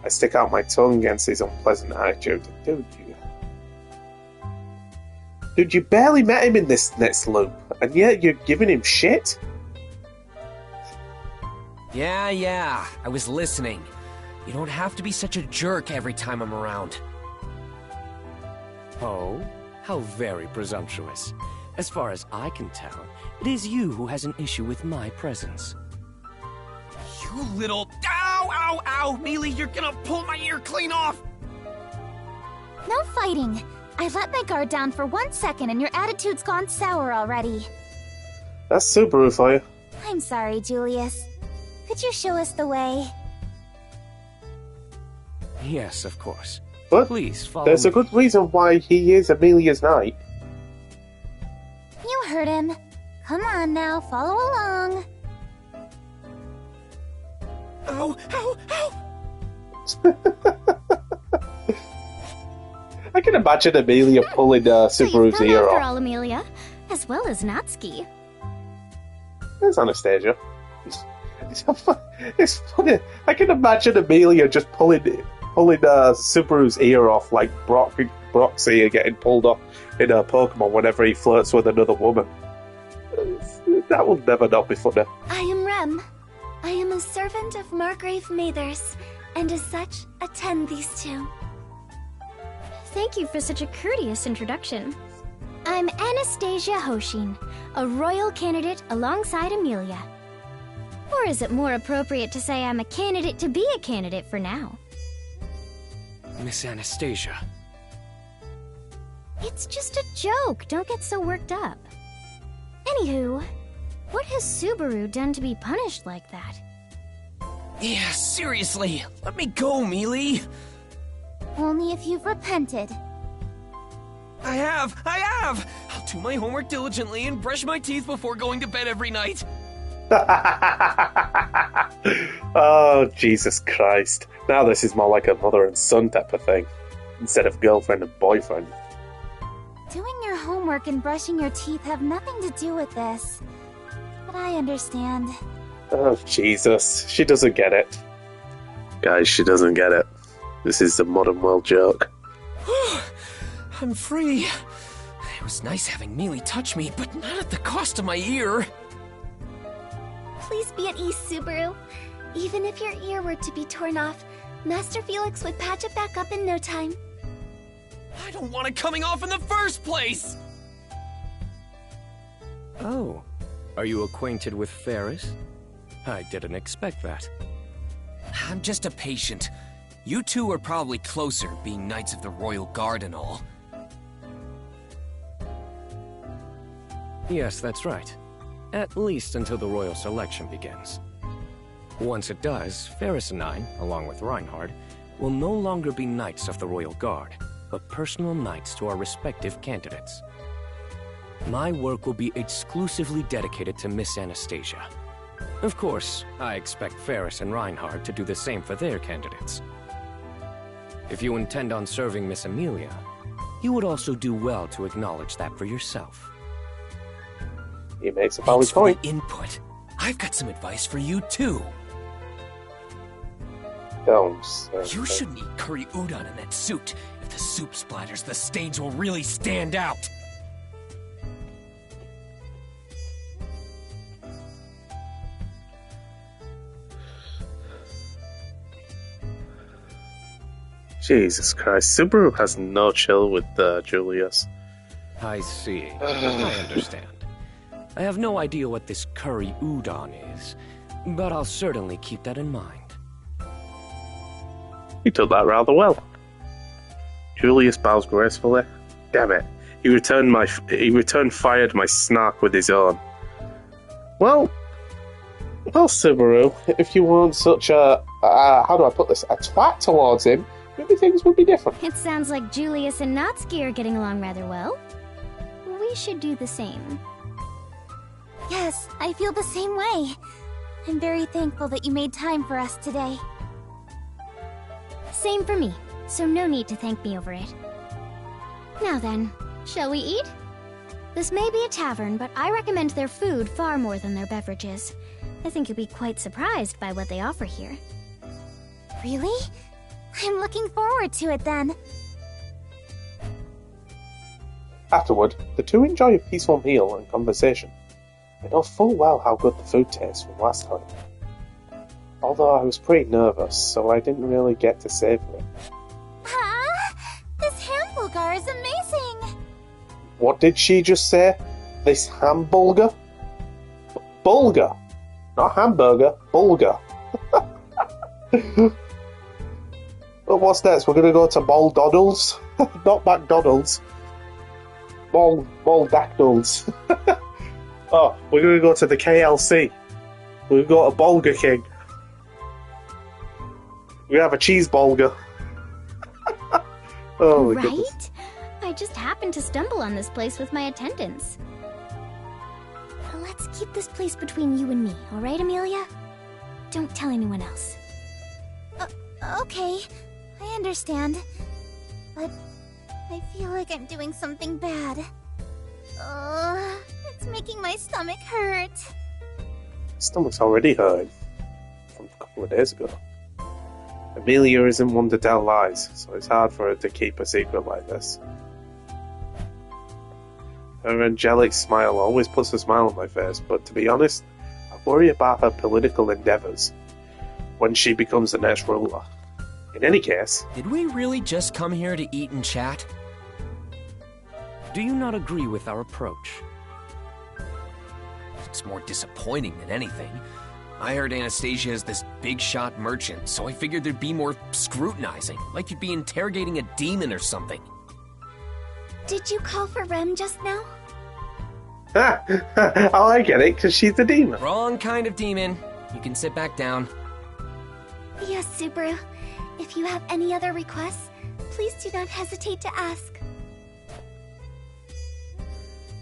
I stick out my tongue against his unpleasant attitude. Dude, you barely met him in this next loop, and yet you're giving him shit? Yeah, I was listening. You don't have to be such a jerk every time I'm around. Oh, how very presumptuous. As far as I can tell, it is you who has an issue with my presence. You little... Ow! Mealy, you're gonna pull my ear clean off! No fighting. I let my guard down for 1 second and your attitude's gone sour already. That's Subaru for you. I'm sorry, Julius. Could you show us the way? Yes, of course. But please follow there's me. a good reason why he is Amelia's knight. You heard him. Come on now, follow along. Ow! I can imagine Amelia pulling Subaru's ear After off. all, Amelia, as well as Natsuki. There's Anastasia. It's funny. I can imagine Amelia just pulling Subaru's ear off like Brock's ear getting pulled off in Pokemon whenever he flirts with another woman. That will never not be funny. I am Rem. I am a servant of Margrave Mathers, and as such, attend these two. Thank you for such a courteous introduction. I'm Anastasia Hoshin, a royal candidate alongside Amelia. Or is it more appropriate to say I'm a candidate to be a candidate for now? Miss Anastasia. It's just a joke, don't get so worked up. Anywho, what has Subaru done to be punished like that? Yeah, seriously, let me go, Mealy. Only if you've repented. I have! I'll do my homework diligently and brush my teeth before going to bed every night. Oh, Jesus Christ. Now this is more like a mother and son type of thing, instead of girlfriend and boyfriend. Doing your homework and brushing your teeth have nothing to do with this. But I understand. Oh, Jesus. She doesn't get it. Guys, she doesn't get it. This is the modern world joke. I'm free. It was nice having Mealy touch me, but not at the cost of my ear. Please be at ease, Subaru. Even if your ear were to be torn off, Master Felix would patch it back up in no time. I don't want it coming off in the first place! Oh, are you acquainted with Ferris? I didn't expect that. I'm just a patient. You two are probably closer, being Knights of the Royal Guard and all. Yes, that's right. At least until the royal selection begins. Once it does, Ferris and I, along with Reinhard, will no longer be Knights of the Royal Guard, but personal knights to our respective candidates. My work will be exclusively dedicated to Miss Anastasia. Of course, I expect Ferris and Reinhard to do the same for their candidates. If you intend on serving Miss Amelia, you would also do well to acknowledge that for yourself. He makes a valid point. Input. I've got some advice for you too. Don't. You shouldn't eat curry udon in that suit. If the soup splatters, the stains will really stand out. Jesus Christ. Subaru has no chill with Julius. I see. I understand. I have no idea what this curry udon is, but I'll certainly keep that in mind. He took that rather well. Julius bows gracefully. Damn it. He returned fired my snark with his own. Well, Subaru, if you weren't such a, how do I put this, a twat towards him, maybe things would be different. It sounds like Julius and Natsuki are getting along rather well. We should do the same. Yes, I feel the same way. I'm very thankful that you made time for us today. Same for me, so no need to thank me over it. Now then, shall we eat? This may be a tavern, but I recommend their food far more than their beverages. I think you'll be quite surprised by what they offer here. Really? I'm looking forward to it then. Afterward, the two enjoy a peaceful meal and conversation. They know full well how good the food tastes from last time. Although I was pretty nervous, so I didn't really get to savor it. This hamburger is amazing! What did she just say? This hamburger? Bulgur! Not hamburger, bulgur. But what's next? We're gonna go to Baldoddles? Not McDonald's. Baldactyls. Oh, we're gonna go to the KLC. We're gonna go to Bulger King. We have a cheese bulgur. Oh my goodness. Right? I just happened to stumble on this place with my attendants. Let's keep this place between you and me, alright, Amelia? Don't tell anyone else. Okay, I understand. But I feel like I'm doing something bad. It's making my stomach hurt. Stomach's already hurt from a couple of days ago. Amelia isn't one to tell lies, so it's hard for her to keep a secret like this. Her angelic smile always puts a smile on my face, but to be honest, I worry about her political endeavours when she becomes the next ruler. In any case... Did we really just come here to eat and chat? Do you not agree with our approach? It's more disappointing than anything. I heard Anastasia is this big-shot merchant, so I figured there'd be more scrutinizing, like you'd be interrogating a demon or something. Did you call for Rem just now? Oh, I get it, because she's the demon. Wrong kind of demon. You can sit back down. Yes, Subaru. If you have any other requests, please do not hesitate to ask.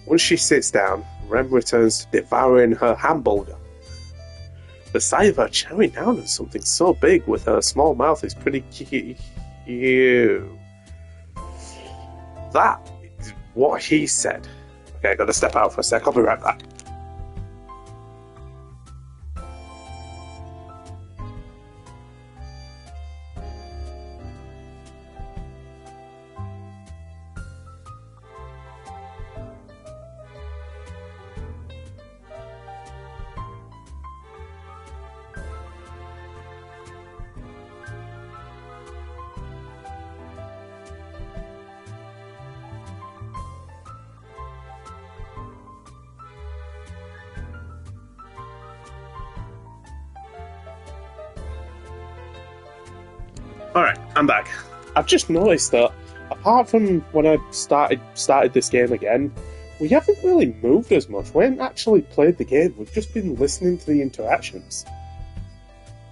Once she sits down, Rem returns to devouring her hamburger. The sight of her chowing down on something so big with her small mouth is pretty cute. That is what he said. Okay, I gotta step out for a sec, I'll be right back. Alright, I'm back. I've just noticed that, apart from when I started this game again, we haven't really moved as much. We haven't actually played the game, we've just been listening to the interactions.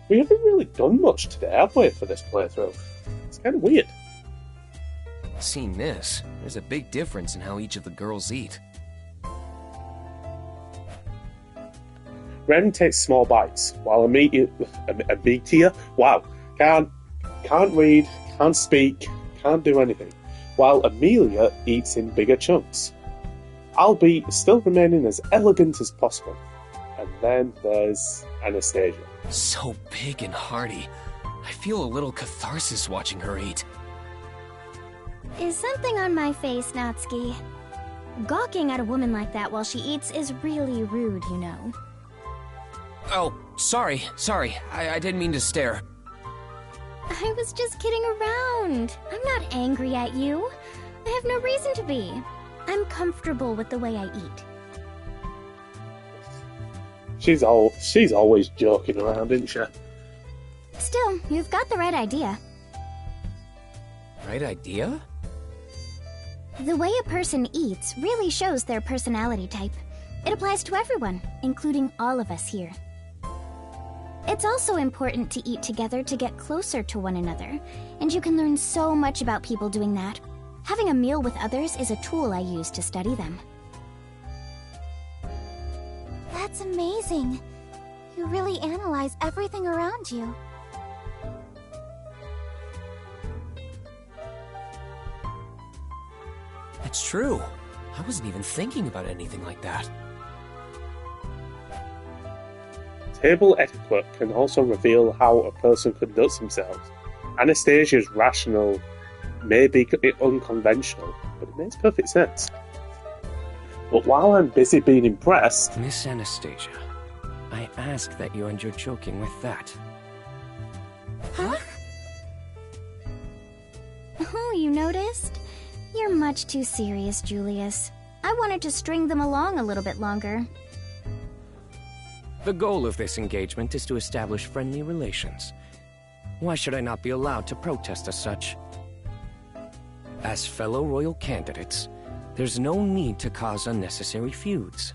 We haven't really done much today, have we, for this playthrough? It's kind of weird. Seeing this, there's a big difference in how each of the girls eat. Ren takes small bites, while Amelia... Wow, can't read, can't speak, can't do anything, while Amelia eats in bigger chunks, albeit still remaining as elegant as possible. And then there's Anastasia. So big and hearty. I feel a little catharsis watching her eat. Is something on my face, Natsuki? Gawking at a woman like that while she eats is really rude, you know. Oh, sorry. I didn't mean to stare. I was just kidding around. I'm not angry at you. I have no reason to be. I'm comfortable with the way I eat. She's always joking around, isn't she? Still, you've got the right idea. Right idea? The way a person eats really shows their personality type. It applies to everyone, including all of us here. It's also important to eat together to get closer to one another, and you can learn so much about people doing that. Having a meal with others is a tool I use to study them. That's amazing. You really analyze everything around you. That's true. I wasn't even thinking about anything like that. Table etiquette can also reveal how a person conducts themselves. Anastasia's rational may be unconventional, but it makes perfect sense. But while I'm busy being impressed... Miss Anastasia, I ask that you end your joking with that. Huh? Oh, you noticed? You're much too serious, Julius. I wanted to string them along a little bit longer. The goal of this engagement is to establish friendly relations. Why should I not be allowed to protest as such? As fellow royal candidates, there's no need to cause unnecessary feuds.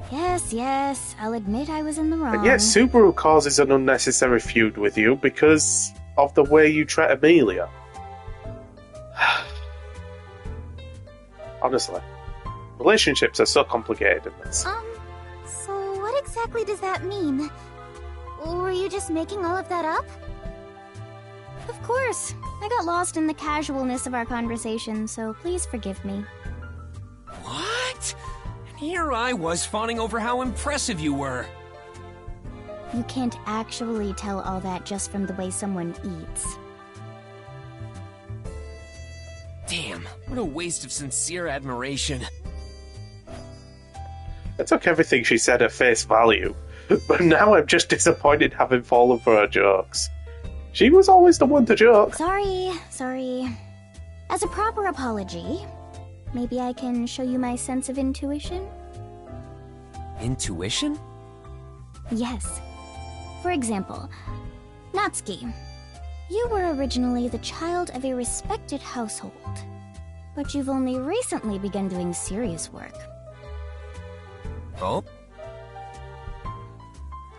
Yes, I'll admit I was in the wrong. And yet Subaru causes an unnecessary feud with you because of the way you treat Amelia. Honestly, relationships are so complicated in this. So what exactly does that mean? Were you just making all of that up? Of course. I got lost in the casualness of our conversation, so please forgive me. What? And here I was fawning over how impressive you were. You can't actually tell all that just from the way someone eats. Damn, what a waste of sincere admiration. I took everything she said at face value, but now I'm just disappointed having fallen for her jokes. She was always the one to joke. Sorry. As a proper apology, maybe I can show you my sense of intuition? Intuition? Yes. For example, Natsuki, you were originally the child of a respected household, but you've only recently begun doing serious work. Oh?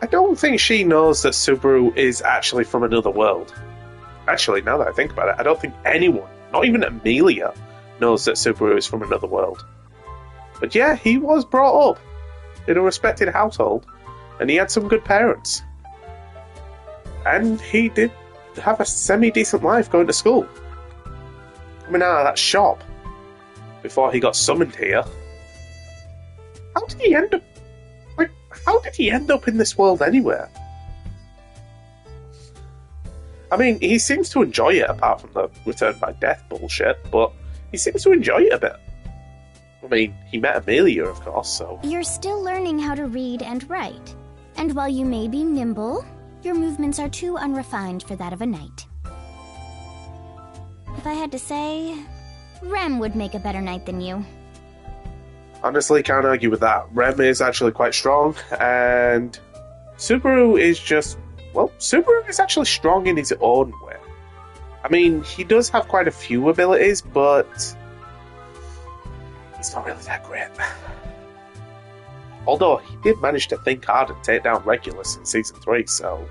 I don't think she knows that Subaru is actually from another world. Actually, now that I think about it, I don't think anyone, not even Amelia, knows that Subaru is from another world. But yeah, he was brought up in a respected household, and he had some good parents. And he did have a semi-decent life going to school. Coming out of that shop before he got summoned here. How did he end up... how did he end up in this world anywhere? I mean, he seems to enjoy it apart from the return by death bullshit, but he seems to enjoy it a bit. I mean, he met Amelia, of course, so... You're still learning how to read and write. And while you may be nimble, your movements are too unrefined for that of a knight. If I had to say, Rem would make a better knight than you. Honestly, can't argue with that. Rem is actually quite strong, and Subaru is just... well, Subaru is actually strong in his own way. I mean, he does have quite a few abilities, but he's not really that great. Although, he did manage to think hard and take down Regulus in Season 3, so...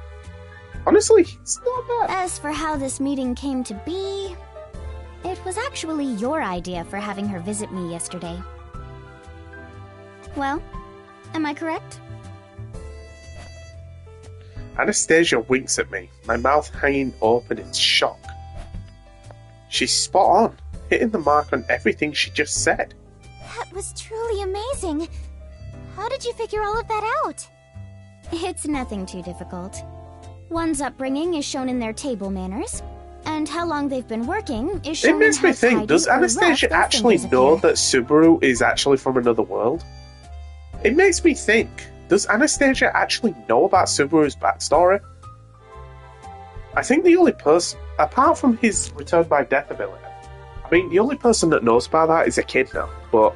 honestly, it's not bad. As for how this meeting came to be, it was actually your idea for having her visit me yesterday. Well, am I correct? Anastasia winks at me, my mouth hanging open in shock. She's spot on, hitting the mark on everything she just said. That was truly amazing. How did you figure all of that out? It's nothing too difficult. One's upbringing is shown in their table manners, and how long they've been working is shown in how It makes me think, does Anastasia actually know that Subaru is actually from another world? It makes me think, does Anastasia actually know about Subaru's backstory? I think the only person, apart from his return by death ability, I mean, the only person that knows about that is Echidna, but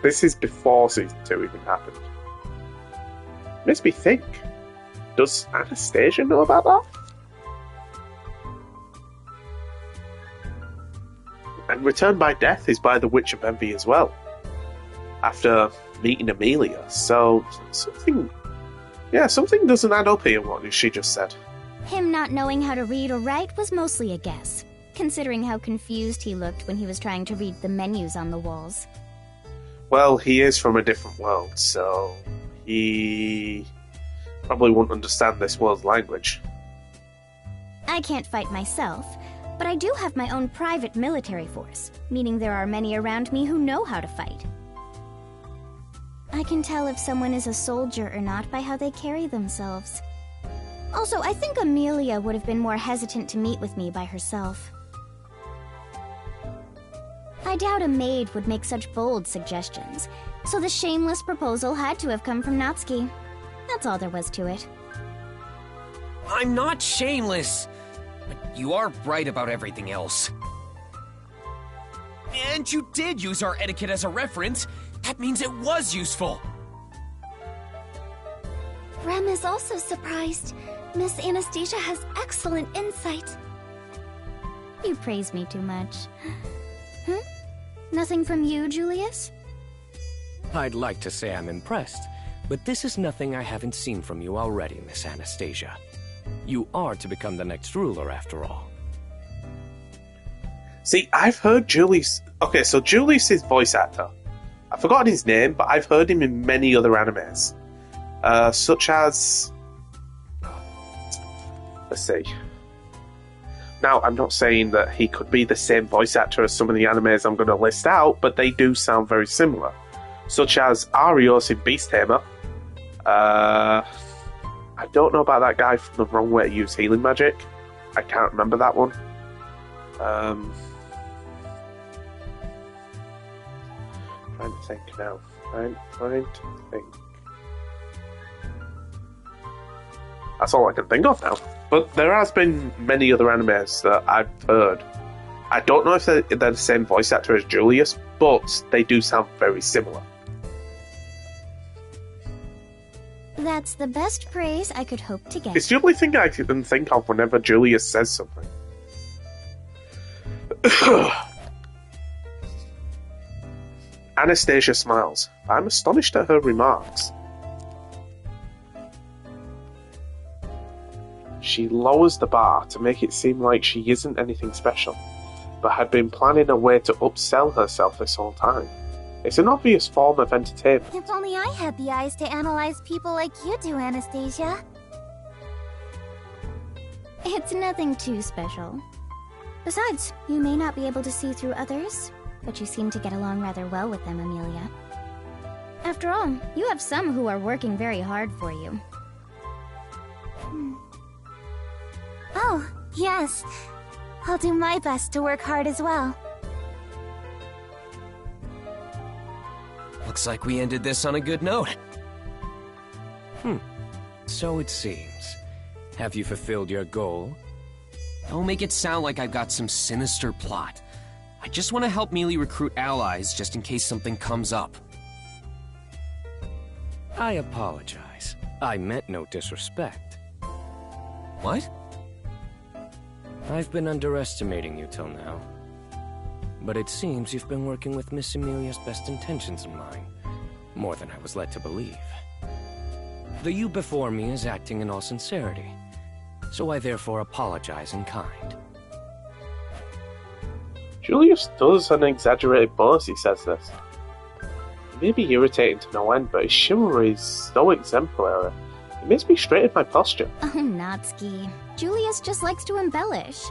this is before Season 2 even happened. makes me think. Does Anastasia know about that? And Return by Death is by the Witch of Envy as well. After meeting Amelia. So, something doesn't add up here, what she just said. Him not knowing how to read or write was mostly a guess, considering how confused he looked when he was trying to read the menus on the walls. Well, he is from a different world, so he probably won't understand this world's language. I can't fight myself, but I do have my own private military force, meaning there are many around me who know how to fight. I can tell if someone is a soldier or not by how they carry themselves. Also, I think Amelia would have been more hesitant to meet with me by herself. I doubt a maid would make such bold suggestions, so the shameless proposal had to have come from Natsuki. That's all there was to it. I'm not shameless, but you are right about everything else. And you did use our etiquette as a reference. That means it was useful. Rem is also surprised. Miss Anastasia has excellent insight. You praise me too much. Nothing from you, Julius? I'd like to say I'm impressed, but this is nothing I haven't seen from you already, Miss Anastasia. You are to become the next ruler, after all. See, I've heard Julius... Okay, so Julius is voice actor. I've forgotten his name, but I've heard him in many other animes. Such as... Let's see. Now, I'm not saying that he could be the same voice actor as some of the animes I'm going to list out, but they do sound very similar. Such as Arios in Beast Tamer. I don't know about that guy from The Wrong Way to Use Healing Magic. I can't remember that one. Trying to think now. I'm trying to think. That's all I can think of now. But there has been many other animes that I've heard. I don't know if they're the same voice actor as Julius, but they do sound very similar. That's the best praise I could hope to get. It's the only thing I can think of whenever Julius says something. Anastasia smiles. I'm astonished at her remarks. She lowers the bar to make it seem like she isn't anything special, but had been planning a way to upsell herself this whole time. It's an obvious form of entertainment. If only I had the eyes to analyze people like you do, Anastasia. It's nothing too special. Besides, you may not be able to see through others, but you seem to get along rather well with them, Amelia. After all, you have some who are working very hard for you. Oh, yes. I'll do my best to work hard as well. Looks like we ended this on a good note. So it seems. Have you fulfilled your goal? Don't make it sound like I've got some sinister plot. I just want to help Mealy recruit allies just in case something comes up. I apologize. I meant no disrespect. What? I've been underestimating you till now. But it seems you've been working with Miss Amelia's best intentions in mind. More than I was led to believe. The you before me is acting in all sincerity. So I therefore apologize in kind. Julius does an exaggerated bonus, he says this. It may be irritating to no end, but his chivalry is so exemplary. It makes me straighten my posture. Oh, Natsuki. Julius just likes to embellish.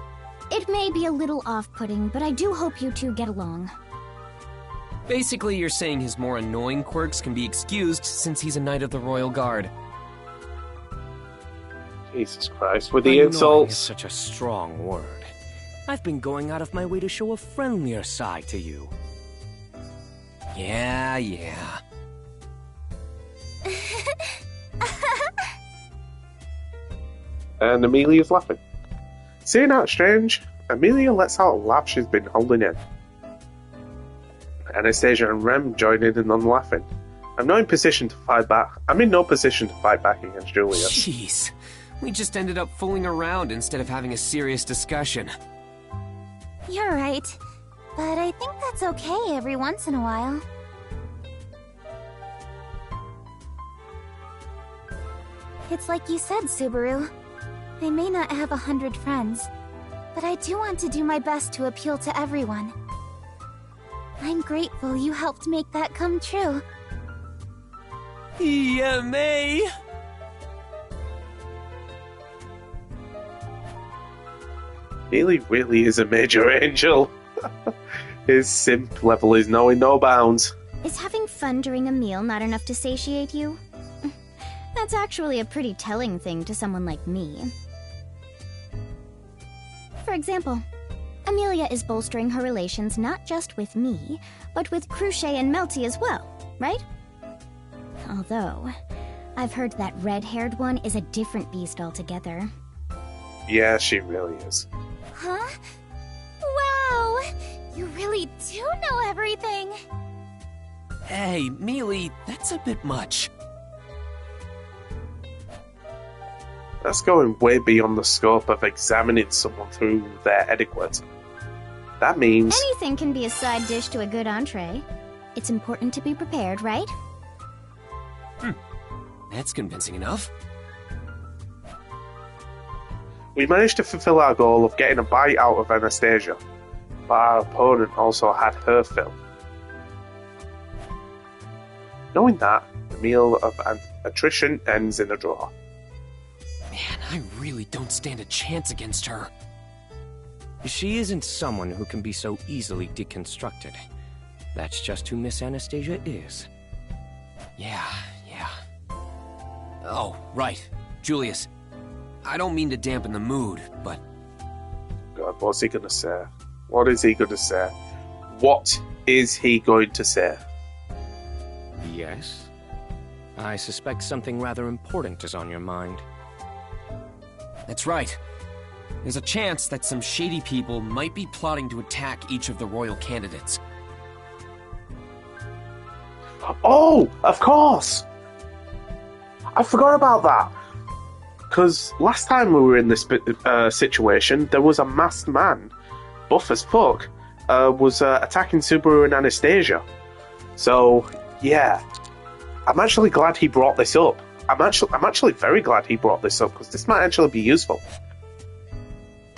It may be a little off-putting, but I do hope you two get along. Basically, you're saying his more annoying quirks can be excused since he's a Knight of the Royal Guard. Jesus Christ, with the insults. Is such a strong word. I've been going out of my way to show a friendlier side to you. Yeah. And Amelia's laughing. Seeing out strange, Amelia lets out a laugh she's been holding in. Anastasia and Rem join in on laughing, I'm not in position to fight back. I'm in no position to fight back against Julius. Jeez. We just ended up fooling around instead of having a serious discussion. You're right. But I think that's okay every once in a while. It's like you said, Subaru. I may not have 100 friends, but I do want to do my best to appeal to everyone. I'm grateful you helped make that come true. EMA! Mealy really is a major angel. His simp level is knowing no bounds. Is having fun during a meal not enough to satiate you? That's actually a pretty telling thing to someone like me. For example, Amelia is bolstering her relations not just with me, but with Cruche and Melty as well, right? Although, I've heard that red-haired one is a different beast altogether. Yeah, she really is. Huh? Wow! You really do know everything! Hey, Mealy, that's a bit much. That's going way beyond the scope of examining someone through their etiquette. That means... Anything can be a side dish to a good entree. It's important to be prepared, right? That's convincing enough. We managed to fulfill our goal of getting a bite out of Anastasia, but our opponent also had her fill. Knowing that, the meal of attrition ends in a draw. Man, I really don't stand a chance against her. She isn't someone who can be so easily deconstructed. That's just who Miss Anastasia is. Yeah. Oh, right. Julius, I don't mean to dampen the mood, but... God, what's he gonna say? What is he gonna say? What is he going to say? Yes? I suspect something rather important is on your mind. That's right. There's a chance that some shady people might be plotting to attack each of the royal candidates. Oh, of course! I forgot about that. Because last time we were in this situation, there was a masked man, buff as fuck, was attacking Subaru and Anastasia. So, yeah. I'm actually glad he brought this up. I'm actually very glad he brought this up, because this might actually be useful.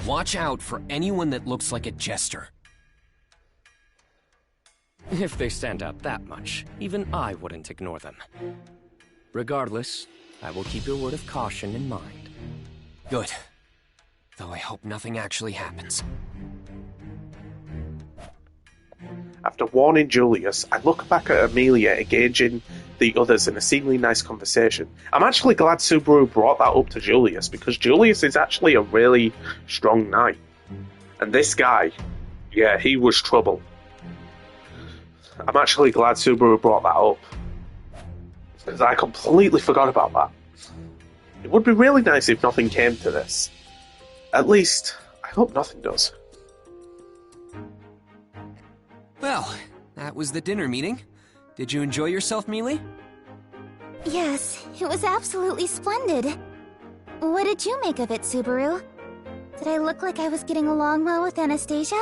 Watch out for anyone that looks like a jester. If they stand out that much, even I wouldn't ignore them. Regardless, I will keep your word of caution in mind. Good. Though I hope nothing actually happens. After warning Julius, I look back at Amelia engaging the others in a seemingly nice conversation. I'm actually glad Subaru brought that up to Julius, because Julius is actually a really strong knight. And this guy, yeah, he was trouble. I'm actually glad Subaru brought that up, because I completely forgot about that. It would be really nice if nothing came to this. At least, I hope nothing does. Well, that was the dinner meeting. Did you enjoy yourself, Mealy? Yes, it was absolutely splendid. What did you make of it, Subaru? Did I look like I was getting along well with Anastasia?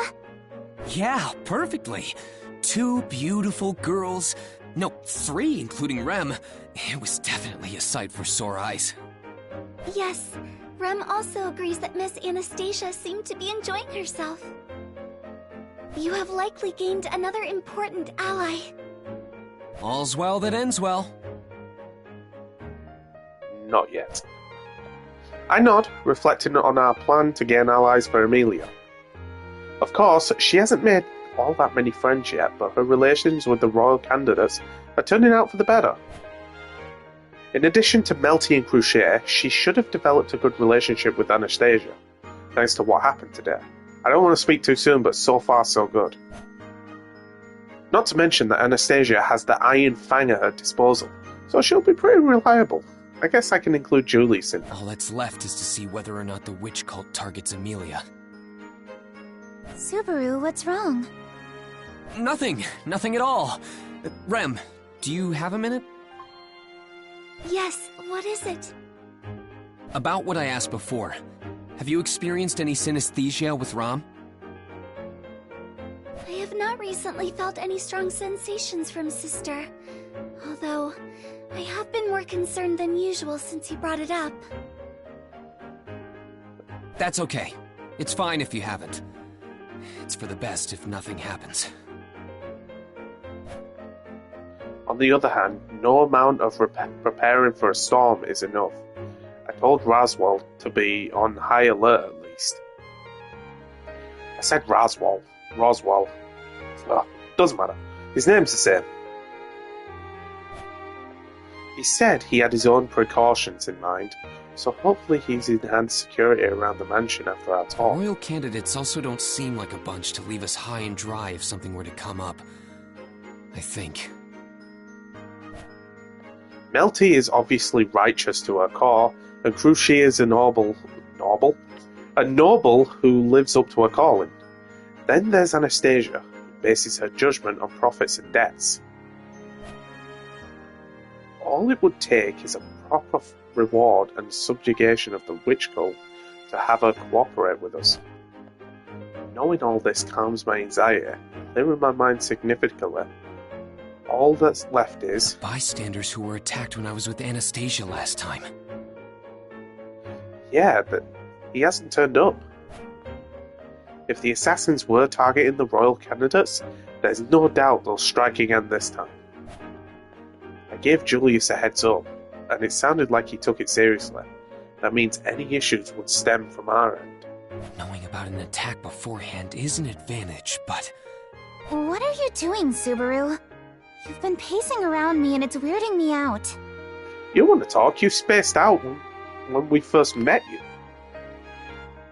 Yeah, perfectly. 2 beautiful girls. No, 3, including Rem. It was definitely a sight for sore eyes. Yes, Rem also agrees that Miss Anastasia seemed to be enjoying herself. You have likely gained another important ally. All's well that ends well. Not yet. I nod, reflecting on our plan to gain allies for Amelia. Of course, she hasn't made all that many friends yet, but her relations with the royal candidates are turning out for the better. In addition to Melty and Cruche, she should have developed a good relationship with Anastasia, thanks to what happened today. I don't want to speak too soon, but so far so good. Not to mention that Anastasia has the Iron Fang at her disposal, so she'll be pretty reliable. I guess I can include Julius in. All that's left is to see whether or not the witch cult targets Amelia. Subaru, what's wrong? Nothing at all. Rem, do you have a minute? Yes, what is it? About what I asked before. Have you experienced any synesthesia with Rom? I have not recently felt any strong sensations from Sister. Although, I have been more concerned than usual since you brought it up. That's okay. It's fine if you haven't. It's for the best if nothing happens. On the other hand, no amount of preparing for a storm is enough. I told Roswell to be on high alert at least. I said Roswell. Doesn't matter. His name's the same. He said he had his own precautions in mind, so hopefully he's enhanced security around the mansion after our talk. Royal candidates also don't seem like a bunch to leave us high and dry if something were to come up. I think. Melty is obviously righteous to her core, and Crucier is a noble who lives up to her calling. Then there's Anastasia, who bases her judgment on profits and debts. All it would take is a proper reward and subjugation of the witch cult to have her cooperate with us. Knowing all this calms my anxiety, clearing my mind significantly. All that's left is... bystanders who were attacked when I was with Anastasia last time. Yeah, but he hasn't turned up. If the assassins were targeting the royal candidates, there's no doubt they'll strike again this time. I gave Julius a heads up, and it sounded like he took it seriously. That means any issues would stem from our end. Knowing about an attack beforehand is an advantage, but... What are you doing, Subaru? You've been pacing around me and it's weirding me out. You want to talk? You spaced out when we first met you.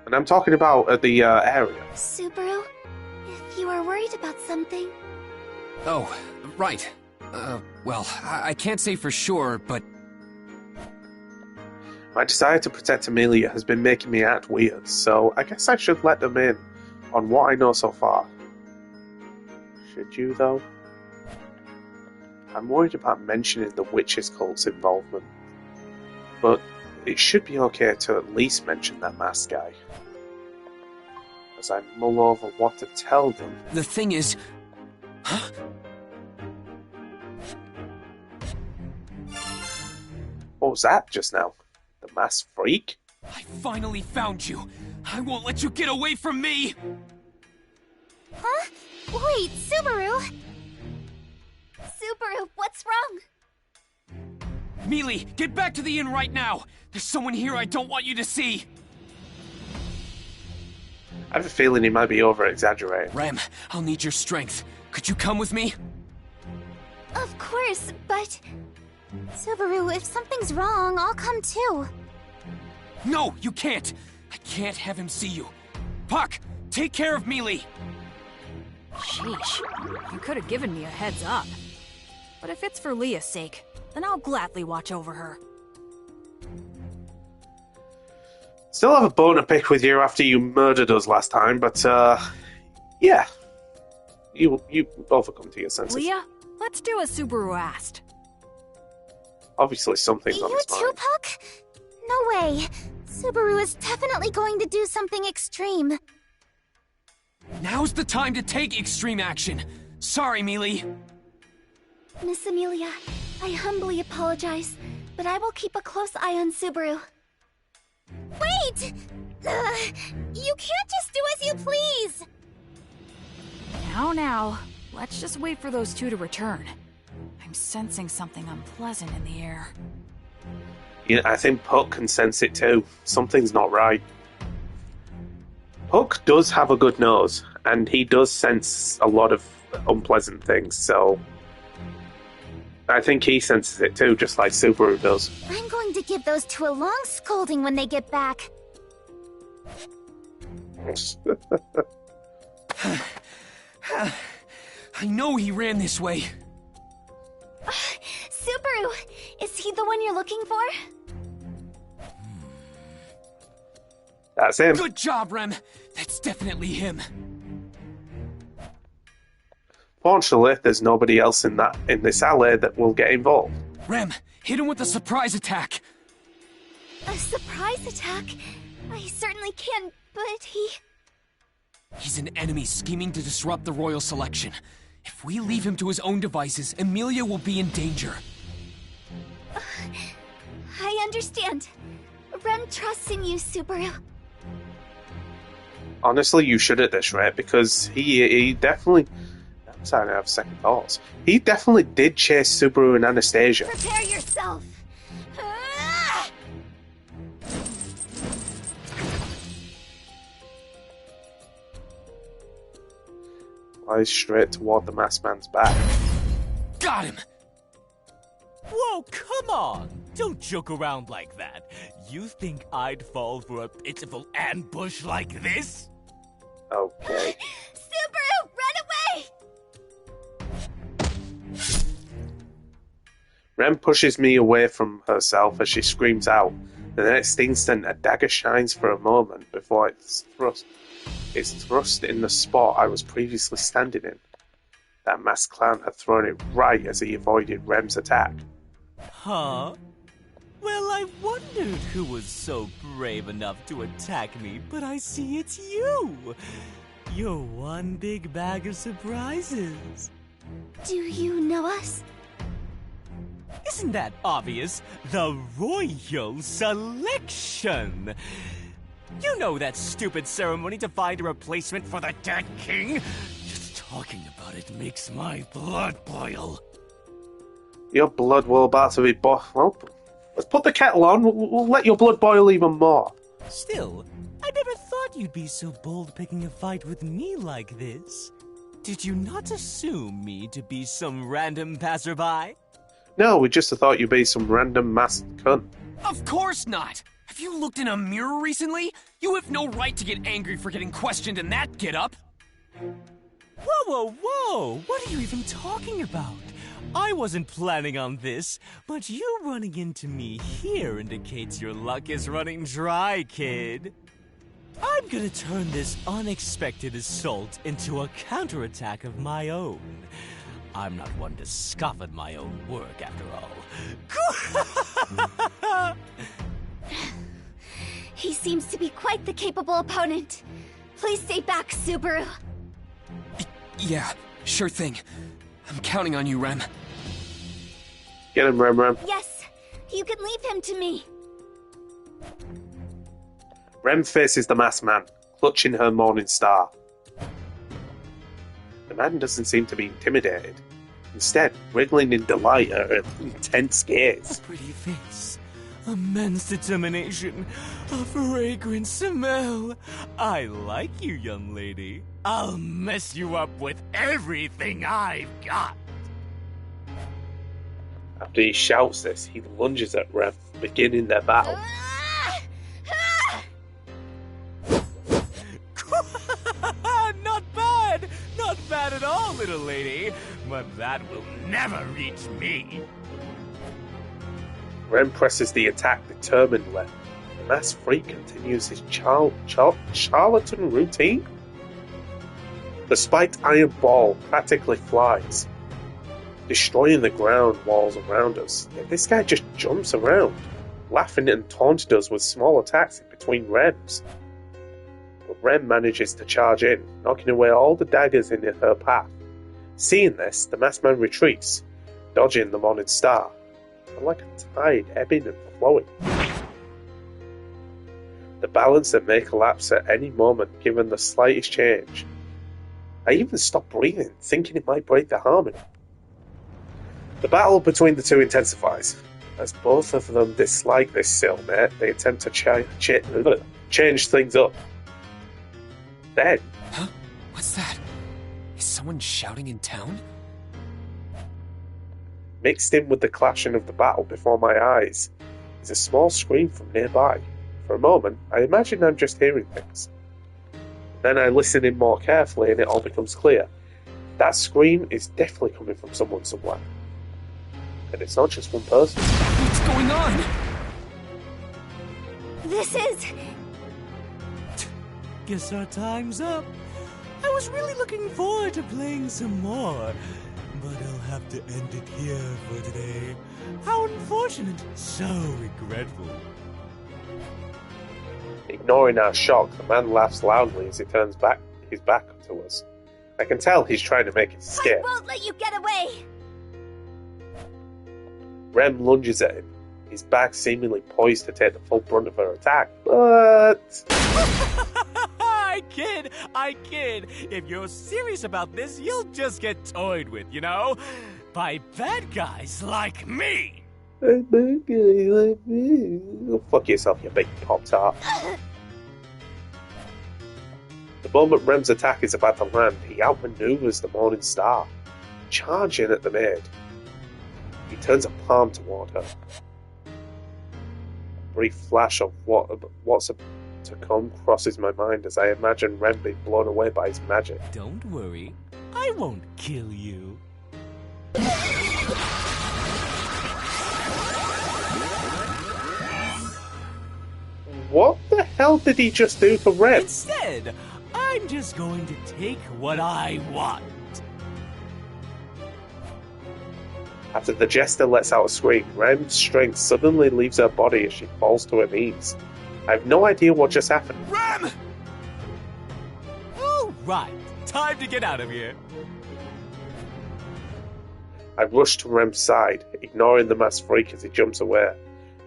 And I'm talking about at the area. Subaru, if you are worried about something... Oh, right. Well, I can't say for sure, but... My desire to protect Amelia has been making me act weird, so I guess I should let them in on what I know so far. Should you, though? I'm worried about mentioning the witches' cult's involvement. But it should be okay to at least mention that masked guy. As I mull over what to tell them... The thing is... Huh? What was that just now? The masked freak? I finally found you! I won't let you get away from me! Huh? Wait, Subaru! Subaru, what's wrong? Mealy, get back to the inn right now! There's someone here I don't want you to see! I have a feeling he might be over-exaggerating. Rem, I'll need your strength. Could you come with me? Of course, but... Subaru, if something's wrong, I'll come too. No, you can't! I can't have him see you. Puck, take care of Mealy! Sheesh, you could have given me a heads up. But if it's for Leah's sake, then I'll gladly watch over her. Still have a bone to pick with you after you murdered us last time, but, yeah. You overcome to your senses. Leah, let's do as Subaru asked. Obviously something's on his mind. You too, Puck? No way. Subaru is definitely going to do something extreme. Now's the time to take extreme action. Sorry, Mealy. Miss Amelia, I humbly apologize, but I will keep a close eye on Subaru. Wait! You can't just do as you please! Now, let's just wait for those two to return. I'm sensing something unpleasant in the air. Yeah, I think Puck can sense it too. Something's not right. Puck does have a good nose, and he does sense a lot of unpleasant things, so... I think he senses it too, just like Subaru does. I'm going to give those two a long scolding when they get back. I know he ran this way. Subaru, is he the one you're looking for? That's him. Good job, Rem. That's definitely him. Fortunately, there's nobody else in this alley that will get involved. Rem, hit him with a surprise attack! A surprise attack? I certainly can, but he... He's an enemy scheming to disrupt the royal selection. If we leave him to his own devices, Emilia will be in danger. I understand. Rem trusts in you, Subaru. Honestly, you should at this rate, because he definitely... I'm starting to have second thoughts. He definitely did chase Subaru and Anastasia. Prepare yourself! Flies straight toward the masked man's back. Got him! Whoa, come on! Don't joke around like that. You think I'd fall for a pitiful ambush like this? Okay. Subaru, run away! Rem pushes me away from herself as she screams out. The next instant, a dagger shines for a moment before it's thrust in the spot I was previously standing in. That masked clown had thrown it right as he avoided Rem's attack. Huh? Well, I wondered who was so brave enough to attack me, but I see it's you! You're one big bag of surprises. Do you know us? Isn't that obvious? The royal selection! You know that stupid ceremony to find a replacement for the dead king? Just talking about it makes my blood boil. Your blood will about to be well, let's put the kettle on. We'll let your blood boil even more. Still, I never thought you'd be so bold picking a fight with me like this. Did you not assume me to be some random passerby? No, we just thought you'd be some random masked cunt. Of course not! Have you looked in a mirror recently? You have no right to get angry for getting questioned in that get-up. Whoa, whoa, whoa! What are you even talking about? I wasn't planning on this, but you running into me here indicates your luck is running dry, kid. I'm gonna turn this unexpected assault into a counterattack of my own. I'm not one to scoff at my own work, after all. He seems to be quite the capable opponent. Please stay back, Subaru. Yeah, sure thing. I'm counting on you, Rem. Get him, Rem. Yes, you can leave him to me. Rem faces the masked man, clutching her morning star. The man doesn't seem to be intimidated. Instead, wriggling in delight at her intense gaze. A pretty face, immense determination, a fragrant smell. I like you, young lady. I'll mess you up with everything I've got. After he shouts this, he lunges at Rem, beginning their battle. Not bad! Not bad at all, little lady. But that will never reach me. Rem presses the attack determinedly. The masked freak continues his charlatan routine. The spiked iron ball practically flies, destroying the ground walls around us. Yet this guy just jumps around, laughing and taunting us with small attacks in between Rems. But Rem manages to charge in, knocking away all the daggers in her path. Seeing this, the masked man retreats, dodging the morning star, and like a tide ebbing and flowing. The balancer may collapse at any moment given the slightest change. I even stopped breathing, thinking it might break the harmony. The battle between the two intensifies. As both of them dislike this stalemate, they attempt to change things up. Then... Huh? What's that? Is someone shouting in town? Mixed in with the clashing of the battle before my eyes is a small scream from nearby. For a moment, I imagine I'm just hearing things. Then I listen in more carefully and it all becomes clear. That scream is definitely coming from someone somewhere. And it's not just one person. What's going on? This is... Guess our time's up. I was really looking forward to playing some more, but I'll have to end it here for today. How unfortunate. So regretful. Ignoring our shock, the man laughs loudly as he turns his back to us. I can tell he's trying to make his escape. I won't let you get away! Rem lunges at him, his back seemingly poised to take the full brunt of her attack, but... I kid. If you're serious about this, you'll just get toyed with, you know? By bad guys like me! A bad guy like me? Go fuck yourself, you big pop-tart. The moment Rem's attack is about to land, he outmaneuvers the Morning Star, charging at the maid. He turns a palm toward her. A brief flash of what's to come crosses my mind as I imagine Rem being blown away by his magic. Don't worry, I won't kill you. What the hell did he just do to Rem? Instead, I'm just going to take what I want. After the jester lets out a scream, Rem's strength suddenly leaves her body as she falls to her knees. I have no idea what just happened. Rem! All right, time to get out of here. I rush to Rem's side, ignoring the masked freak as he jumps away.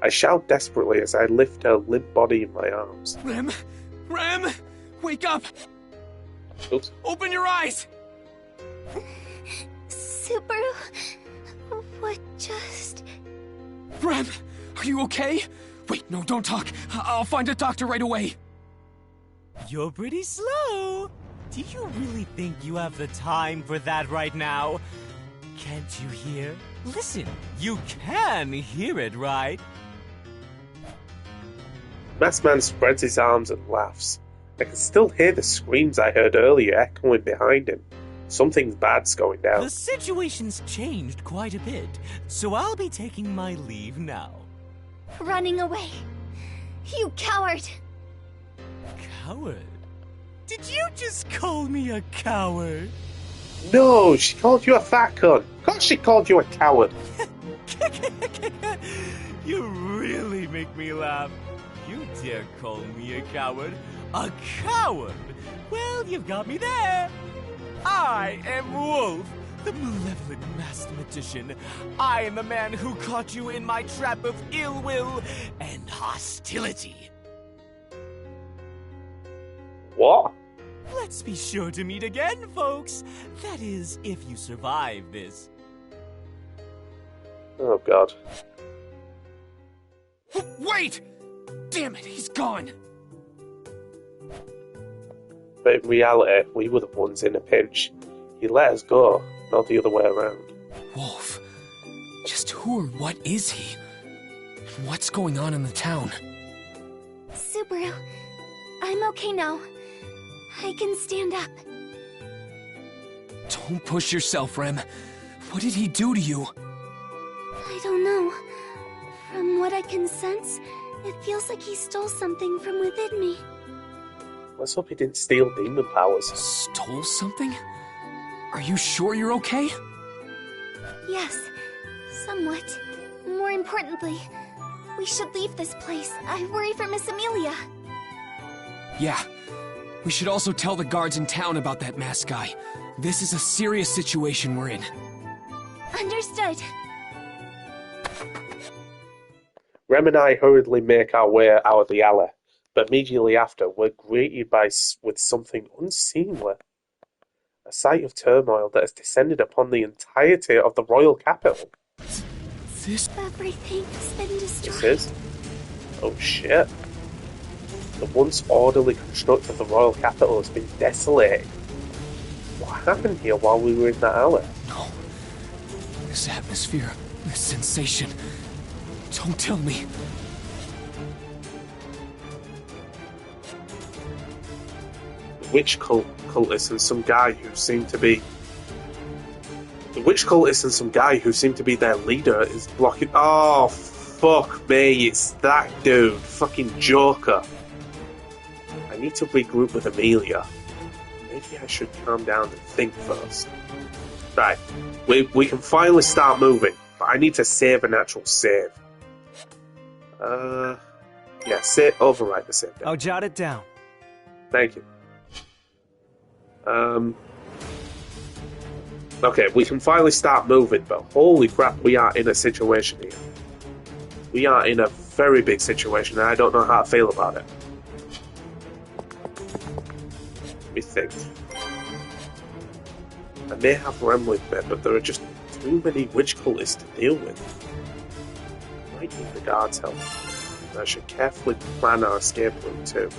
I shout desperately as I lift her limp body in my arms. Rem! Wake up! Oops. Open your eyes! Subaru, what just... Rem, are you okay? Wait, no, don't talk. I'll find a doctor right away. You're pretty slow. Do you really think you have the time for that right now? Can't you hear? Listen, you can hear it, right? Masked Man spreads his arms and laughs. I can still hear the screams I heard earlier echoing behind him. Something bad's going down. The situation's changed quite a bit, so I'll be taking my leave now. Running away. You coward! Coward? Did you just call me a coward? No, she called you a fat cunt. Of course she called you a coward. You really make me laugh. You dare call me a coward? A coward? Well, you've got me there. I am Wolf, the malevolent masked magician. I am the man who caught you in my trap of ill will and hostility. What? Let's be sure to meet again, folks. That is, if you survive this. Oh, God. Wait! Damn it, he's gone! But in reality, we were the ones in a pinch. He let us go, not the other way around. Wolf. Just who or what is he? And what's going on in the town? Subaru, I'm okay now. I can stand up. Don't push yourself, Rem. What did he do to you? I don't know. From what I can sense, it feels like he stole something from within me. Let's hope he didn't steal demon powers. Stole something? Are you sure you're okay? Yes, somewhat. More importantly, we should leave this place. I worry for Miss Amelia. Yeah. We should also tell the guards in town about that masked guy. This is a serious situation we're in. Understood. Rem and I hurriedly make our way out of the alley, but immediately after, we're greeted with something unseemly. A sight of turmoil that has descended upon the entirety of the royal capital. Everything has been destroyed. This is? Oh shit. The once orderly construct of the royal capital has been desolated. What happened here while we were in that alley? No. This atmosphere, this sensation. Don't tell me. The witch cultist and some guy who seemed to be... The witch cultist and some guy who seemed to be their leader is blocking... Oh, fuck me, it's that dude. Fucking Joker. I need to regroup with Amelia. Maybe I should calm down and think first. Right, we can finally start moving, but I need to save an actual save. Yeah, overwrite the save. I'll jot it down. Thank you. Okay, we can finally start moving, but holy crap, we are in a situation here. We are in a very big situation, and I don't know how to feel about it. Let me think. I may have Rem with me, but there are just too many witch cultists to deal with. I might need the guards' help. And I should carefully plan our escape route too.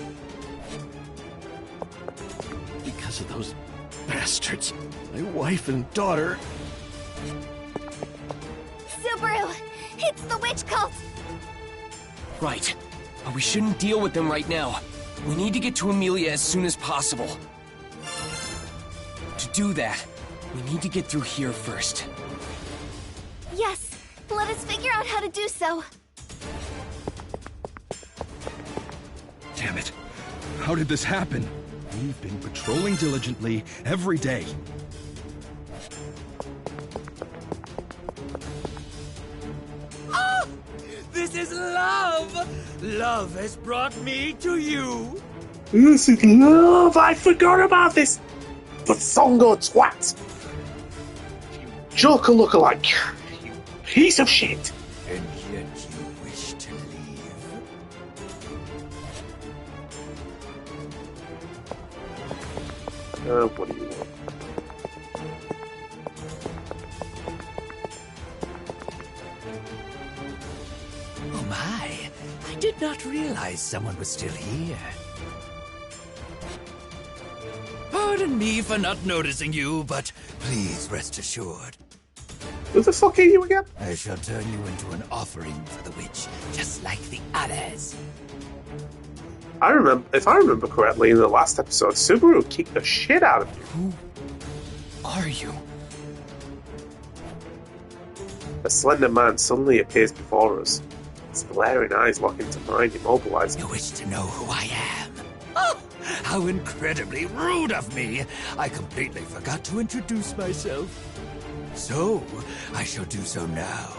Because of those bastards, my wife and daughter. Subaru! It's the witch cult! Right. But we shouldn't deal with them right now. We need to get to Amelia as soon as possible. To do that, we need to get through here first. Yes, let us figure out how to do so. Damn it. How did this happen? We've been patrolling diligently every day. Oh! This is love! Love has brought me to you! This is love! I forgot about this! But Songo twat! You Joker lookalike! You piece of shit! And yet you wish to leave? What do you want? Oh my, I did not realize someone was still here. Pardon me for not noticing you, but please rest assured. Who the fuck are you again? I shall turn you into an offering for the witch, just like the others. If I remember correctly, in the last episode, Subaru kicked the shit out of you. Who are you? A slender man suddenly appears before us. His glaring eyes lock into mine, immobilizing. You wish to know who I am? Oh, how incredibly rude of me! I completely forgot to introduce myself. So, I shall do so now.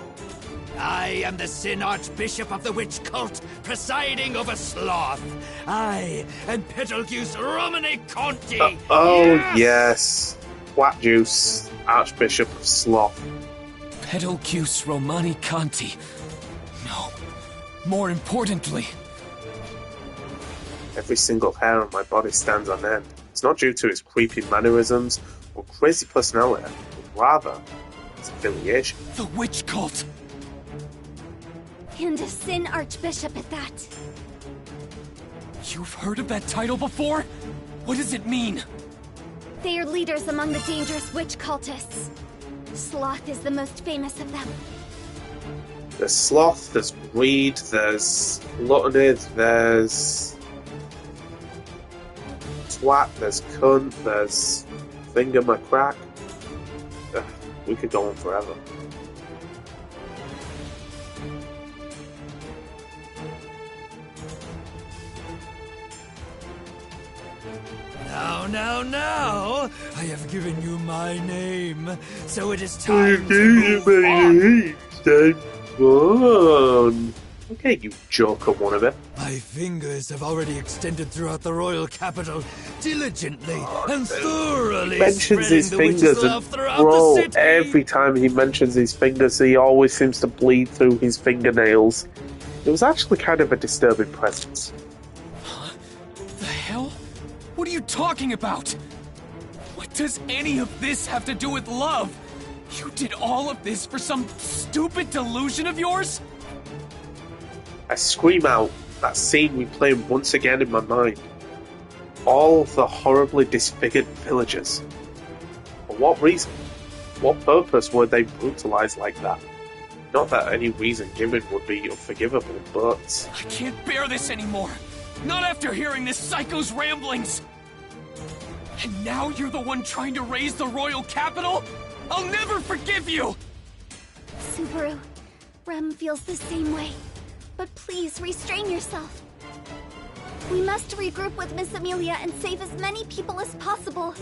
I am the Sin Archbishop of the Witch Cult, presiding over Sloth. I am Betelgeuse Romane Conti. Yes. Flat Juice, Archbishop of Sloth. Betelgeuse Romane Conti. No. More importantly, every single hair on my body stands on end. It's not due to his creepy mannerisms or crazy personality, but rather his affiliation. The Witch Cult! And a Sin Archbishop at that. You've heard of that title before? What does it mean? They are leaders among the dangerous witch cultists. Sloth is the most famous of them. There's Sloth, there's Greed, there's Gluttony, there's Twat, there's Cunt, there's Finger My Crack. We could go on forever. Now, I have given you my name, so it is time to move on. Okay, you Joker wannabe. My fingers have already extended throughout the royal capital, diligently and thoroughly He mentions his fingers, and bro, every time he mentions his fingers, he always seems to bleed through his fingernails. It was actually kind of a disturbing presence. The hell? What are you talking about? What does any of this have to do with love? You did all of this for some stupid delusion of yours? I scream out, that scene replaying once again in my mind. All of the horribly disfigured villagers. For what reason? What purpose were they brutalized like that? Not that any reason given would be unforgivable, but... I can't bear this anymore! Not after hearing this psycho's ramblings! And now you're the one trying to raise the royal capital? I'll never forgive you! Subaru, Rem feels the same way. But please, restrain yourself. We must regroup with Miss Amelia and save as many people as possible.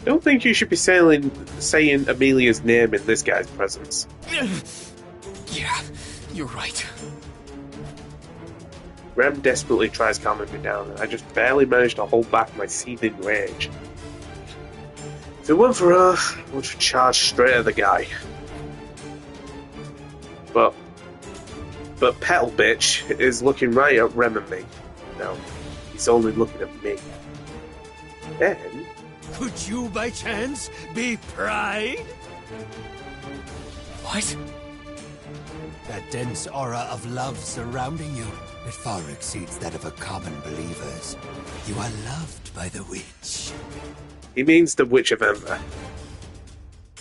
I don't think you should be saying Amelia's name in this guy's presence. Yeah, you're right. Rem desperately tries calming me down, and I just barely manage to hold back my seething rage. If it weren't for her, I would have charged straight at the guy. But Petal Bitch is looking right at Rem and me. No, he's only looking at me. Then... Could you, by chance, be Pride? What? That dense aura of love surrounding you, it far exceeds that of a common believer's. You are loved by the witch. He means the Witch of Ember.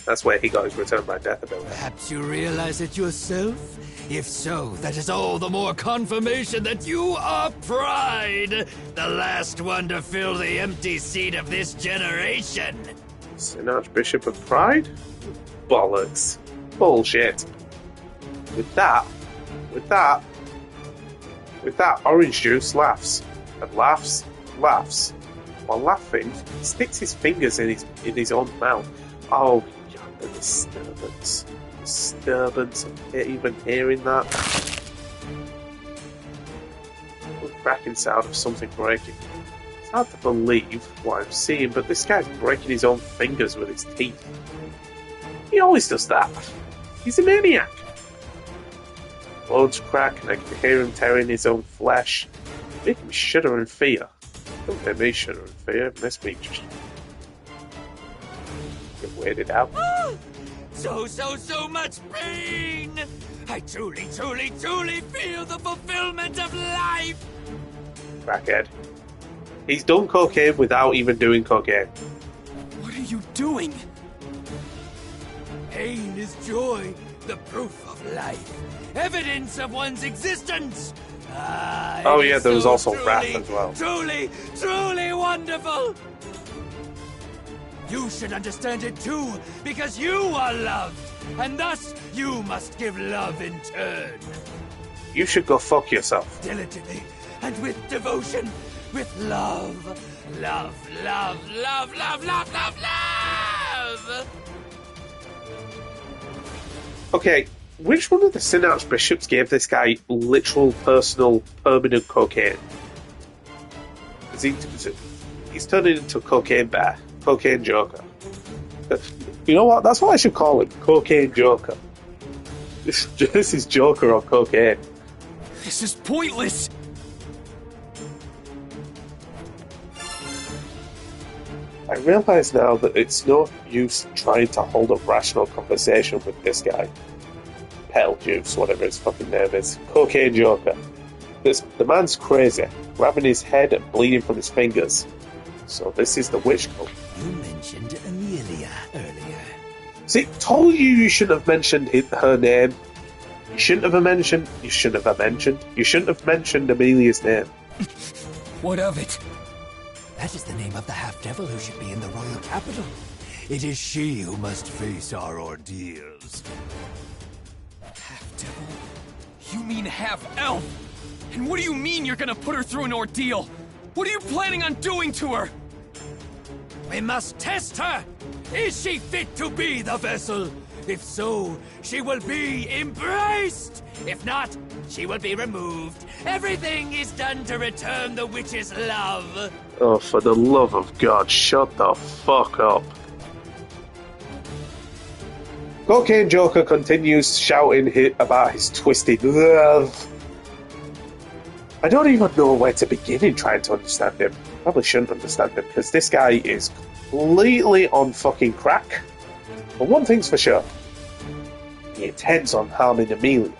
That's where he got his Return by Death ability. Perhaps you realize it yourself? If so, that is all the more confirmation that you are Pride! The last one to fill the empty seat of this generation! An Archbishop of Pride? Bollocks. Bullshit. With that, Orange Juice laughs. And laughs. While laughing, he sticks his fingers in his own mouth. Oh, God, the disturbance. Disturbance of even hearing that. A cracking sound of something breaking. It's hard to believe what I'm seeing, but this guy's breaking his own fingers with his teeth. He always does that. He's a maniac. Bones crack, and I can hear him tearing his own flesh, making me shudder in fear. Don't make me shudder in fear, it makes me just get weirded out. So much pain! I truly feel the fulfillment of life! Crackhead. He's done cocaine without even doing cocaine. What are you doing? Pain is joy, the proof of life, evidence of one's existence! Oh yeah, there was also wrath as well. Truly wonderful! You should understand it too, because you are loved, and thus you must give love in turn. You should go fuck yourself. Diligently, and with devotion, with love. Love. Okay, which one of the Sin Archbishops gave this guy literal, personal, permanent cocaine? He's turning into a cocaine bear. Cocaine Joker. You know what? That's what I should call him. Cocaine Joker. This is Joker on cocaine. This is pointless! I realise now that it's no use trying to hold a rational conversation with this guy. Petal Juice, whatever his fucking name is. Cocaine Joker. The man's crazy, grabbing his head and bleeding from his fingers. So this is the witch cult. You mentioned Amelia earlier. See, told you shouldn't have mentioned her name. You shouldn't have mentioned Amelia's name. What of it? That is the name of the half-devil who should be in the royal capital. It is she who must face our ordeals. Half-devil? You mean half-elf? And what do you mean you're gonna put her through an ordeal? What are you planning on doing to her? We must test her! Is she fit to be the vessel? If so, she will be embraced! If not, she will be removed. Everything is done to return the witch's love. Oh, for the love of God, shut the fuck up. Cocaine Joker continues shouting about his twisted love. I don't even know where to begin in trying to understand him. Probably shouldn't understand him, because this guy is completely on fucking crack. But one thing's for sure. He intends on harming Amelia.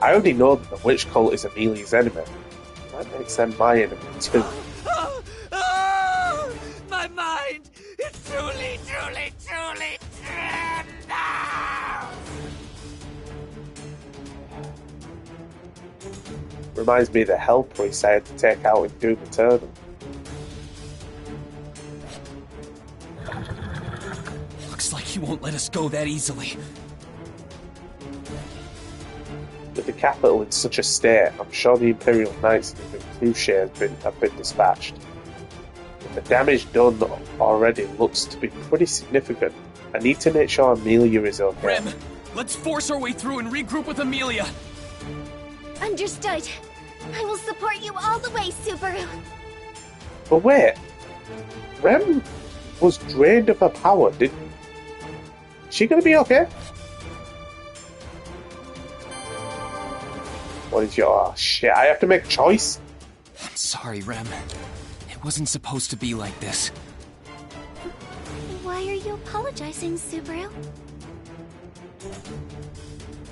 I already know that the witch cult is Amelia's enemy. That makes them my enemy too. My mind is truly Reminds me of the hell priest I had to take out in Doom Eternal. Looks like he won't let us go that easily. with the capital in such a state, I'm sure the Imperial Knights and Crucier have been dispatched. But the damage done already looks to be pretty significant. I need to make sure Amelia is okay. Rem, let's force our way through and regroup with Amelia. Understood. I will support you all the way, Subaru. But wait, Rem was drained of her power. Is she gonna be okay? What is your shit? I have to make a choice. I'm sorry, Rem. It wasn't supposed to be like this. Why are you apologizing, Subaru?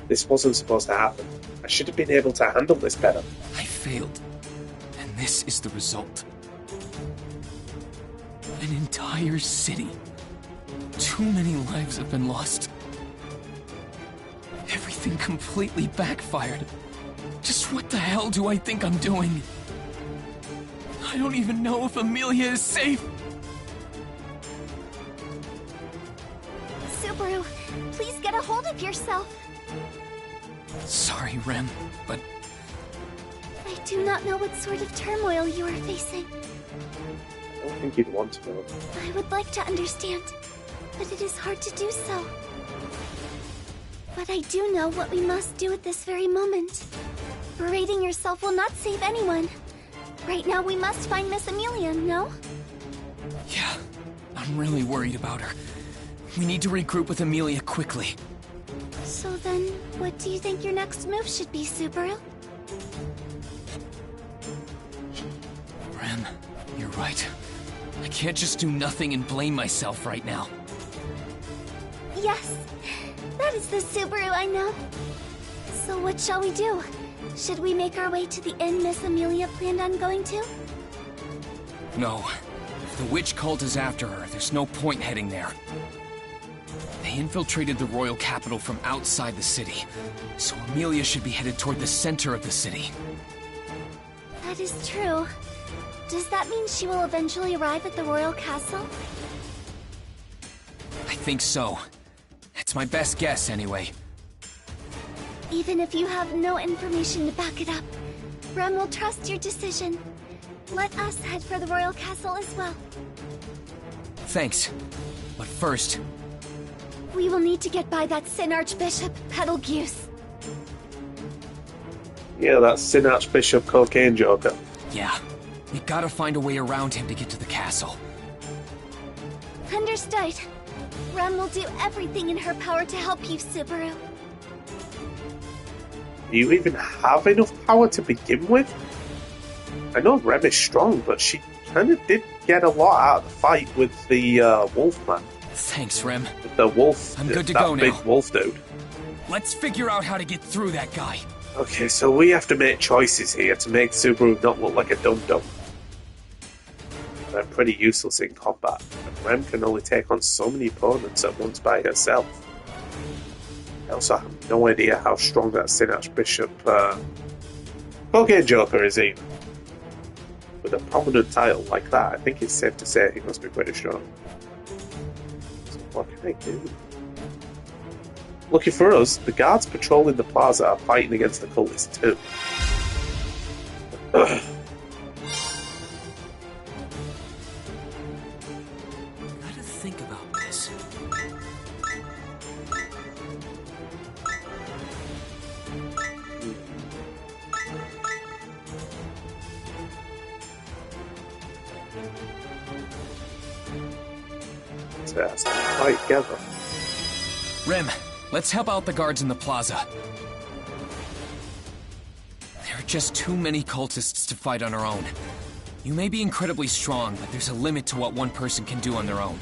This wasn't supposed to happen. I should have been able to handle this better. I failed. And this is the result. An entire city. Too many lives have been lost. Everything completely backfired. Just what the hell do I think I'm doing? I don't even know if Amelia is safe. Subaru, please get a hold of yourself. Sorry, Rem, but I do not know what sort of turmoil you are facing. I don't think you'd want to know. I would like to understand, but it is hard to do so. But I do know what we must do at this very moment. Berating yourself will not save anyone. Right now we must find Miss Amelia, no? yeah, I'm really worried about her. We need to regroup with Amelia quickly. So then, what do you think your next move should be, Subaru? Rem, you're right. I can't just do nothing and blame myself right now. Yes, that is the Subaru I know. So what shall we do? Should we make our way to the inn Miss Amelia planned on going to? No. If the witch cult is after her, there's no point heading there. They infiltrated the royal capital from outside the city, so Amelia should be headed toward the center of the city. That is true. Does that mean she will eventually arrive at the royal castle? I think so. That's my best guess, anyway. Even if you have no information to back it up, Rem will trust your decision. Let us head for the royal castle as well. Thanks. But first... we will need to get by that Sin Archbishop, Betelgeuse. Yeah, that's Sin Archbishop Cocaine Joker. Yeah. We gotta find a way around him to get to the castle. Understood. Rem will do everything in her power to help you, Subaru. Do you even have enough power to begin with? I know Rem is strong, but she kind of did get a lot out of the fight with the Wolfman. Thanks, Rem. With the wolf. I'm good to that go big now. wolf dude. Let's figure out how to get through that guy. Okay, so we have to make choices here to make Subaru not look like a dum-dum. They're pretty useless in combat, and Rem can only take on so many opponents at once by herself. I also have no idea how strong that Sin Archbishop Cocaine Joker is even. With a prominent title like that, I think it's safe to say he must be pretty strong. So what can I do? Lucky for us, the guards patrolling the plaza are fighting against the cultists too. Gotta think about this. Let's fight together. Rem, let's help out the guards in the plaza. There are just too many cultists to fight on our own. You may be incredibly strong, but there's a limit to what one person can do on their own.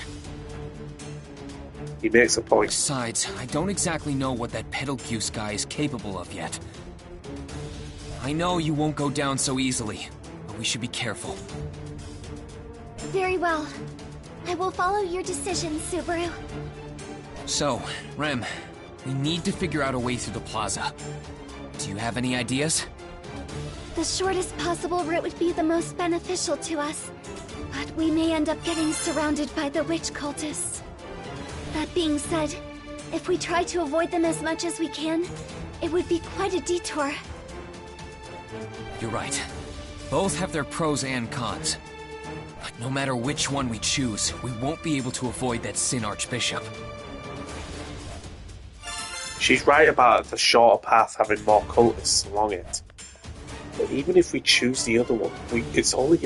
He makes a point. Besides, I don't exactly know what that Betelgeuse guy is capable of yet. I know you won't go down so easily, but we should be careful. Very well. I will follow your decision, Subaru. So, Rem, we need to figure out a way through the plaza. Do you have any ideas? The shortest possible route would be the most beneficial to us, but we may end up getting surrounded by the witch cultists. That being said, if we try to avoid them as much as we can, It would be quite a detour. You're right. Both have their pros and cons. But no matter which one we choose, we won't be able to avoid that Sin Archbishop. She's right about the shorter path having more cultists along it. But even if we choose the other one, it's only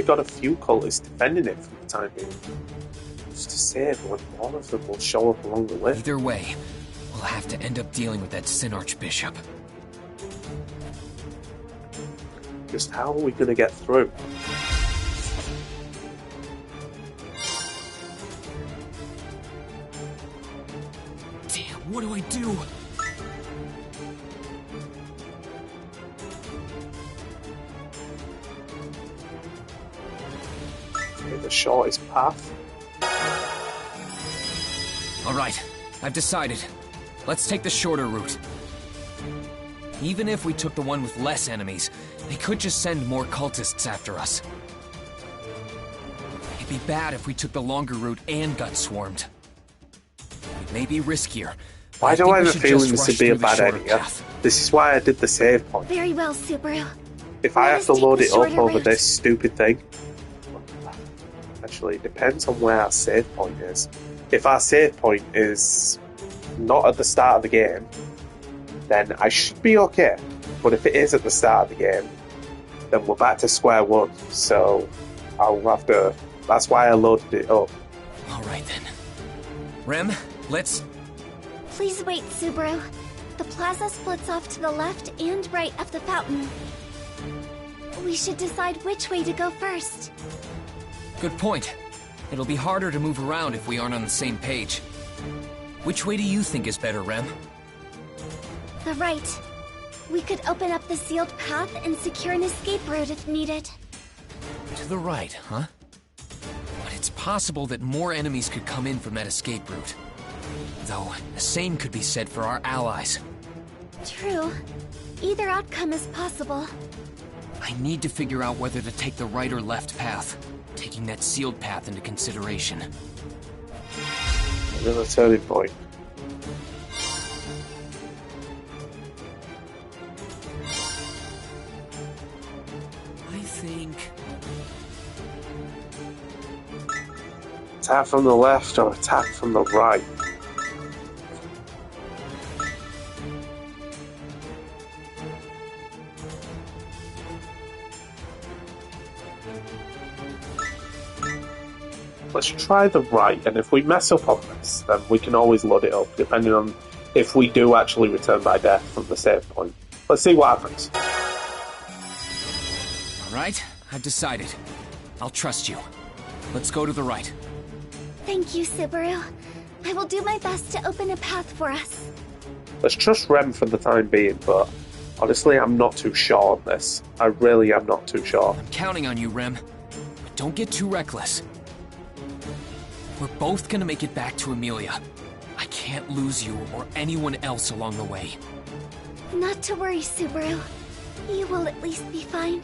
got a few cultists defending it for the time being. Just to save when more of them will show up along the way. Either way, we'll have to end up dealing with that Sin Archbishop. Just how are we going to get through? Damn, what do I do? The shortest path. Alright, I've decided. Let's take the shorter route. Even if we took the one with less enemies, they could just send more cultists after us. It'd be bad if we took the longer route and got swarmed. It may be riskier. Why do I have a feeling this would be a bad idea? This is why I did the save point. Very well, Subaru. If I have to load it up over this stupid thing... Actually, it depends on where our save point is. If our save point is not at the start of the game, then I should be okay. But if it is at the start of the game, then we're back to square one. So I'll have to... That's why I loaded it up. Alright then. Rem, let's... Please wait, Subaru. The plaza splits off to the left and right of the fountain. We should decide which way to go first. Good point. It'll be harder to move around if we aren't on the same page. Which way do you think is better, Rem? The right. We could open up the sealed path and secure an escape route if needed. To the right, huh? But it's possible that more enemies could come in from that escape route. Though, the same could be said for our allies. True. Either outcome is possible. I need to figure out whether to take the right or left path, taking that sealed path into consideration. Another turning point. I think... Attack from the left or attack from the right? Let's try the right, and if we mess up on this, then we can always load it up, depending on if we do actually return by death from the save point. Let's see what happens. Alright, I've decided. I'll trust you. Let's go to the right. Thank you, Subaru. I will do my best to open a path for us. Let's trust Rem for the time being, but honestly, I'm not too sure on this. I really am not too sure. I'm counting on you, Rem. But don't get too reckless. We're both gonna make it back to Amelia. I can't lose you or anyone else along the way. Not to worry, Subaru. You will at least be fine.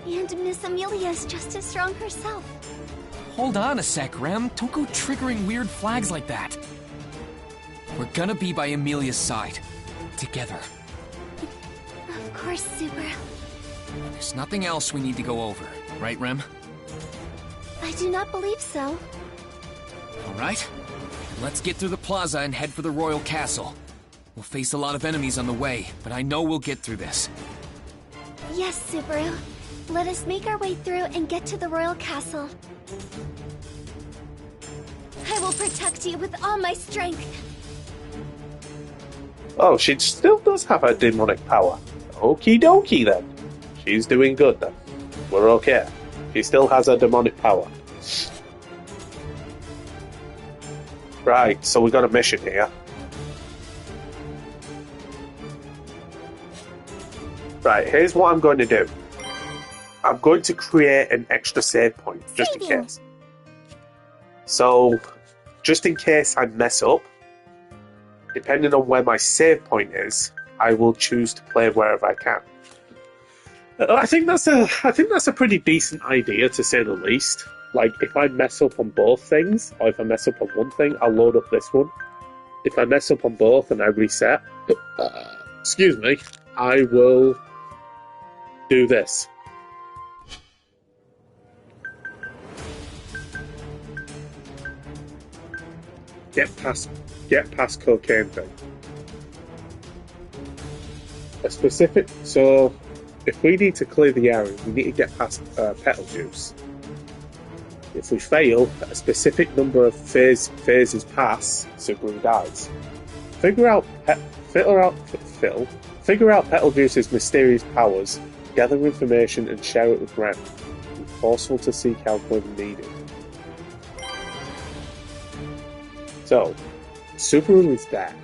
And Miss Amelia is just as strong herself. Hold on a sec, Rem. Don't go triggering weird flags like that. We're gonna be by Amelia's side. Together. Of course, Subaru. There's nothing else we need to go over, right, Rem? I do not believe so. Alright. Let's get through the plaza and head for the Royal Castle. We'll face a lot of enemies on the way, but I know we'll get through this. Yes, Subaru. Let us make our way through and get to the Royal Castle. I will protect you with all my strength. Oh, she still does have her demonic power. Okie dokie then. She's doing good then. We're okay. She still has her demonic power. Right, so we got a mission here. Right, here's what I'm going to do. I'm going to create an extra save point, just in case. So, just in case I mess up, depending on where my save point is, I will choose to play wherever I can. I think that's a pretty decent idea, to say the least. Like, if I mess up on both things, or if I mess up on one thing, I'll load up this one. if I mess up on both and I reset, excuse me, I will do this. Get past cocaine thing. A specific, so if we need to clear the area, we need to get past petal juice. If we fail, a specific number of phases pass, Subaru dies. Figure out Petal Juice's mysterious powers, gather information and share it with Rem. Be forceful to seek help when needed. So, Subaru is dead.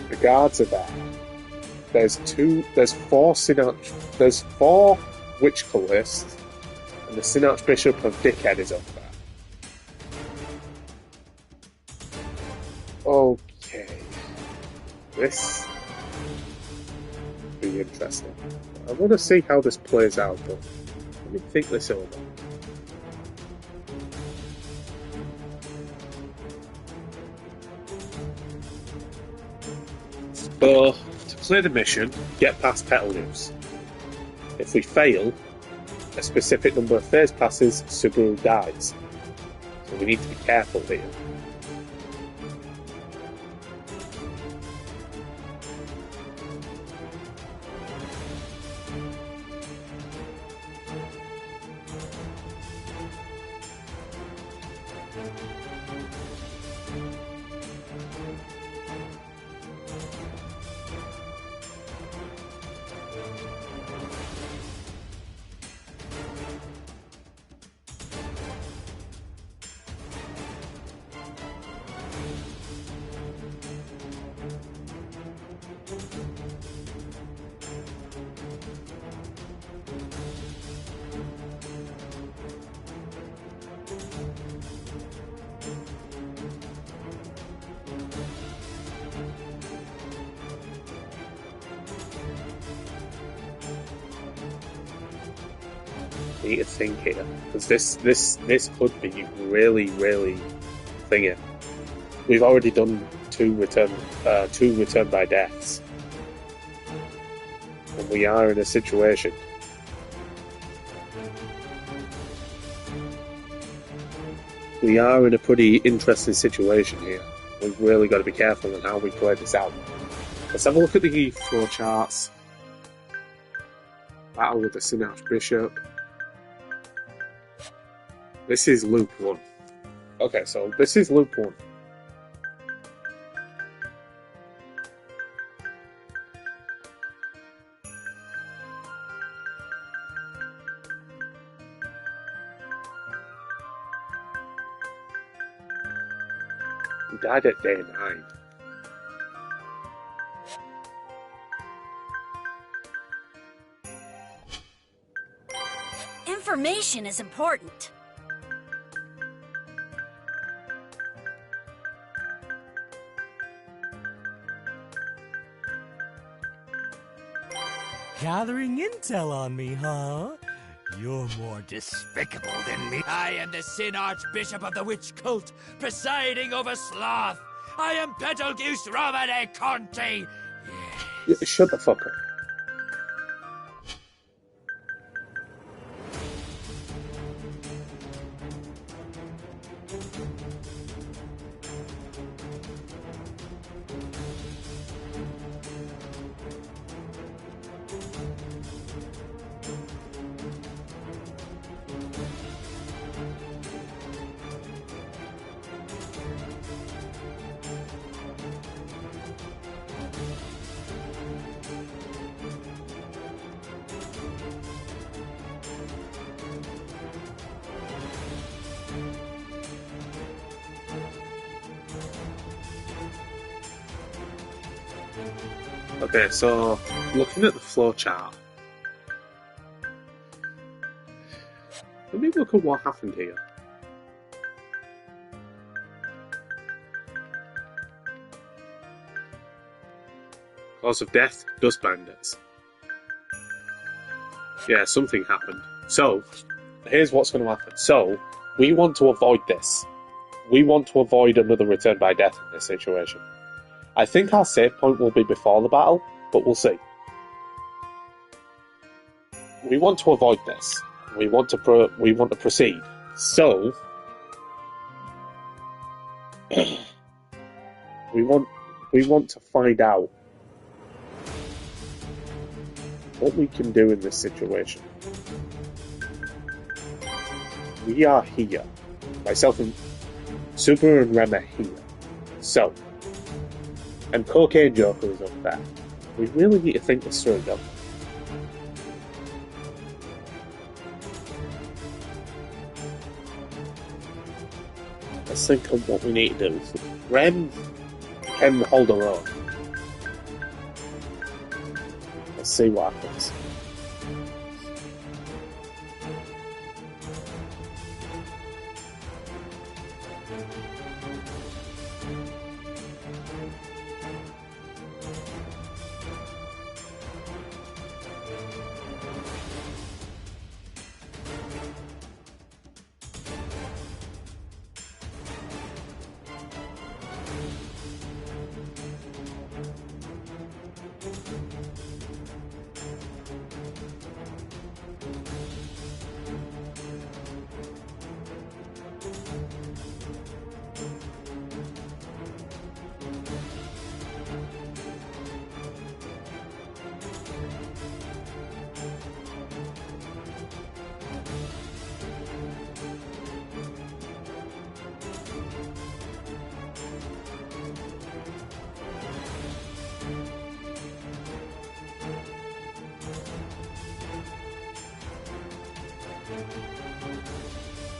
The guards are there. There's four witch cultists, and the Sin Archbishop of Dickhead is over there. Okay. This will be interesting. I want to see how this plays out, but let me think this over. So, to clear the mission, get past Petal Juice. If we fail, a specific number of phase passes, Subaru dies. So we need to be careful here. Need to think here, because this could be really thingy. We've already done two return by deaths, and we are in a situation. We are in a pretty interesting situation here. We've really got to be careful on how we play this out. Let's have a look at the flow charts. Battle with the Sin Archbishop. This is loop 1. Okay, so this is loop 1. We died at day 9. Information is important. Gathering intel on me, huh? You're more despicable than me. I am the Sin Archbishop of the Witch Cult, presiding over Sloth. I am Betelgeuse Romane Conti. Shut the fuck up. Okay, so looking at the flowchart, let me look at what happened here. Cause of death, dust bandits. Yeah, something happened. So, here's what's going to happen. So, we want to avoid this. we want to avoid another return by death in this situation. I think our save point will be before the battle, but we'll see. We want to avoid this. We want to proceed. So we want to find out what we can do in this situation. We are here. Myself and Subaru and Rem are here. So, and Cocaine Joker is up there. We really need to think this through, don't we? Let's think of what we need to do. Rem can hold her own. Let's see what happens.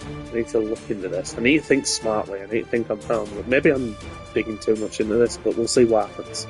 I need to look into this. I need to think smartly. I need to think on time. Maybe I'm digging too much into this, but we'll see what happens.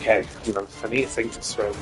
Okay, hang on. I need to think this through.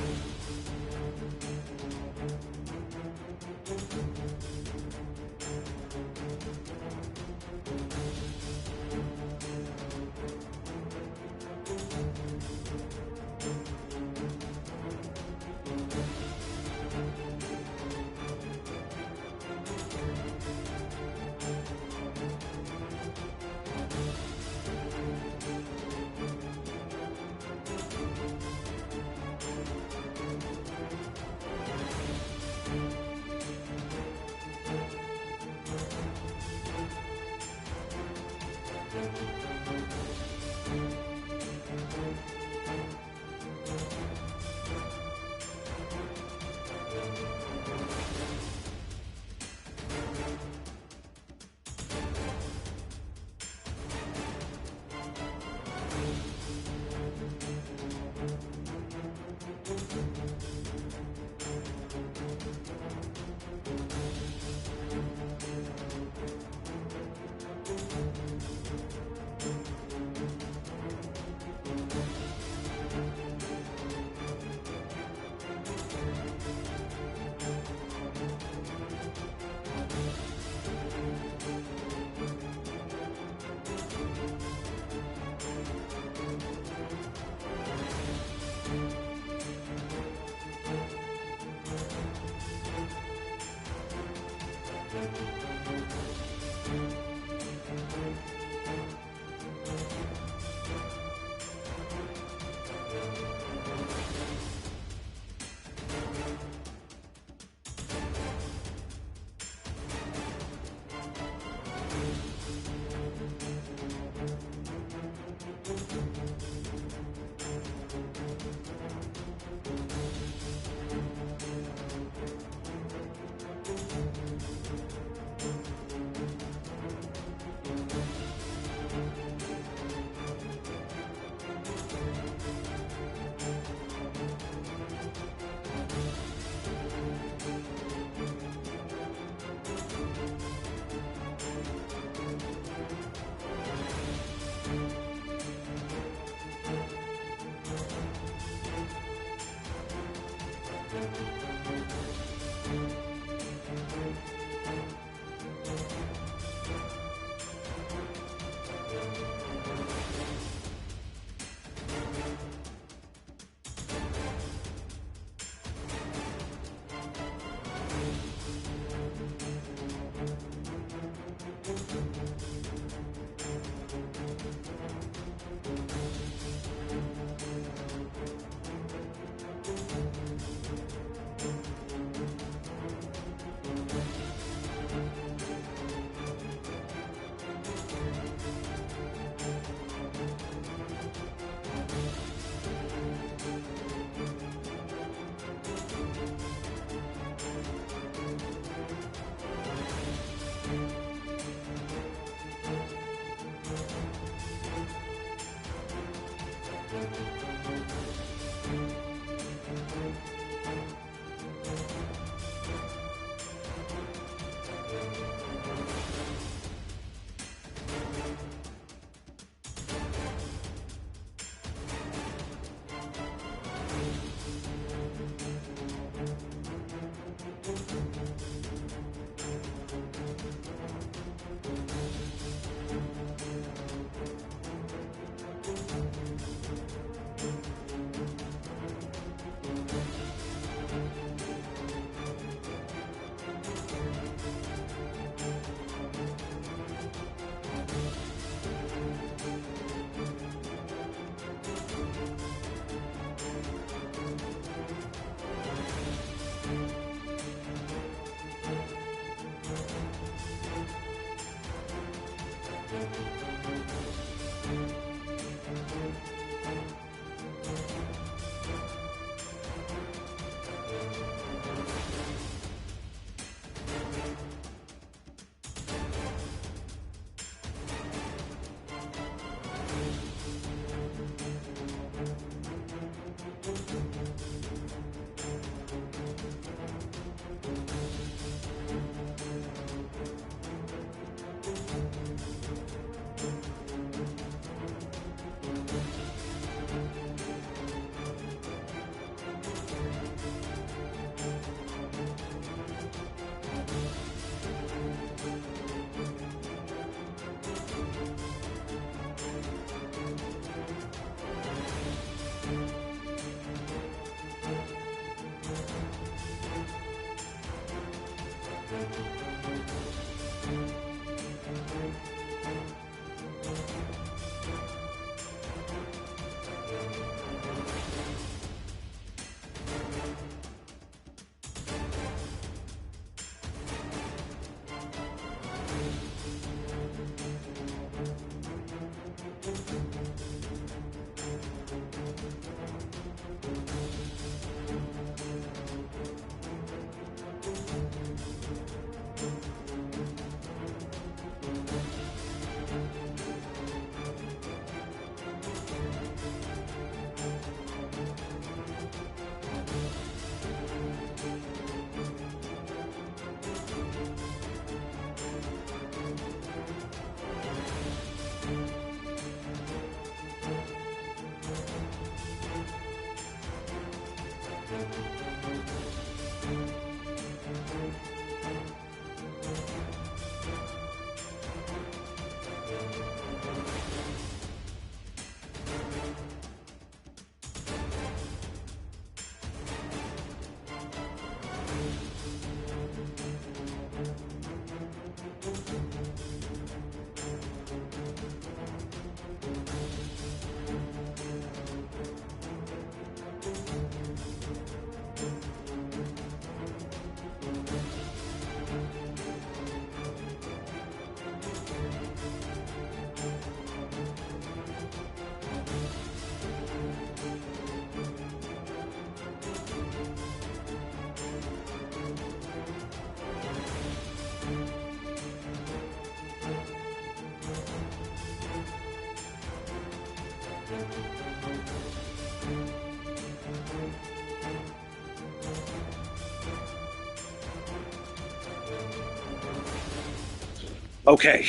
Okay,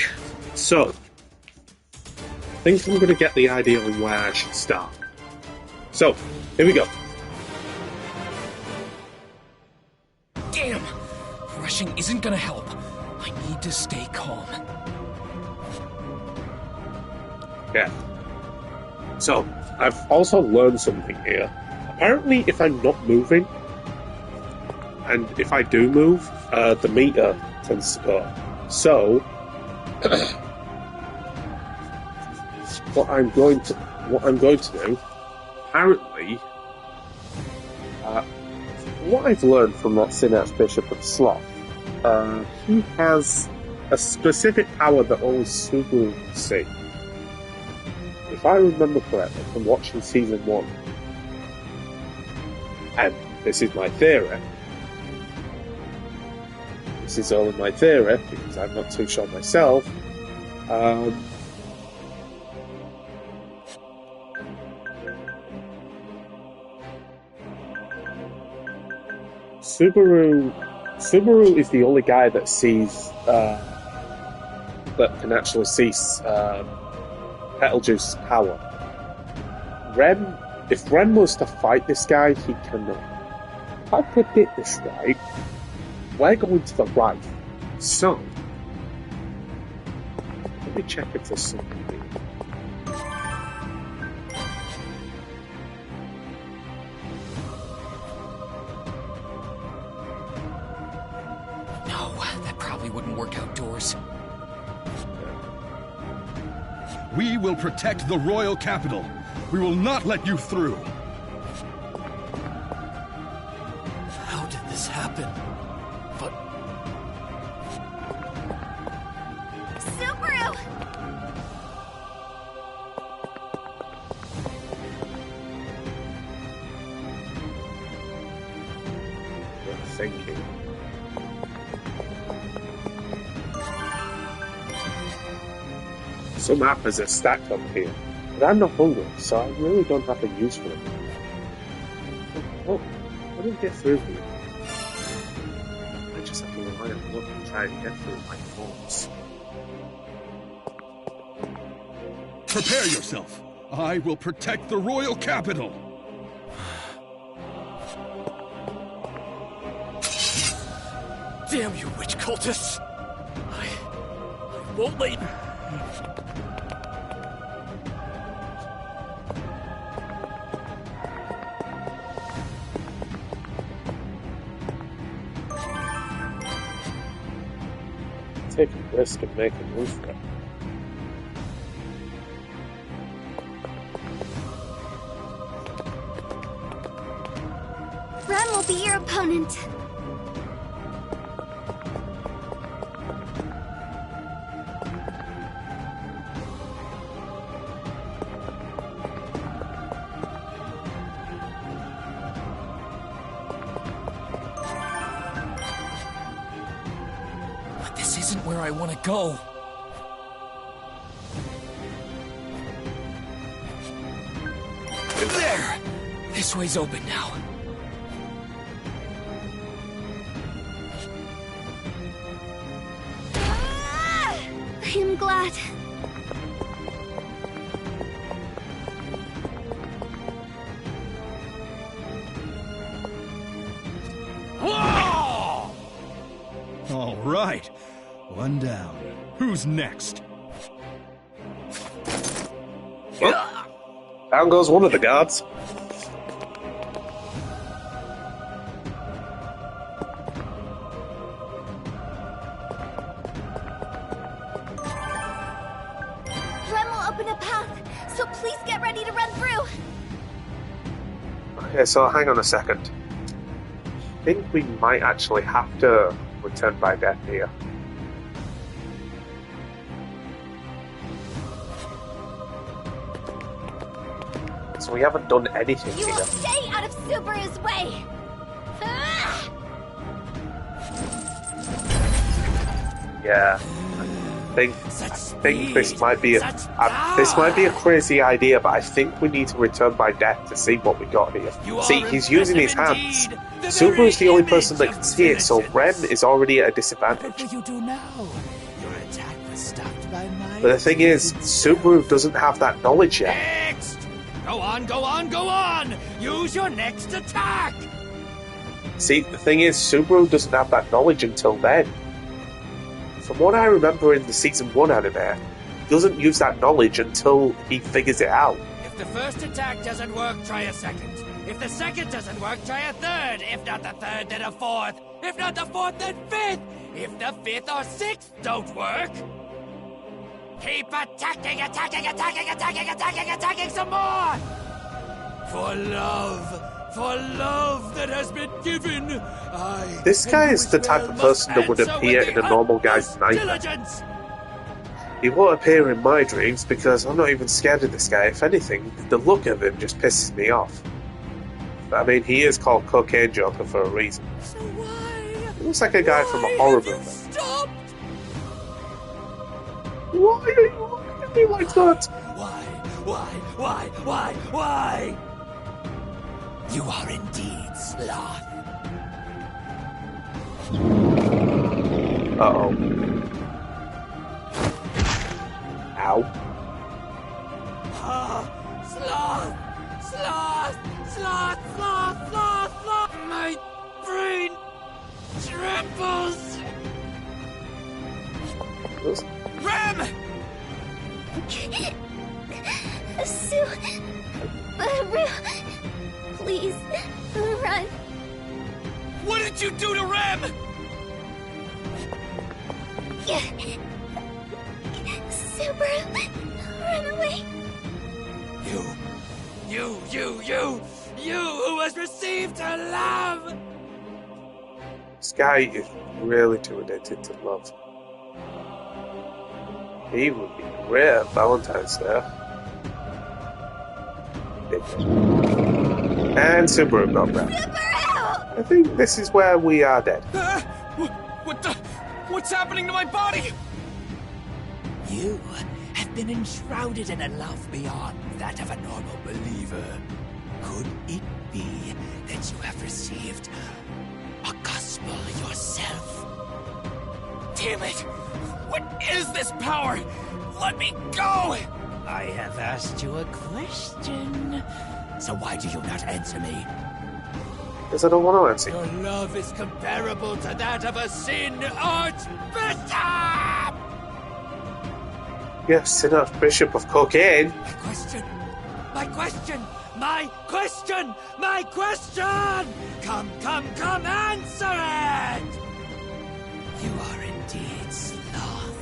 so I think I'm going to get the idea on where I should start. So, here we go. Damn! Rushing isn't gonna help. I need to stay calm. Yeah. So, I've also learned something here. Apparently, if I'm not moving, and if I do move, the meter tends to go up. So, what I'm going to do, apparently, what I've learned from that Sin Archbishop of Sloth, he has a specific power that only Subaru can see. If I remember correctly from watching Season 1, and this is my theory, this is only my theory, because I'm not too sure myself, Subaru is the only guy that sees, that can actually see Betelgeuse's power. If Rem was to fight this guy, he cannot. If I predict this right, we're going to the right. So, let me check if there's something here. No, that probably wouldn't work outdoors. We will protect the royal capital. We will not let you through. How did this happen? But... Subaru! Thinking. Some apples are stacked up here, but I'm not hungry, so I really don't have a use for them. Oh, I didn't get through here. I just have to rely on luck and try and get through my thoughts. Prepare yourself. I will protect the royal capital. Damn you, witch cultists! I won't let you... Take a risk and make a move for it. Rem will be your opponent. This isn't where I want to go. There! This way's open now. I am glad. All right. One down. Who's next? Well, down goes one of the guards. Rem will open a path, so please get ready to run through. Okay, so hang on a second. I think we might actually have to return by death here. So we haven't done anything You here. will stay out of Subaru's way. Yeah. think this might be a crazy idea, but I think we need to return by death to see what we got here. See, he's using his hands. Subaru's the only person that can see it, so Rem is already at a disadvantage. What will you do now? Your attack was stopped by my... But the thing is, Subaru doesn't have that knowledge yet. Next! Go on, go on, go on! Use your next attack! See, the thing is, Subaru doesn't have that knowledge until then. From what I remember in the Season 1 anime, he doesn't use that knowledge until he figures it out. If the first attack doesn't work, try a second. If the second doesn't work, try a third. If not the third, then a fourth. If not the fourth, then fifth. If the fifth or sixth don't work, keep attacking, attacking, attacking, attacking, attacking, attacking some more! For love that has been given, This guy is the type of person that would appear in a normal guy's nightmare. He won't appear in my dreams because I'm not even scared of this guy. If anything, the look of him just pisses me off. But I mean, he is called Cocaine Joker for a reason. So why? He looks like a guy from a horror movie. Stopped? Why are you looking at me like that? Why? You are indeed Sloth. Uh-oh. Ow. Sloth! My brain trembles! Rem! Subaru, please, run. What did you do to Rem? Subaru, run away. You who has received her love! This guy is really too addicted to love. He would be great at Valentine's Day. And Subaru got back. I think this is where we are dead. What's happening to my body? You have been enshrouded in a love beyond that of a normal believer. Could it be that you have received a gospel yourself? Damn it! What is this power? Let me go! I have asked you a question. So why do you not answer me? Because I don't want to answer. Your love is comparable to that of a Sin Archbishop! Yes, Sin Archbishop of cocaine. My question! Come, answer it! You are indeed Sloth.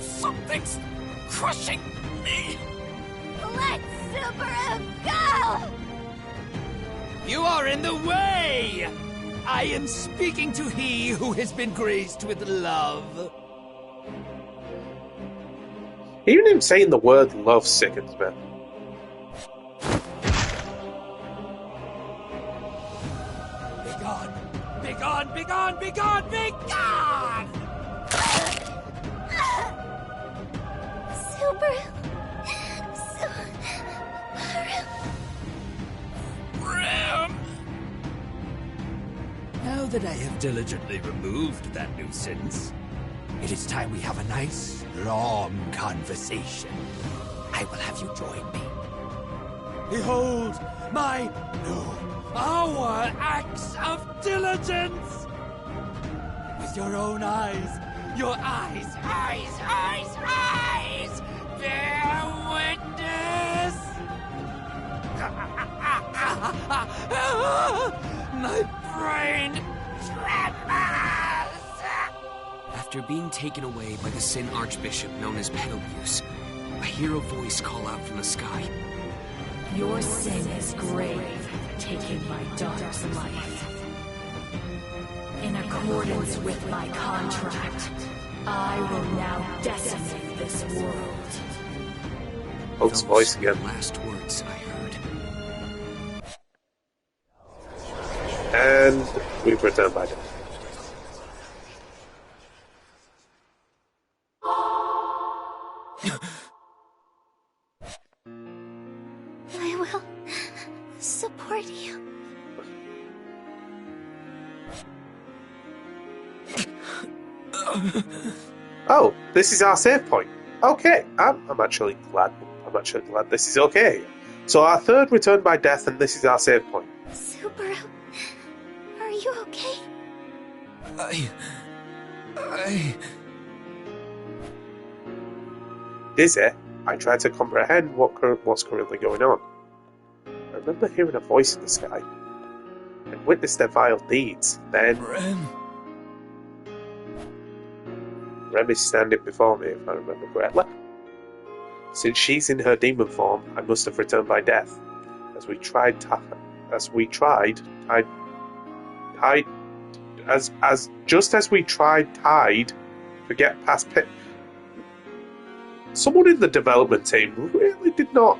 Something's crushing me. Let Subaru go! You are in the way! I am speaking to he who has been graced with love. Even him saying the word love sickens me. Be gone! Subaru. Rem! Now that I have diligently removed that nuisance, it is time we have a nice, long conversation. I will have you join me. Behold our acts of diligence! With your own eyes, bear witness! My brain trembles! After being taken away by the Sin Archbishop known as Betelgeuse, I hear a voice call out from the sky. Your sin is grave, taking my daughter's life. In accordance with my contract, I will now decimate this world. Hope's voice again. Last words I heard. And we've returned by death. I will support you. Oh, this is our save point. Okay, I'm actually glad. I'm actually glad this is okay. So our third return by death, and this is our save point. Subaru, are you okay? Dizzy, I try to comprehend what's currently going on. I remember hearing a voice in the sky and witnessed their vile deeds. Then Rem is standing before me, if I remember correctly. Since she's in her demon form, I must have returned by death. As we tried to get past pit. Someone in the development team really did not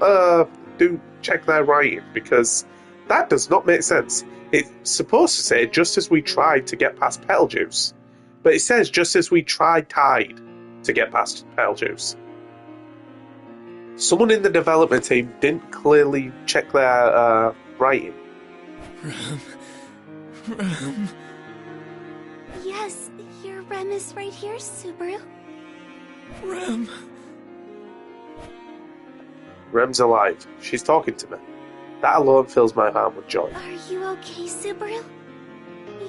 check their writing, because that does not make sense. It's supposed to say just as we tried to get past Betelgeuse, but it says just as we tried to get past Betelgeuse. Someone in the development team didn't clearly check their writing. Rem. Yes, your Rem is right here, Subaru. Rem. Rem's alive. She's talking to me. That alone fills my heart with joy. Are you okay, Subaru?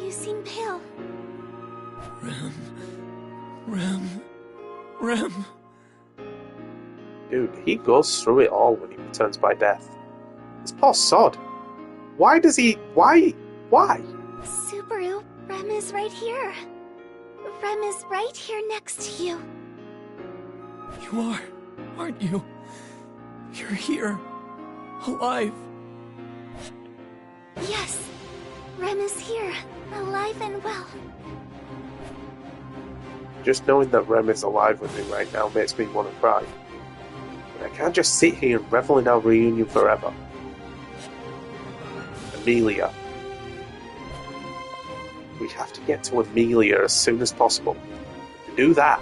You seem pale. Rem. Dude, he goes through it all when he returns by death. This poor sod. Why does he... Why? Subaru, Rem is right here. Rem is right here next to you. You are, aren't you? You're here. Alive. Yes. Rem is here. Alive and well. Just knowing that Rem is alive with me right now makes me want to cry. But I can't just sit here and revel in our reunion forever. Amelia. We have to get to Amelia as soon as possible. To do that,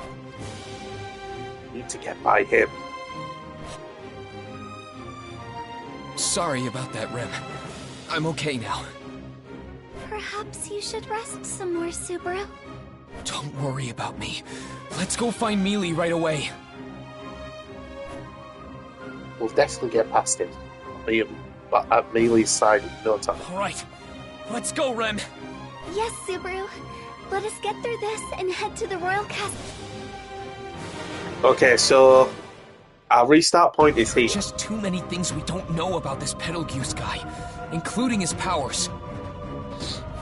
we need to get by him. Sorry about that, Rem. I'm okay now. Perhaps you should rest some more, Subaru. Don't worry about me. Let's go find Mealy right away. We'll definitely get past him. But at Mealy's side in no time. Alright, let's go, Rem. Yes, Subaru. Let us get through this and head to the Royal Castle. Okay, so our restart point is here. Just too many things we don't know about this Betelgeuse guy, including his powers.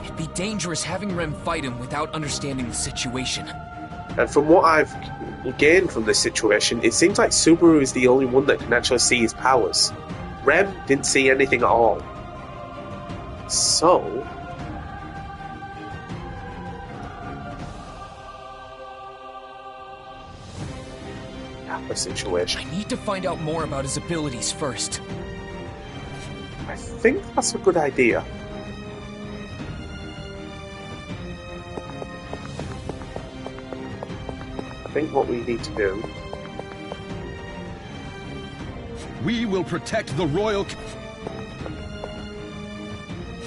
It'd be dangerous having Rem fight him without understanding the situation. And from what I've gained from this situation, it seems like Subaru is the only one that can actually see his powers. Rem didn't see anything at all. So... Kappa situation. I need to find out more about his abilities first. I think that's a good idea. I think what we need to do... We will protect the royal...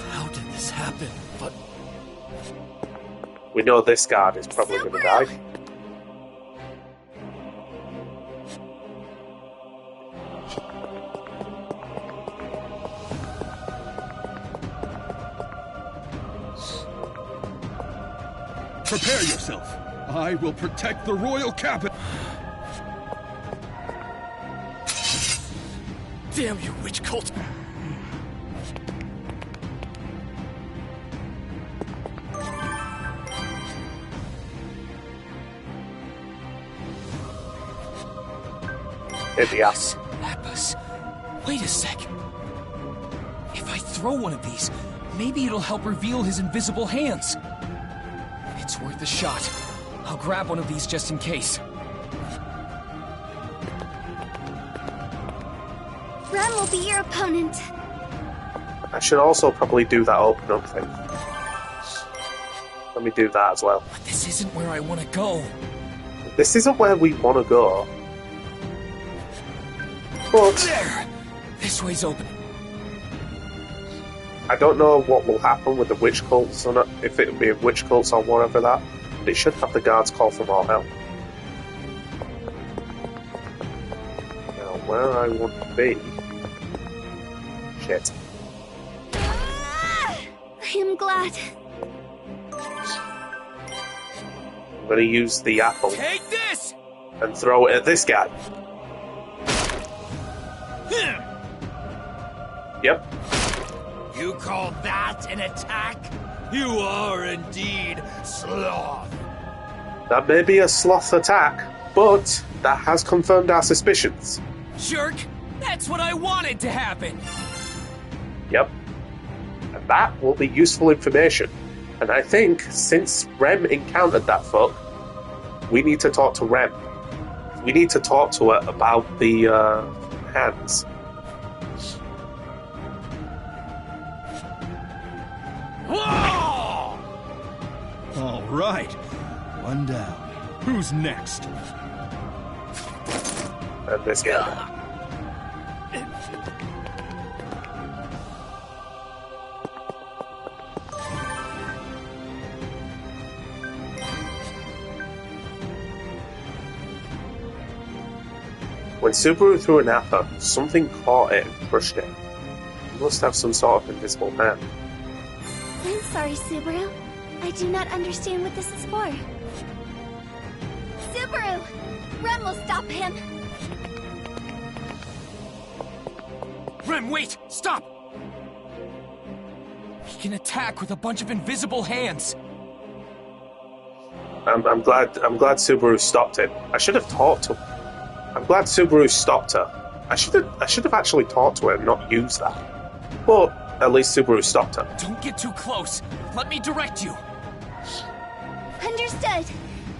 How did this happen? But... We know this guard is probably going to die. Prepare yourself. I will protect the royal capital. Damn you, witch cult! Yes. Lapis. Wait a sec. If I throw one of these, maybe it'll help reveal his invisible hands. It's worth a shot. I'll grab one of these just in case. Rem will be your opponent. I should also probably do that open up thing. Let me do that as well. But this isn't where I want to go. This isn't where we want to go. But there! This way's open. I don't know what will happen with the witch cults or not, if it'll be a witch cults or whatever that. But it should have the guards call for more help. Now, where I want to be... Shit. I am glad. I'm going to use the apple. Take this! And throw it at this guy. Yep. You call that an attack? You are indeed sloth. That may be a sloth attack, but that has confirmed our suspicions. Jerk! That's what I wanted to happen! Yep. And that will be useful information. And I think, since Rem encountered that fuck, we need to talk to Rem. We need to talk to her about the, hands. All right. One down. Who's next? And this guy. When Subaru threw an apple, something caught it and crushed it. It must have some sort of invisible hand. I'm sorry, Subaru. I do not understand what this is for. Subaru! Rem will stop him! Rem, wait! Stop! He can attack with a bunch of invisible hands. I'm glad Subaru stopped it. I should have talked to her. I'm glad Subaru stopped her. I should have actually talked to her and not used that. But at least Subaru stopped her. Don't get too close. Let me direct you. Understood.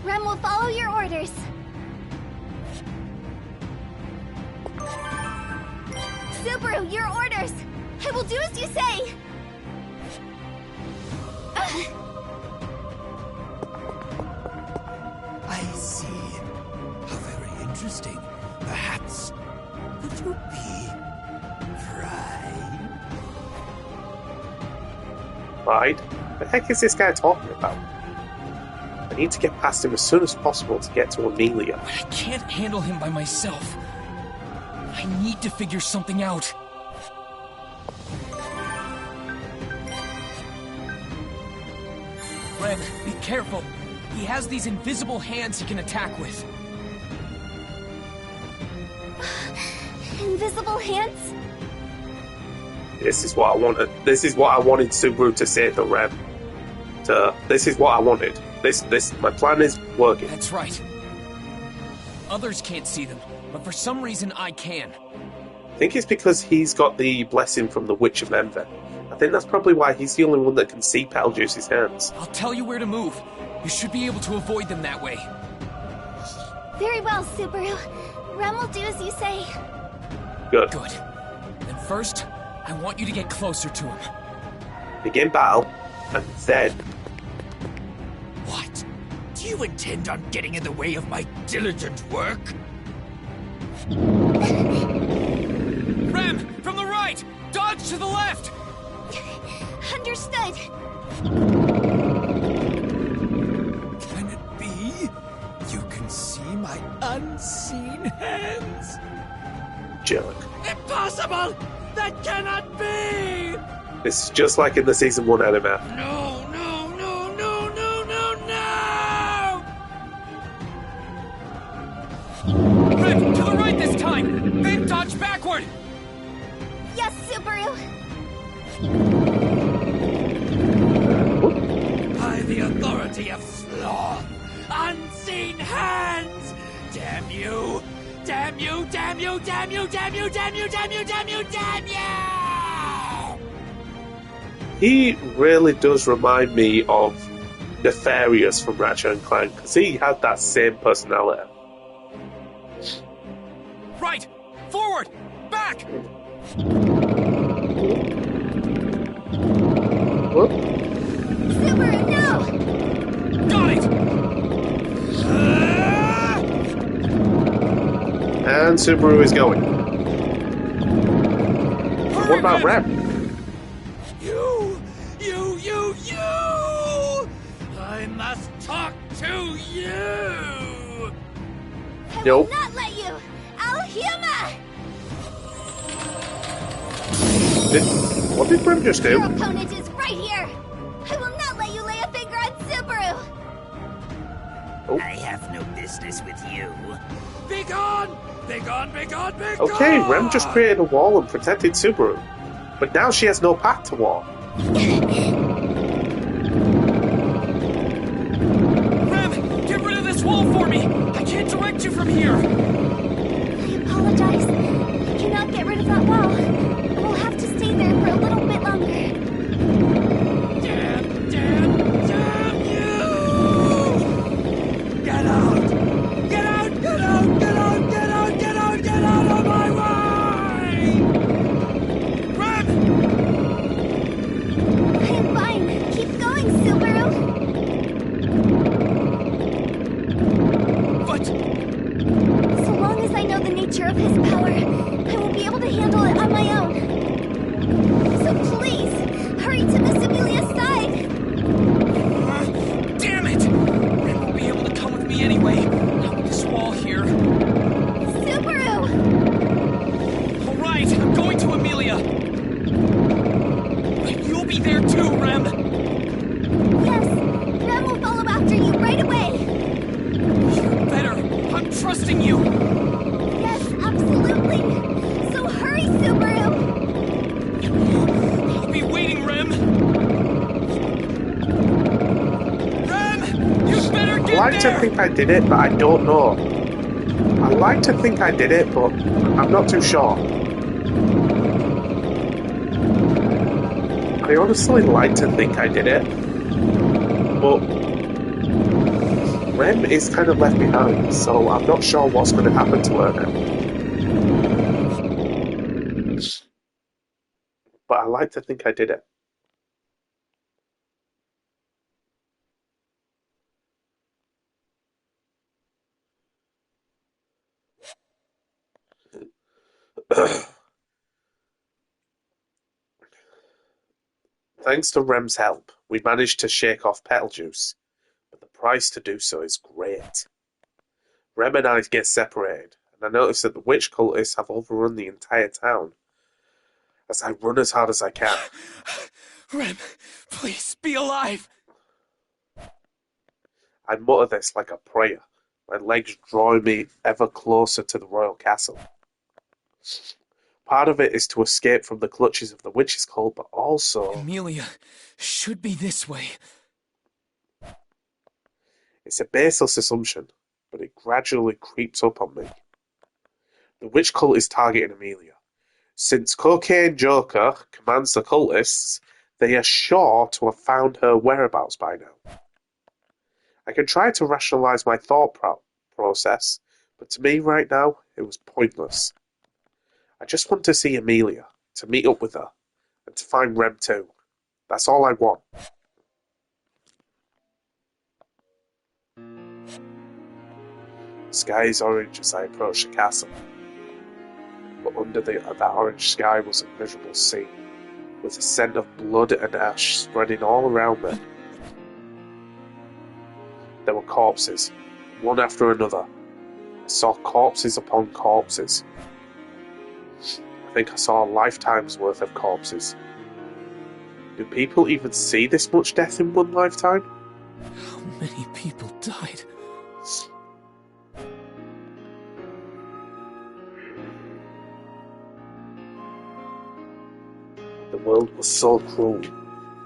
Rem will follow your orders. Subaru, your orders! I will do as you say! I see. How very interesting. Perhaps would you be fried? Right? What the heck is this guy talking about? I need to get past him as soon as possible to get to Amelia. But I can't handle him by myself. I need to figure something out. Rem, be careful. He has these invisible hands he can attack with. Invisible hands? This is what I wanted. This is what I wanted Subaru to say to Rem. This is what I wanted. My plan is working. That's right. Others can't see them, but for some reason I can. I think it's because he's got the blessing from the Witch of Menven. I think that's probably why he's the only one that can see Betelgeuse's hands. I'll tell you where to move. You should be able to avoid them that way. Very well, Subaru. Rem will do as you say. Good. Good. Then first, I want you to get closer to him. Begin battle, and then... What? Do you intend on getting in the way of my diligent work? Rem, from the right! Dodge to the left! Understood. Can it be? You can see my unseen hands? Jerk. Impossible! That cannot be! This is just like in the Season 1 anime. No, no, no, no, no, no, no! Rem, to the right this time! Then dodge backward! Yes, Subaru! By the authority of Sloth! Unseen hands! Damn you! Damn you, damn you, damn you, damn you, damn you, damn you, damn you, damn you! He really does remind me of Nefarious from Ratchet and Clank, because he had that same personality. Right! Forward! Back! What? Subaru, no! And Subaru is going. What about Rem? You! I must talk to you! I Nope. will not let you! Alhuma! What did Rem just do? Your opponent is right here! I will not let you lay a finger on Subaru! Oh. I have no business with you. Be gone! Be gone, be gone, be gone! Okay, Rem just created a wall and protected Subaru. But now she has no path to walk. Rem, get rid of this wall for me! I can't direct you from here! I apologize. I cannot get rid of that wall. We'll have to stay there for a little bit longer. Damn you! Get out! Get out of my way! Rem! I am fine. Keep going, Subaru. But... So long as I know the nature of his power, I will be able to handle it on my own. So please, hurry to Miss Amelia's side. Damn it! Rem won't be able to come with me anyway. Not with this wall here. Subaru! Alright, I'm going to Amelia. You'll be there too, Rem. Yes, Rem will follow after you right away. You better. I'm trusting you. Yes, absolutely. So hurry, Subaru. I'll be waiting, Rem. Rem, you better I get like to there. think I did it, but I don't know. I like to think I did it, but I'm not too sure. I honestly like to think I did it, but Rem is kind of left behind, so I'm not sure what's going to happen to her now. But I like to think I did it. Thanks to Rem's help, we managed to shake off Betelgeuse, but the price to do so is great. Rem and I get separated, and I notice that the witch cultists have overrun the entire town. As I run as hard as I can. Rem, please, be alive. I mutter this like a prayer, my legs drawing me ever closer to the royal castle. Part of it is to escape from the clutches of the witches' cult, but also... Amelia should be this way. It's a baseless assumption, but it gradually creeps up on me. The witch cult is targeting Amelia. Since Cocaine Joker commands the cultists, they are sure to have found her whereabouts by now. I can try to rationalize my thought process, but to me right now, it was pointless. I just want to see Amelia, to meet up with her, and to find Rem too. That's all I want. The sky is orange as I approach the castle. But under that orange sky was a miserable sea, with a scent of blood and ash spreading all around me. There were corpses, one after another. I saw corpses upon corpses. I think I saw a lifetime's worth of corpses. Do people even see this much death in one lifetime? How many people died? The world was so cruel.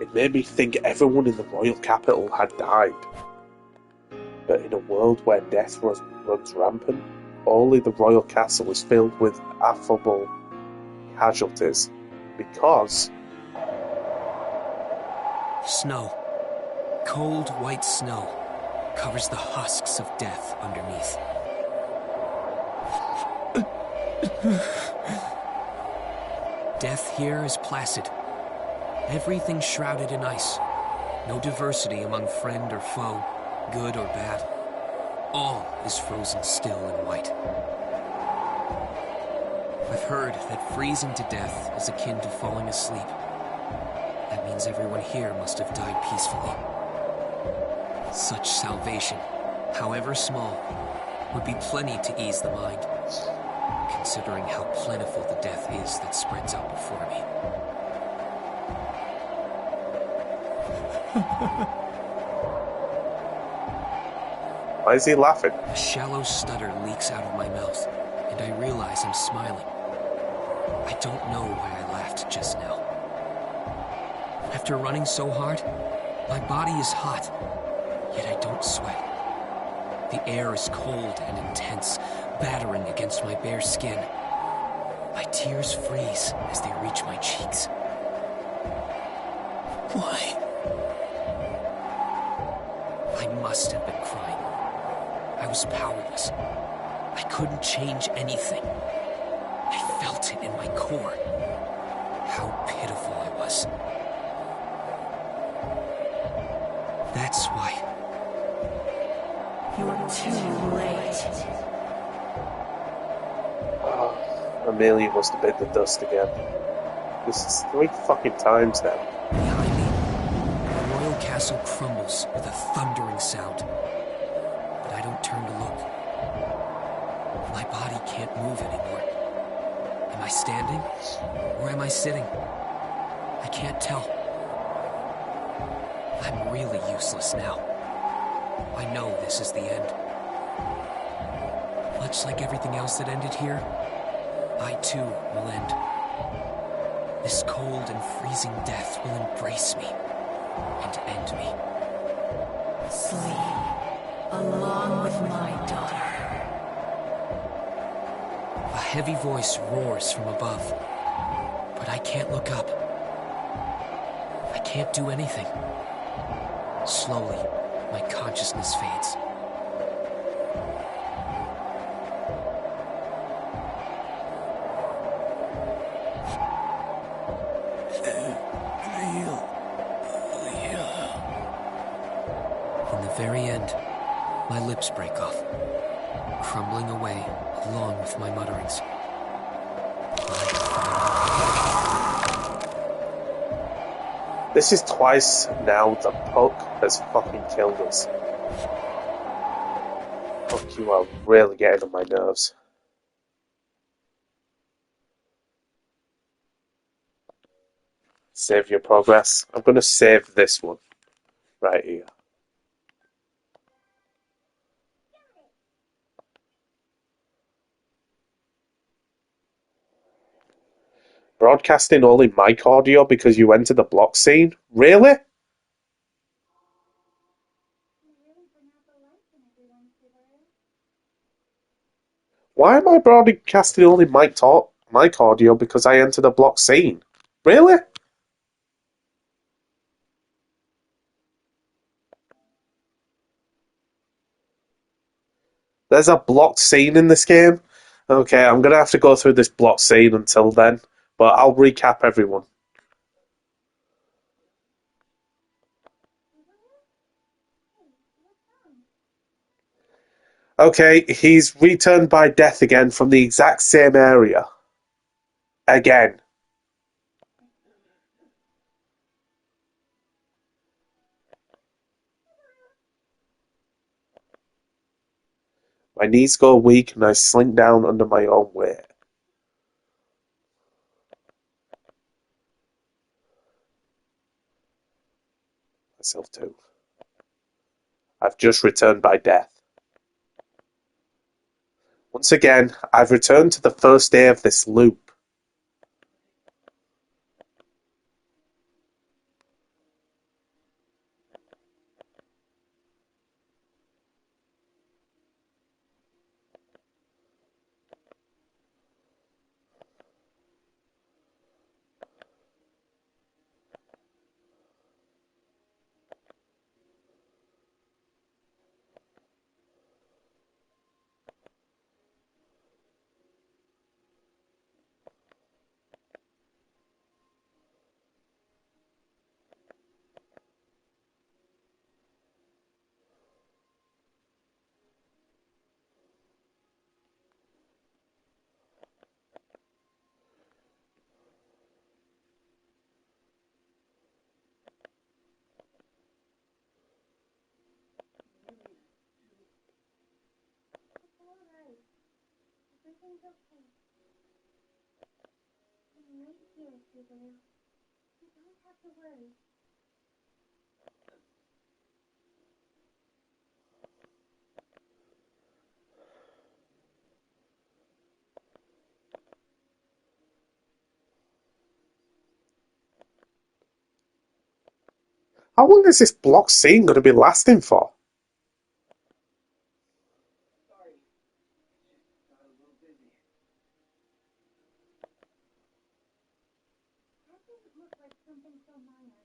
It made me think everyone in the royal capital had died. But in a world where death runs rampant, only the royal castle is filled with affable casualties. Because... Snow. Cold white snow covers the husks of death underneath. Death here is placid. Everything shrouded in ice. No diversity among friend or foe, good or bad. All is frozen still and white. I've heard that freezing to death is akin to falling asleep. That means everyone here must have died peacefully. Such salvation, however small, would be plenty to ease the mind, considering how plentiful the death is that spreads out before me. Why is he laughing? A shallow stutter leaks out of my mouth, and I realize I'm smiling. I don't know why I laughed just now. After running so hard, my body is hot, yet I don't sweat. The air is cold and intense, battering against my bare skin. My tears freeze as they reach my cheeks. Why? I must have been crying. I was powerless. I couldn't change anything. I felt it in my core. How pitiful I was. That's why. You're too late. Amelia must have bit the dust again. This is 3 fucking times now. Behind me, the royal castle crumbles with a thundering sound. But I don't turn to look. My body can't move anymore. Am I standing? Or am I sitting? I can't tell. I'm really useless now. I know this is the end. Much like everything else that ended here, I too will end. This cold and freezing death will embrace me and end me. Sleep along with my daughter. A heavy voice roars from above, but I can't look up. I can't do anything. Slowly, my consciousness fades. In the very end, my lips break off, crumbling away along with my mutterings. This is twice now that Puck has fucking killed us. Fuck, you are really getting on my nerves. Save your progress. I'm going to save this one right here. Broadcasting only mic audio because you entered the block scene? Really? Why am I broadcasting only mic audio because I entered a block scene? Really? There's a blocked scene in this game? Okay, I'm going to have to go through this blocked scene until then, but I'll recap everyone. Okay, he's returned by death again from the exact same area. Again. My knees go weak and I slink down under my own weight. Myself too. I've just returned by death. Once again, I've returned to the first day of this loop. Everything's okay. I'm right here, Subaru. You don't have to worry. How long is this block scene going to be lasting for? That doesn't look like something so minor.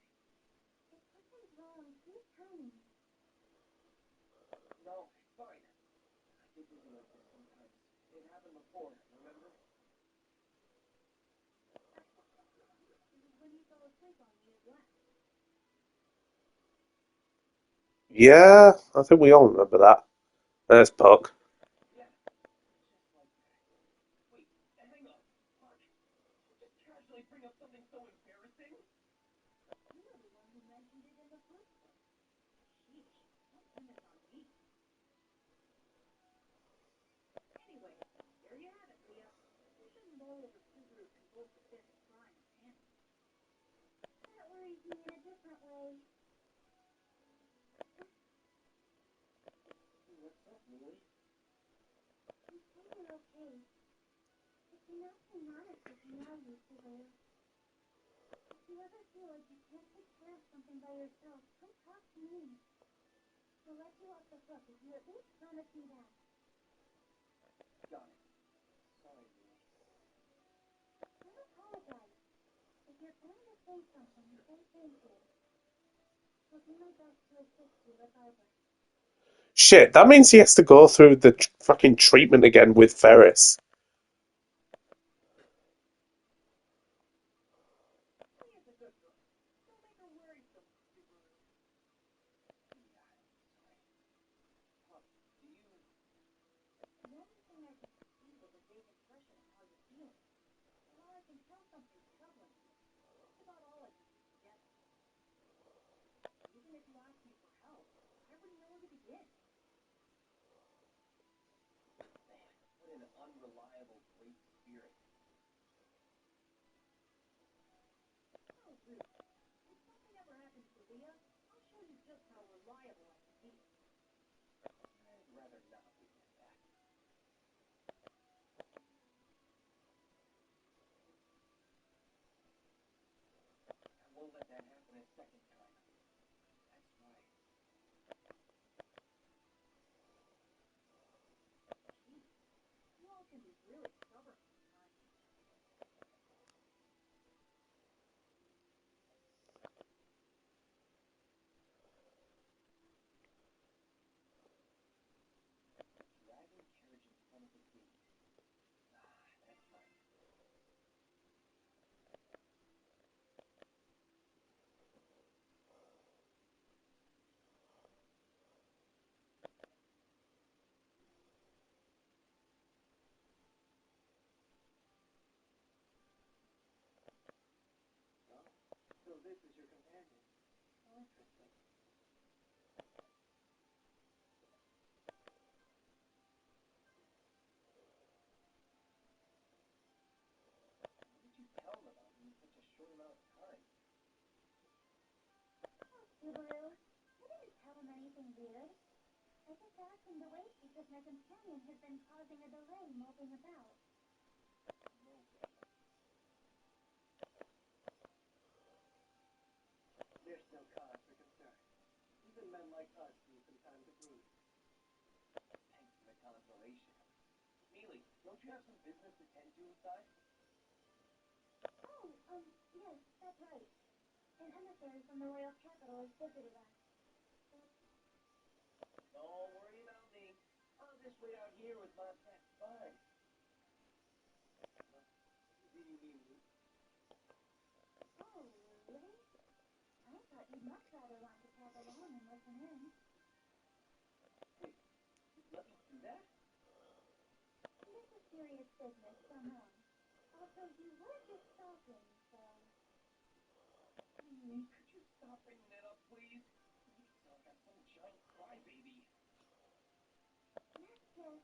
If something's wrong, please tell me. No, fine. I get busy like this sometimes. It happened before, remember? When you fell asleep on me at last. Yeah, I think we all remember that. There's Puck. Bring up something so embarrassing? You're the one who mentioned it in the first place. Sheesh, don't pin this on me. Anyway, there you have it, Leah. You shouldn't worry over Subaru's compulsive fit of crying or panicking. That worries me in a different way. What's up, Lily? You say you're okay. But you're not being honest with me, are you, Subaru? If you ever feel like you can't take care of something by yourself, come talk to me. We'll let you off the hook if you at least promise me that. Got it. Sorry, Lily. Don't apologize. If you're going to say something, say thank you. I'll do my best to assist you regardless. Shit, that means he has to go through the fucking treatment again with Ferris. The only thing I could see was a vague impression of how you're feeling. While I can tell something's troubling you, that's about all I can put together. Even if you ask me for help, I wouldn't know where to begin. Man, what an unreliable great spirit. Oh, rude. If something ever happens to Leah, I'll show you just how reliable I can be. I'd rather not witness that. I won't let that happen a second time. That's right. You all can be really stubborn sometimes. Dragging carriage in front of the gate. That's right. So this is your companion. How interesting. What did you tell him about me in such a short amount of time? Oh, Subaru. I didn't tell him anything weird. I just asked him to wait because my companion had been causing a delay moping about. There's no cause for concern. Even men like us need some time to breathe. Thanks for the consolation. Mealy, don't you have some business to tend to inside? Oh, yes, that's right. An emissary from the royal capital has visited us. Don't worry about me. I'll just wait out here with my pet bud. Do you mean me? Oh, really? I thought you'd much rather want to tag along and listen in. Hey, let me do that? This is serious business, so no. Also, you were just talking, so... Could you stop bringing that up, please? You make it sound like I'm some giant crybaby. Yes, yes.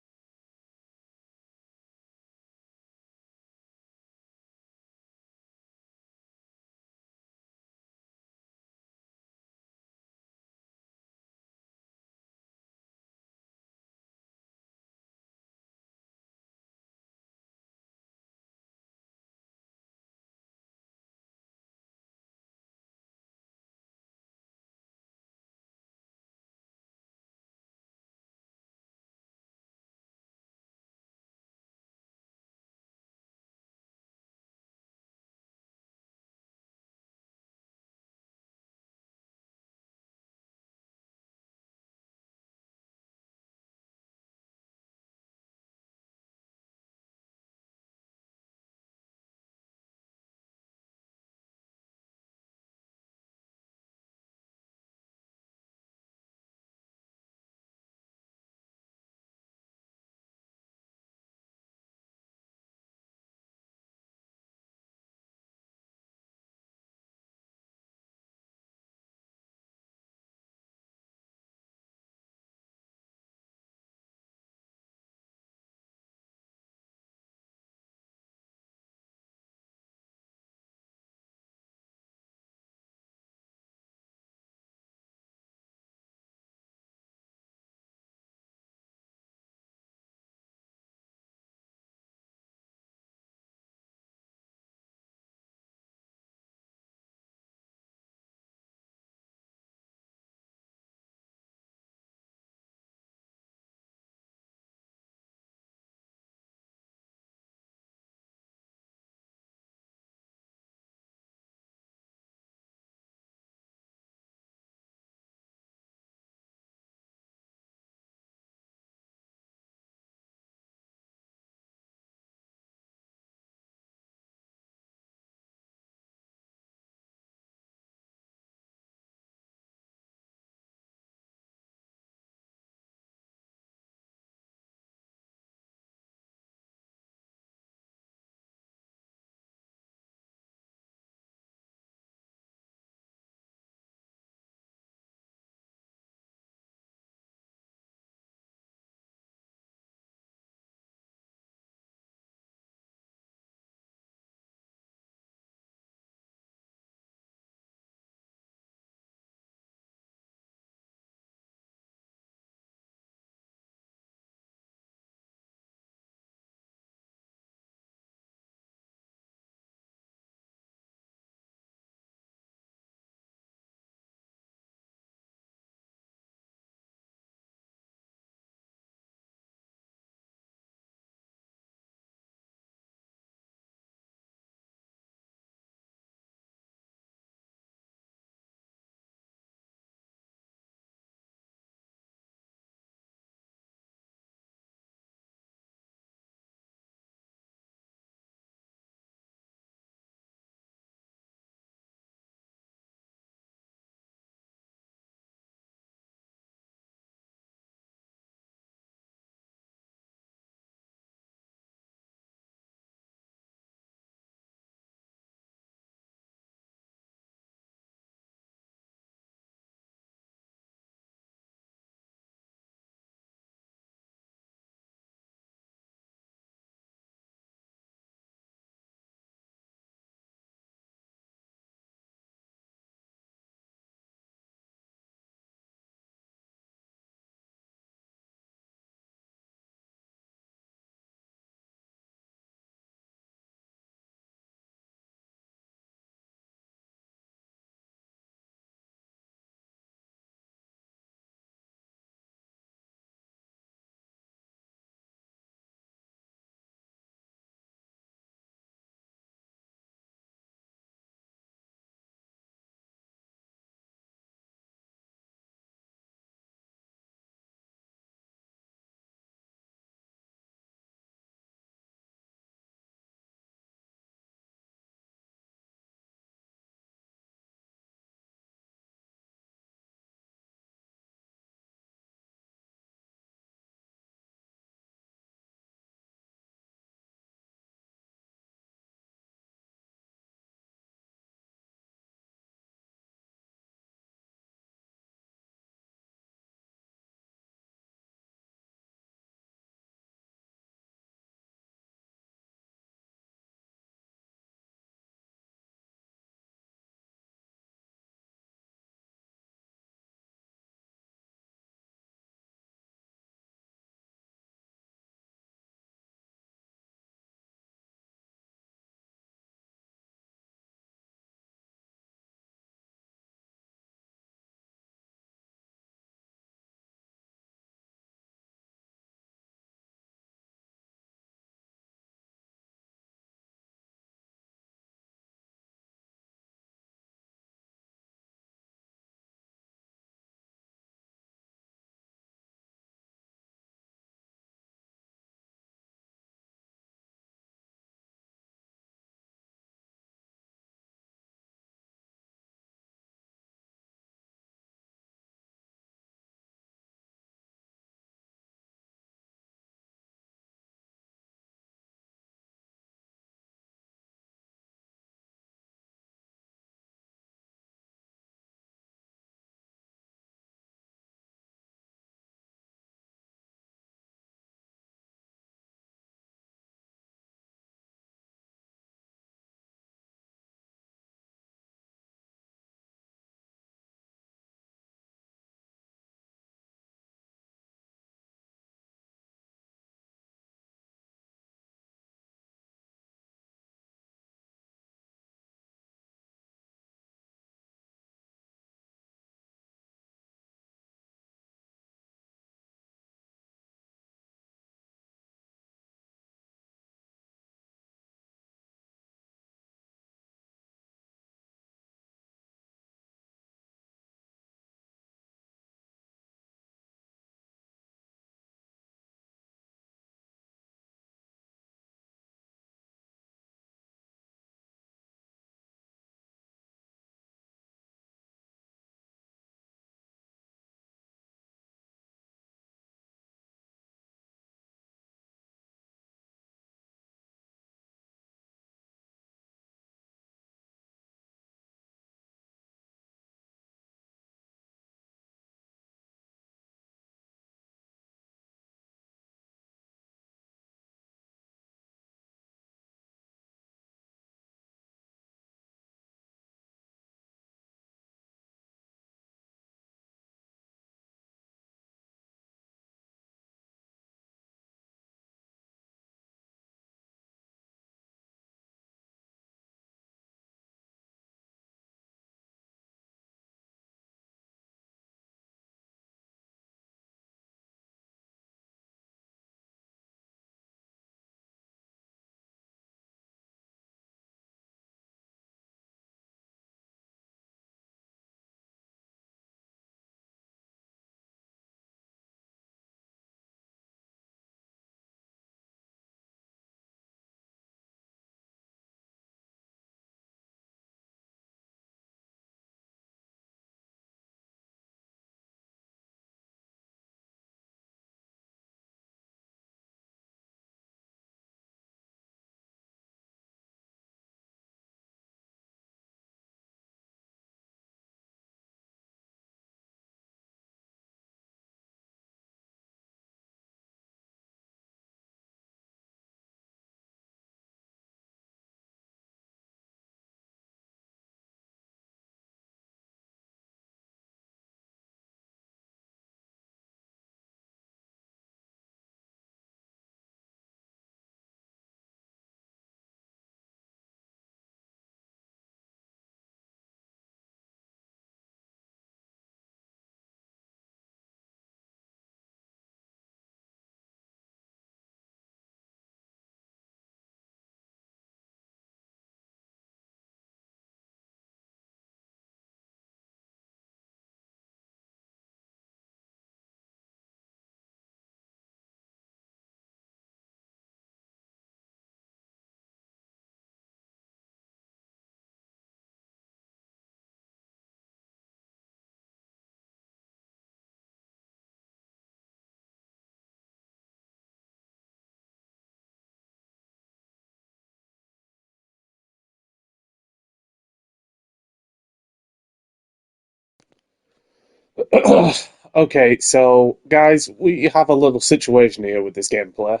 Okay, so guys, we have a little situation here with this gameplay.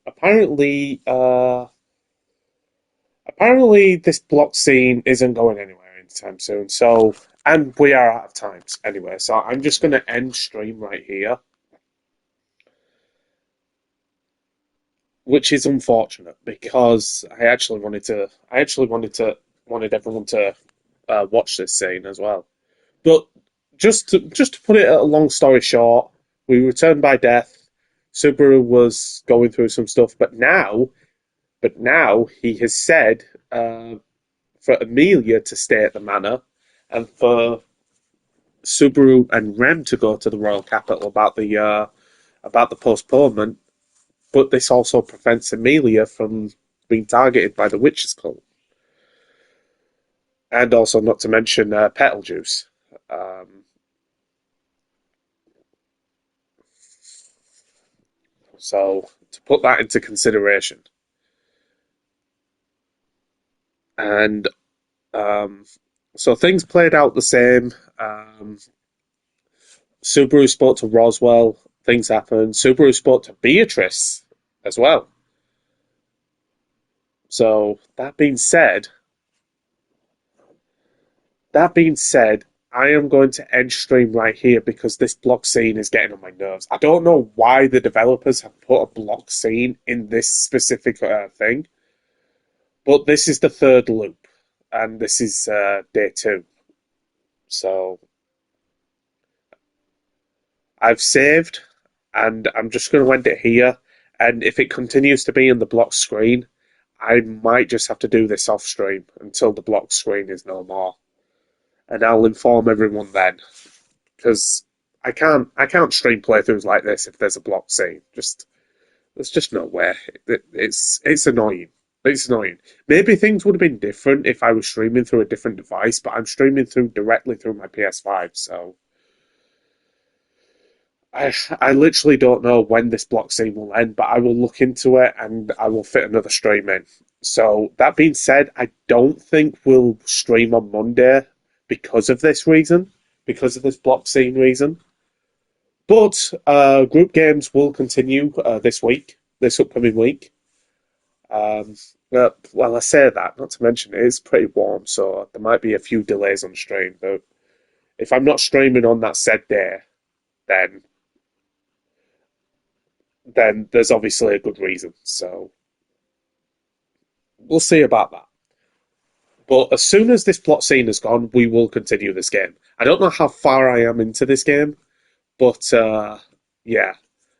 Apparently this block scene isn't going anywhere anytime soon. So, and we are out of times anyway. So I'm just going to end stream right here, which is unfortunate because wanted everyone to watch this scene as well. But just to put it a long story short, we returned by death. Subaru was going through some stuff, but now he has said for Amelia to stay at the manor and for Subaru and Rem to go to the royal capital about the postponement. But this also prevents Amelia from being targeted by the witch's cult, and also not to mention Betelgeuse. So to put that into consideration. And so things played out the same. Subaru spoke to Roswell. Things happened. Subaru spoke to Beatrice as well. So that being said, I am going to end stream right here because this block scene is getting on my nerves. I don't know why the developers have put a block scene in this specific thing. But this is the third loop, and this is day 2. So I've saved, and I'm just going to end it here. And if it continues to be in the block screen, I might just have to do this off stream until the block screen is no more. And I'll inform everyone then, because I can't stream playthroughs like this if there's a block scene. There's just no way. It's annoying. It's annoying. Maybe things would have been different if I was streaming through a different device, but I'm streaming directly through my PS5, so I literally don't know when this block scene will end, but I will look into it and I will fit another stream in. So that being said, I don't think we'll stream on Monday because of this reason, because of this block scene reason. But group games will continue this upcoming week. Well, I say that, not to mention it is pretty warm, so there might be a few delays on stream. But if I'm not streaming on that said day, then there's obviously a good reason. So we'll see about that. But as soon as this plot scene is gone, we will continue this game. I don't know how far I am into this game, but yeah.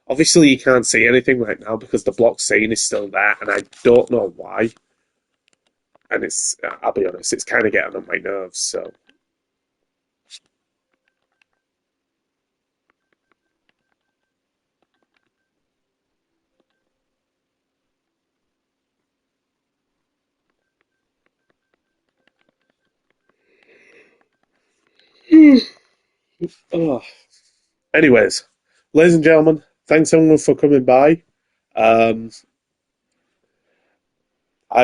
Obviously, you can't see anything right now because the block scene is still there, and I don't know why. And I'll be honest, it's kind of getting on my nerves, so. Oh. Anyways, ladies and gentlemen, thanks everyone for coming by. I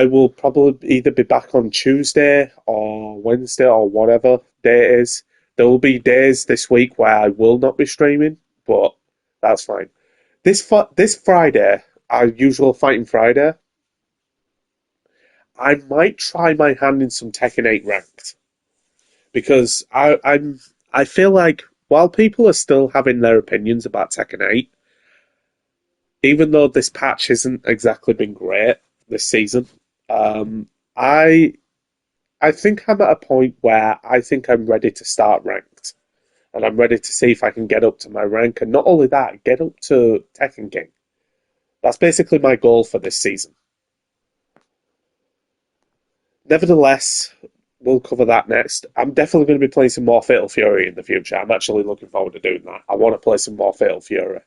will probably either be back on Tuesday or Wednesday or whatever day it is. There will be days this week where I will not be streaming, but that's fine. This Friday, our usual Fighting Friday, I might try my hand in some Tekken 8 ranked. Because I feel like while people are still having their opinions about Tekken 8, even though this patch hasn't exactly been great this season, I think I'm at a point where I think I'm ready to start ranked. And I'm ready to see if I can get up to my rank. And not only that, get up to Tekken King. That's basically my goal for this season. Nevertheless, we'll cover that next. I'm definitely going to be playing some more Fatal Fury in the future. I'm actually looking forward to doing that. I want to play some more Fatal Fury.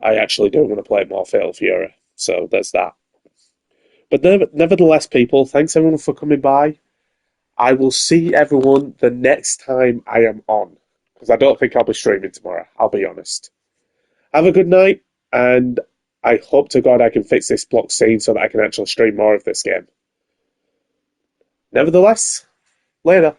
I actually do want to play more Fatal Fury. So there's that. But nevertheless, people, thanks everyone for coming by. I will see everyone the next time I am on. Because I don't think I'll be streaming tomorrow. I'll be honest. Have a good night. And I hope to God I can fix this block scene so that I can actually stream more of this game. Nevertheless, later.